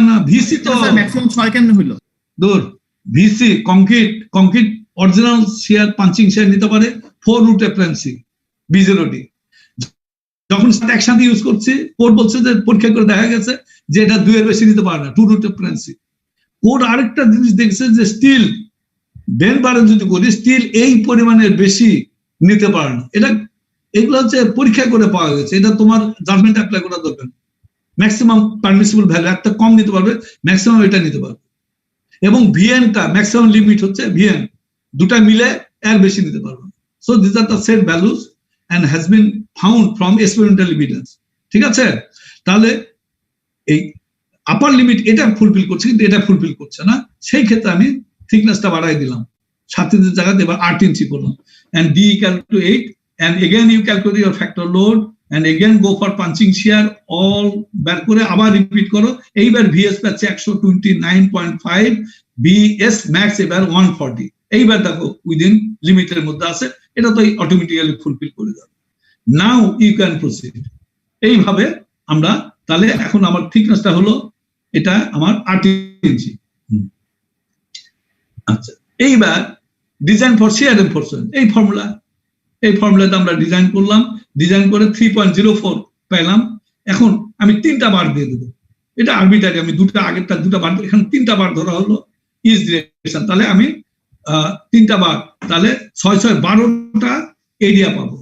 না ভিসি তো স্যার ম্যাক্সিমাম 6 কেন হলো? দূর, VC concrete original share punching share নিতে পারে 4√f B0D। যখন একসাথে ইউজ করছি, কোড বলছে যে পরীক্ষা করে দেখা গেছে যে এটা 2 এর বেশি নিতে পারে না, 2√f। কোড আরেকটা জিনিস দেখছে যে স্টিল বেন বারে যদি করি স্টিল এই পরিমাণের বেশি নিতে পারে না। এগুলো হচ্ছে পরীক্ষা করে পাওয়া গেছে, এটা তোমার জাজমেন্ট অ্যাপ্লাই করা দরকার। ম্যাক্সিমাম পারমিসিবল ভ্যালু একটা কম নিতে পারবে, ম্যাক্সিমাম এটা নিতে পারবে। এবং ভিএনটা ম্যাক্সিমাম লিমিট হচ্ছে ভিএন, দুটা মিলে এর বেশি নিতে পারবে। So this are the set values and has been found from experimental evidence. ঠিক আছে, তাহলে এই আপার লিমিট এটা ফুলফিল করছে, কিন্তু এটা ফুলফিল করছে না, সেই ক্ষেত্রে আমি থিকনেসটা বাড়াই দিলাম, 7 ইঞ্চির জায়গাতে এবার 8 ইঞ্চি করলাম। and d equal to 8, and again you calculate your factor load and again go for punching shear, all বের করে আবার রিপিট করো। এইবার ভিএস পাচ্ছে 129.5, বিএস ম্যাক্স এবার 140। এইবার দেখো উইদিন লিমিটের মধ্যে আছে, এটা তো অটোমেটিক্যালি ফুলফিল করে যাবে। Now you can proceed. এইভাবে আমরা তাহলে এখন আমার থিকনেসটা হলো এটা আমার 8 ইঞ্চি। আচ্ছা, এইবার ডিজাইন ফর শিয়ার রিইনফোর্সমেন্ট, এই ফর্মুলাতে আমরা ডিজাইন করলাম, ডিজাইন করে 3.04 পেলাম। এখন আমি 3টা বার দিয়ে দেবো, এটা আরবিটারি, আমি আগেরটা 2টা বার, এখানে 3টা বার ধরা হলো ইজ ডিরেকশন। তাহলে আমি 3টা বার, তাহলে 6 6 12টা এরিয়া পাবো।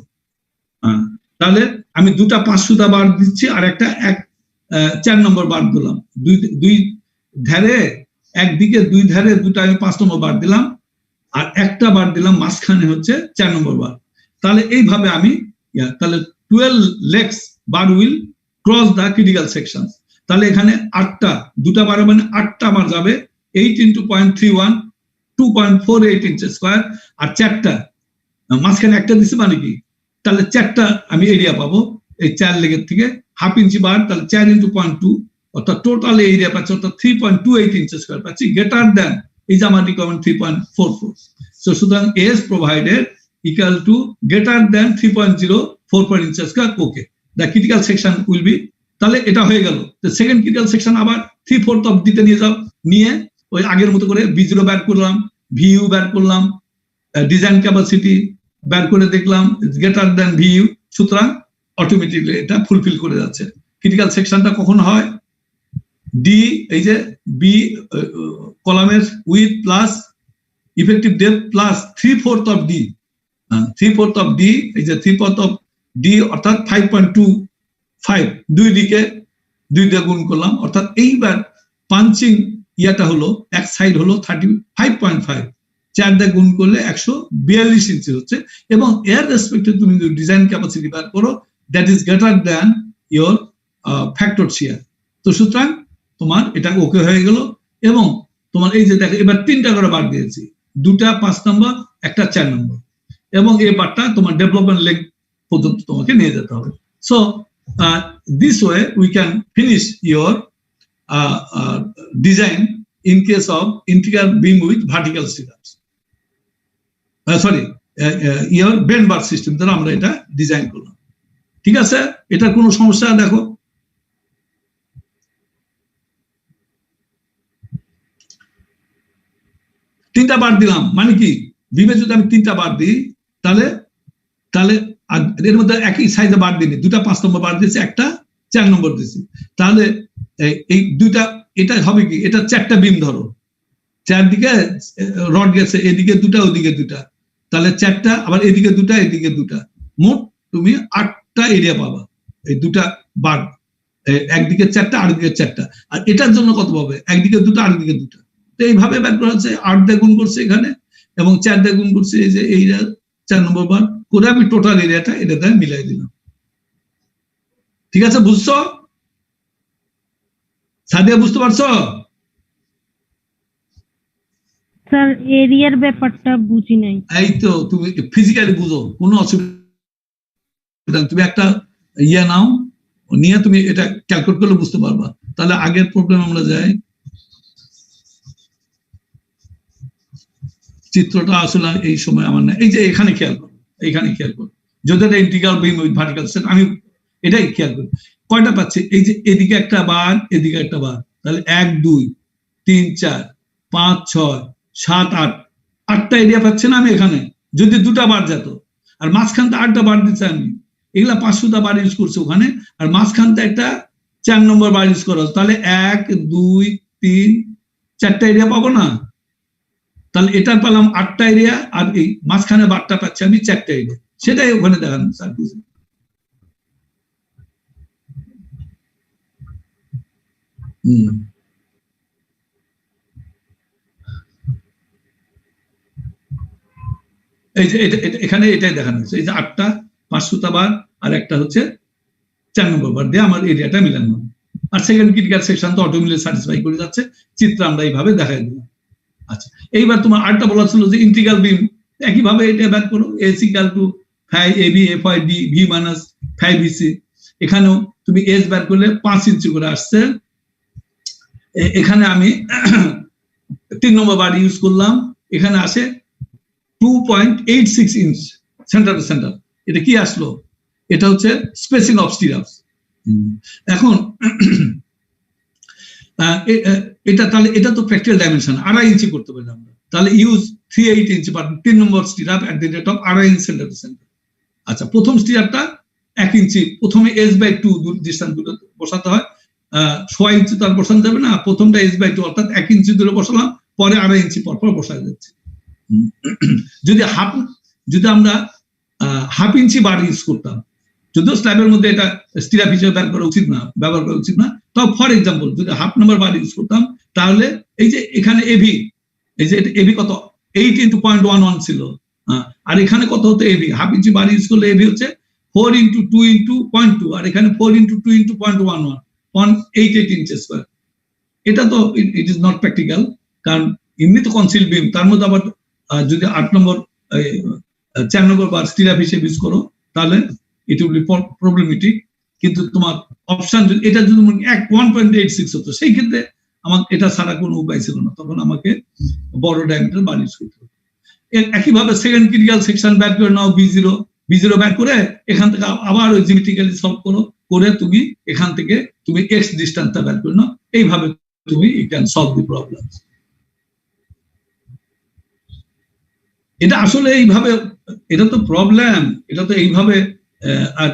তাহলে আমি 2টা 5 সুতা বার দিচ্ছি, আর একটা 4 নম্বর বার দিলাম, দুই ধারে একদিকে 2 ধারে 2টা আমি 5 নম্বর বার দিলাম, আর একটা বার দিলাম মাঝখানে হচ্ছে 4 নম্বর বার। তাহলে এইভাবে আমি তাহলে 12 legs bar will cross the critical sections। তাহলে এখানে 8টা, 2টা বার মানে 8টা বার যাবে 8 into 0.31, 2.48 inches স্কয়ার, আর 4টা মাঝখানে একটা দিছে মানে কি, তাহলে 4টা আমি এরিয়া পাবো এই 4 লেগের থেকে, হাফ ইঞ্চি বার, তাহলে 4 into 0.2, অর্থাৎ টোটাল এরিয়া পাচ্ছি অর্থাৎ 3.28 inches স্কয়ার পাচ্ছি, গ্রেটার দেন is আমার requirement 3.44। So সুতরাং S provided equal to greater than 3.044 inches square, okay, the critical section will be, তাহলে এটা হয়ে গেল। তো সেকেন্ড ক্রিটিক্যাল সেকশন আবার 3/4 অফ দিতে নিয়ে যাও, নিয়ে ওই আগের মতো করে V0 বের করলাম, VU বের করলাম, ডিজাইন ক্যাপাসিটি বের করে দেখলাম গ্রেটার দেন VU, সুতরাং অটোমেটিক্যালি এটা ফুলফিল করে যাচ্ছে। ক্রিটিক্যাল সেকশনটা কখন হয়, ডি এই যে বি কলামের with plus effective depth plus 3/4 of D, 3/4 of D, এই যে 3/4 অফ ডি অর্থাৎ 5.25, দুই দিকে 2 দিয়ে গুণ করলাম, অর্থাৎ এইবার পাঞ্চিং ইয়াটা হলো এক সাইড হলো 35.5, 4 দিয়ে গুণ করলে 142 ইঞ্চি হচ্ছে, এবং এর রেসপেক্টে তুমি যদি ডিজাইন ক্যাপাসিটি বার করো that is greater than your factor shear. তো সুতরাং তোমার এটা ওকে হয়ে গেল, এবং তোমার এই যে দেখো এবার 3টা করে বার দিয়েছি, 2টা 5 নম্বর, একটা 4 নম্বর, এবং এই বারটা তোমার ডেভেলপমেন্ট লেগ পর্যন্ত তোমাকে নিয়ে যেতে হবে। So this way we can finish your design in case of integral beam with vertical stairs, your bend bar system দ্বারা আমরা এটা ডিজাইন করলাম। ঠিক আছে, এটা কোনো সমস্যা? দেখো 3টা বার দিলাম মানে কি, বিমে যদি আমি 3টা বার দিই তাহলে এর মধ্যে একই সাইজে বার দিই, 2টা 5 নম্বর বার দিয়েছি, একটা 4 নম্বর দিয়েছি, তাহলে এই 2টা এটা হবে কি, এটা 4টা বিম ধরো, 4 দিকে রড গেছে, এদিকে 2টা ওদিকে 2টা, তাহলে 4টা, আবার এদিকে 2টা এদিকে 2টা, মোট তুমি 8টা এরিয়া পাবা এই 2টা বার, একদিকে 4টা আরেকদিকে 4টা। আর এটার জন্য কত পাবে, একদিকে 2টা আরেকদিকে 2টা। তো এইভাবে বের করা হচ্ছে, 8 দিয়ে গুণ করছে এখানে এবং 4 দিয়ে গুণ করছে, এই যে এইটা 4 নম্বর বার করে আমি টোটাল এরিয়াটা এটা দিয়ে মিলাই দিলাম। ঠিক আছে, বুঝছো সাদিয়া, বুঝতে পারছো? স্যার এরিয়ার ব্যাপারটা বুঝি নাই। এই তো তুমি ফিজিক্যালি বুঝো, কোনো অসুবিধা, তুমি একটা ইয়া নাও, নিয়ে তুমি এটা ক্যালকুলেট করলে বুঝতে পারবা। তাহলে আগের প্রবলেম আমরা যাই, চিত্রটা আসলে এই সময় আমার না, এই যে এখানে খেয়াল করো, এইখানে খেয়াল করো, যদি এটা integral beam with vertical set, আমি এটাই খেয়াল করি কয়টা পাচ্ছি, এই যে এদিকে একটা বার এদিকে একটা বার, তাহলে 1 2 3 4 5 6 7 8, 8টা এরিয়া পাচ্ছি না আমি এখানে, যদি 2টা বার যেত, আর মাঝখানটা 8টা বার দিচ্ছে আমি, এগুলা 500টা বার ইউজ করছে ওখানে, আর মাঝখানটা একটা 4 নম্বর বার ইউজ করা, তাহলে 1 2 3 4টা এরিয়া পাবো না, তাহলে এটার পেলাম 8টা এরিয়া, আর এই মাঝখানে বারটা পাচ্ছি আমি 4টা এরিয়া, সেটাই ওখানে দেখানো স্যার। এই যে এখানে এটাই দেখানো হচ্ছে, এই যে 8টা 500টা বার আর একটা হচ্ছে 4 নম্বর বার দিয়ে আমার এরিয়াটা মিলানো। আর সেকেন্ড ক্রিটিক্যাল সেকশন তো অটোমেটিক্যালি স্যাটিসফাই করে যাচ্ছে, চিত্র আমরা এইভাবে দেখাই দিলাম। আচ্ছা, এইবার তোমার আরেকটা বলা ছিল যে ইন্টিগ্রাল বিম, একইভাবে এটা বের করো, S equal to 5ab FYD v minus 5bc। এখানেও তুমি এস বের করলে 5 ইঞ্চি করে আসছে। এখানে আমি 3 নম্বর বার ইউজ করলাম, এখানে আসে 2.86 ইঞ্চ সেন্টার টু সেন্টার। এটা কি আসলো? এটা হচ্ছে স্পেসিং অফ স্টিরাপস। এখন এটা তাহলে এটা তো প্র্যাকটিক্যাল ডাইমেনশন, 2.5 ইঞ্চি করতে পারি আমরা, তাহলে use 3.8 inch per 3 number stirrup at the rate of 2.5 inch centre to centre. আচ্ছা, প্রথম স্টিরাপটা 1 ইঞ্চি, প্রথমে s/2 ডিসটেন্স দূরে বসাতে হয়, 6 ইঞ্চি তো আর বসানো যাবে না, প্রথমটা s/2 অর্থাৎ 1 ইঞ্চি দূরে বসালাম, পরে 2.5 ইঞ্চি পর পর বসায় যাচ্ছে। যদি আমরা হাফ ইঞ্চি বার ইউজ করতাম, যদিও স্ল্যাবের মধ্যে এটা স্টিরাপ হিসেবে ব্যবহার করা উচিত না, তাও ফর এক্সাম্পল যদি হাফ নাম্বার বার ইউজ করতাম, তাহলে এই যে এখানে এবি, এই যে এবি কত 8 × 0.11 ছিল, আর এখানে কত হতো AB, half inch bar use করলে এবি হচ্ছে 4 × 2 × 0.2, আর এখানে 4 × 2 × 0.11 188 ইঞ্চি স্কয়ার। এটা তো ইট ইজ নট প্র্যাকটিক্যাল, কারণ এমনি তো কনসিল বিম, তার মধ্যে আবার যদি 8 নম্বর 4 নম্বর বার স্টিরাপ হিসেবে ইউজ করো, তাহলে it will be problematic। কিন্তু তোমার অপশন এটা যদি 1.86 হতো, সেই ক্ষেত্রে আমাকে এটা ছাড়া কোনো উপায় ছিল না, তখন আমাকে বড় ডায়ামিটার বার ইউজ করতে হতো। একইভাবে সেকেন্ড ক্রিটিক্যাল সেকশন বের করে নাও, b0 বের করে এখান থেকে আবার ওই জিওমেট্রিক্যালি সলভ করে তুমি এখান থেকে তুমি x ডিসটেন্সটা বের করে নাও, এইভাবে তুমি you can solve the problem। এটা আসলে এইভাবে, এটা তো প্রবলেম, এটা তো এইভাবে আর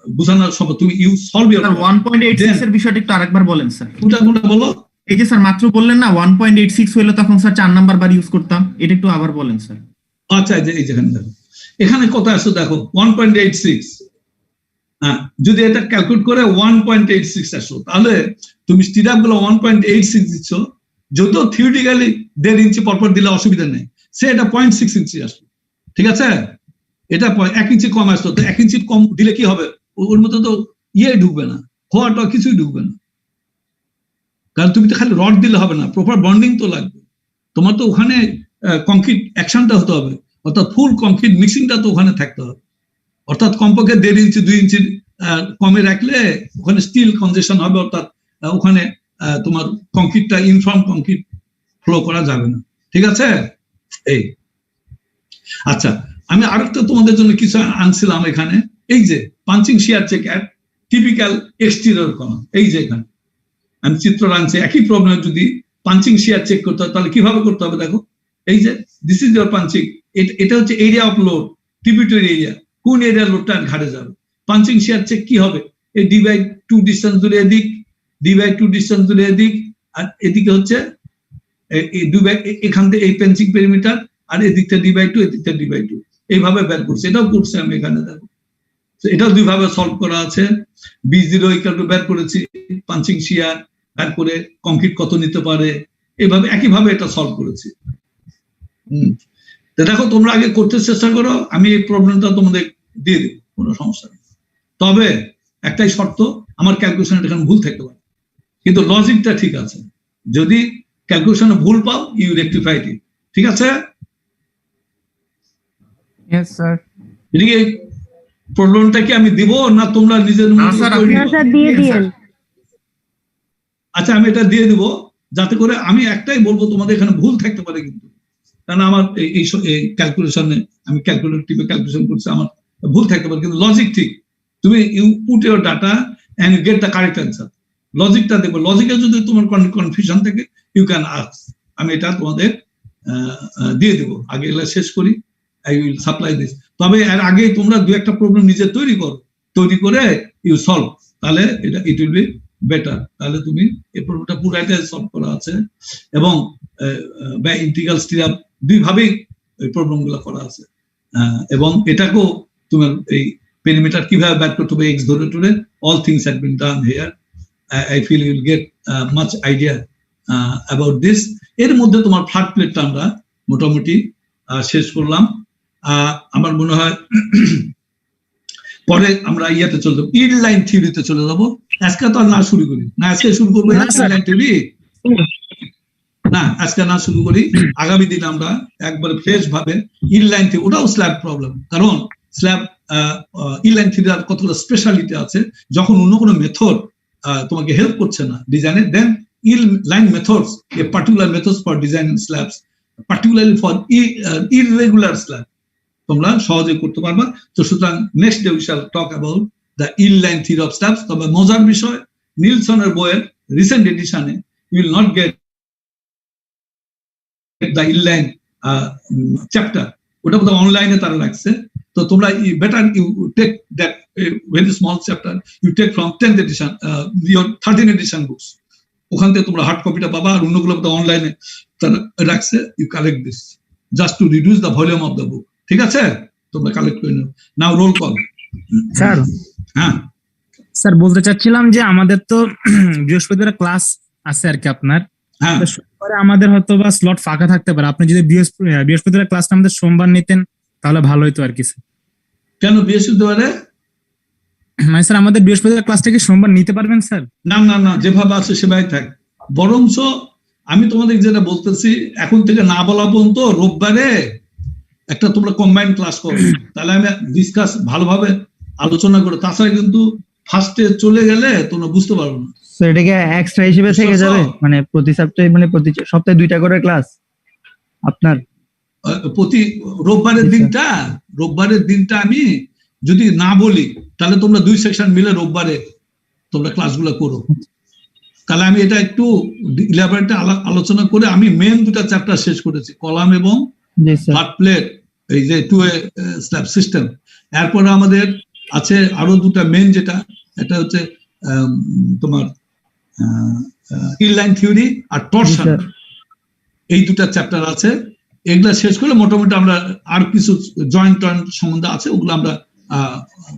বোঝানোর সব তুমি ইউ সলভ ইওর 1.86 এর বিষয়টা একটু আরেকবার বলেন স্যার। কোনটা বলো? এই যে স্যার মাত্র বললেন না 1.86 হলো তখন স্যার 4 নাম্বার বার ইউজ করতাম, এটা একটু আবার বলেন স্যার। আচ্ছা, এই যেখানে দেখো, এখানে কত আসছে দেখো 1.86, যদি এটা ক্যালকুলেট করে 1.86 আসলো, তাহলে তুমি স্টিরাপ গুলো 1.86 দিচ্ছ, যত থিওরিটিক্যালি 1.5 ইঞ্চি পরপর দিলে অসুবিধা নেই, সে এটা 0.6 ইঞ্চি আসলো, ঠিক আছে? এটা 1 ইঞ্চি কম আসতো, তো 1 ইঞ্চি কম দিলে কি হবে, ওর মধ্যে তো ঢুকবে না, খোয়াটা কিছুই ঢুকবে না, কারণ তুমি তো খালি রড দিলে হবে না, প্রপার বন্ডিং তো লাগবে, তোমার তো ওখানে কংক্রিট অ্যাকশনটা হতে হবে, অর্থাৎ ফুল কংক্রিট মিক্সিংটা তো ওখানে থাকতে হবে, অর্থাৎ কমপক্ষে 1.5 ইঞ্চি 2 ইঞ্চি কমে রাখলে ওখানে স্টিল কনজেশন হবে, অর্থাৎ ওখানে তোমার কংক্রিটটা ইনফর্ম কংক্রিট ফ্লো করা যাবে না, ঠিক আছে? এই আচ্ছা, আমি আরেকটা তোমাদের জন্য কিছু আনছিলাম এখানে, এই যে পাঞ্চিং শিয়ার চেক এট টিপিক্যাল এক্সটেরিয়র কলাম, এই যে এখানে আমি চিত্র আনছি, একই প্রবলেম যদি পাঞ্চিং শিয়ার চেক করতে হয় তাহলে কিভাবে করতে হবে দেখো, এই যে দিস ইজ ইওর পাঞ্চিং, এটা হচ্ছে area of load, tributary area, কোন এরিয়া লোডটা ঘাটে যাবে, পাঞ্চিং শিয়ার চেক কি হবে, এই d/2 ডিসটেন্স দূরে এদিক, d/2 ডিসটেন্স দূরে এদিক, আর এদিকে হচ্ছে এখান থেকে এই পেন্সিং পেরিমিটার, আর এদিকটা d/2 এদিকটা d/2, এইভাবে বের করছে, এটাও করছে আমি এখানে দেখো, এটাও দুইভাবে সলভ করা আছে। b0 ইকুয়াল টু বের করেছি পাঞ্চিং শিয়ার, বের করে কংক্রিট কত নিতে পারে, এইভাবে একইভাবে এটা সলভ করেছি। তো দেখো তোমরা আগে করতে চেষ্টা করো, আমি এই প্রবলেমটা তোমাদের দিয়ে দেবো, কোনো সমস্যা নেই, তবে একটাই শর্ত, আমার ক্যালকুলেশন এখানে ভুল থাকতে পারে, কিন্তু লজিকটা ঠিক আছে, যদি ক্যালকুলেশনে ভুল পাও ইউ রেকটিফাই ইট, ঠিক আছে? Yes sir. এদিকে প্রবলেমটা কি আমি দিব না তোমরা নিজের দিয়ে দিন? আচ্ছা, আমি এটা দিয়ে দিব, যাতে করে আমি একটাই বলবো তোমাদের এখানে ভুল থাকতে পারে, কিন্তু কারণ আমার এই ক্যালকুলেশনে আমি ক্যালকুলেটিভে ক্যালকুলেশন করছি, আমার ভুল থাকতে পারে, কিন্তু লজিক ঠিক, তুমি you put your data and you get the correct answer, লজিকটা দেখবো, লজিকে যদি তোমার কনফিউশন থাকে ইউ ক্যান আস্ক, আমি এটা তোমাদের দিয়ে দিব, আগে এগুলো শেষ করি, I will supply this। তবে এর আগে তোমরা দু একটা প্রবলেম নিজে তৈরি করে ইউ সলভ, তাহলে এটা ইট উইল বি বেটার, তাহলে তুমি এই প্রবলেমটা পুরাটাই সলভ করা আছে, এবং বা ইন্টিগ্রাল স্টিরাপ দুইভাবেই এই প্রবলেমগুলো করা আছে। এবং এটাকেও তোমার এই পেরিমিটার কিভাবে ব্যাট করতে হবে এক্স ধরে টরে, all things had been done here. I feel you will get much idea about this. এর মধ্যে তোমার ফ্ল্যাট প্লেটটা আমরা মোটামুটি শেষ করলাম। আমার মনে হয় পরে আমরা ইয়াতে চলে যাবো, ইল্ড লাইন থিওরিতে চলে যাবো। আজকে তো আর না শুরু করি না, আজকে শুরু করবো ইল্ড লাইন থিওরি না, আজকে না শুরু করি, আগামী দিন আমরা একবারে ফ্রেশ ভাবে ইল্ড লাইন থিওরি, ওটাও স্ল্যাব প্রবলেম, কারণ স্ল্যাব ইল্ড লাইন থিওরি কতগুলো স্পেশালিটি আছে। যখন অন্য কোনো মেথড তোমাকে হেল্প করছে না ডিজাইনে, দেন yield line methods, a particular methods for designing slabs, particularly for irregular slab, তোমরা সহজে করতে পারবা। তো সুতরাং next day we shall talk about the yield line theory of slabs। তবে মজার বিষয়, নিলসনের বইয়ের রিসেন্ট এডিশনে you will not get the yield line chapter, ওটা বোধহয় অনলাইনে তারা রাখছে। তো তোমরা better you take that very small chapter, you take from 10th edition, your 13th edition books, ওখান থেকে তোমরা হার্ড কপিটা পাবা, আর অন্যগুলো অনলাইনে তারা রাখছে। You collect this just to reduce the volume of the book, ঠিক আছে? তোমরা কালেক্ট করে নাও। Now roll call. স্যার, হ্যাঁ স্যার বলতে চাচ্ছিলাম যে আমাদের তো বৃহস্পতিবার ক্লাস আছে আর কি আপনার, হ্যাঁ পরে আমাদের হয়তো বা স্লট ফাঁকা থাকতে পারে, আপনি যদি বৃহস্পতিবার ক্লাসটা আমাদের সোমবার নিতেন তাহলে ভালো হতো আর কি। কেন বৃহস্পতিবারে? মানে স্যার আমাদের বৃহস্পতিবার ক্লাসটা কি সোমবার নিতে পারবেন স্যার? না না না, যেভাবে আছে সেভাবে থাক। বরঞ্চ আমি তোমাদের যেটা বলতেছি, এখন থেকে না বলা পর্যন্ত রোববারে একটা তোমরা কম্বাইন্ড ক্লাস করো, তাহলে আমি ডিসকাস ভালোভাবে আলোচনা করে, তাছাড়া কিন্তু ফার্স্টে চলে গেলে তোমরা বুঝতে পারবে না। স্যার এটাকে এক্সট্রা হিসেবে থেকে যাবে, মানে প্রতি সপ্তাহে, মানে প্রতি সপ্তাহে 2টা করে ক্লাস আপনার প্রতি রোববারের দিনটা আমি যদি না বলি, তাহলে তোমরা 2 সেকশন মিলে রোববারে তোমরা ক্লাসগুলো করো। তাহলে আমি এটা একটু ইলাবোরেট আলোচনা করে, আমি মেন 2টা চ্যাপ্টার শেষ করেছি, কলাম এবং ফ্ল্যাট প্লেট, এই যে 2A স্ল্যাব সিস্টেম। এরপরে আমাদের আছে আরো 2টা মেন, যেটা এটা হচ্ছে তোমার ইল্ড লাইন থিওরি আর টরশন, এই 2টা চ্যাপ্টার আছে। এগুলা শেষ করলে মোটামুটি আমরা আর কিছু জয়েন্ট সম্বন্ধে আছে, ওগুলো আমরা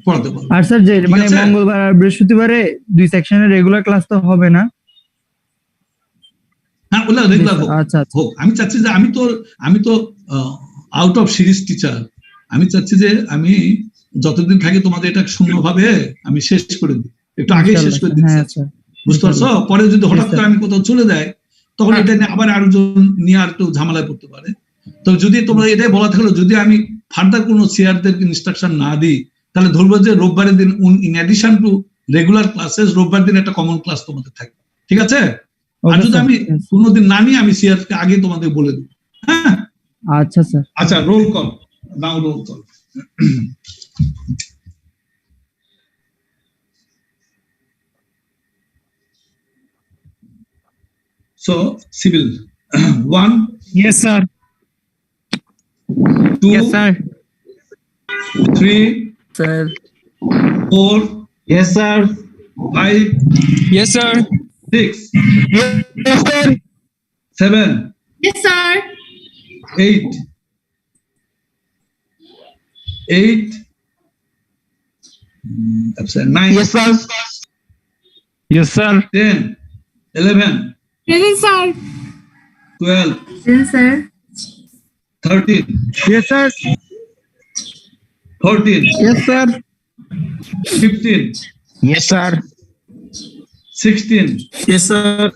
পড়াতে পারবো। আর স্যার যে মানে মঙ্গলবার আর বৃহস্পতিবারে 2 সেকশনের রেগুলার ক্লাস তো হবে না? হ্যাঁ, ওগুলা রেগুলার হোক। আচ্ছা হোক, আমি চাচ্ছি যে আমি তো আউট অফ সিরিজ টিচার, আমি চাচ্ছি যে আমি যতদিন থাকি তোমাদের এটা শূন্যভাবে আমি শেষ করে দিই, একটু আগে শেষ করে দিই, বুঝতে পারছো? পরে যদি হঠাৎ করে আমি কোথাও চলে যাই, তখন এটা নিয়ে আবার আরেকজন নিয়ে আর একটু ঝামেলায় পড়তে পারে। তো যদি তোমরা এটাই বলা থাকলো, যদি আমি ফার্দার কোনো সিআরদেরকে ইনস্ট্রাকশন না দিই, তাহলে ধরবো যে রোববারের দিন in addition to regular classes, রোববার দিন একটা কমন ক্লাস তোমাদের থাকবে, ঠিক আছে? আর যদি আমি কোনোদিন না নিই, আমি সিআরকে আগে তোমাদের বলে দেবো। হ্যাঁ, আচ্ছা স্যার। আচ্ছা, roll call now, roll call. So, civil 1. Yes sir. 2. Yes sir. 3. Sir. 4. Yes sir. 5. Yes sir. 6. Yes sir. 7. Yes, sir. 8. 9. Yes sir. Yes sir. 10. 11. Yes, sir. 12. Yes, sir. 13. Yes sir. 14. Yes sir. 15. Yes sir. 16. Yes sir.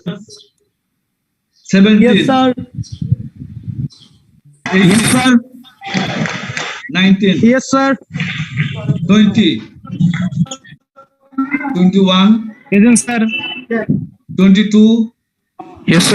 17. Yes sir. 18. Yes sir. 19. Yes sir. 20. 21. Yes sir. 22. Yes sir.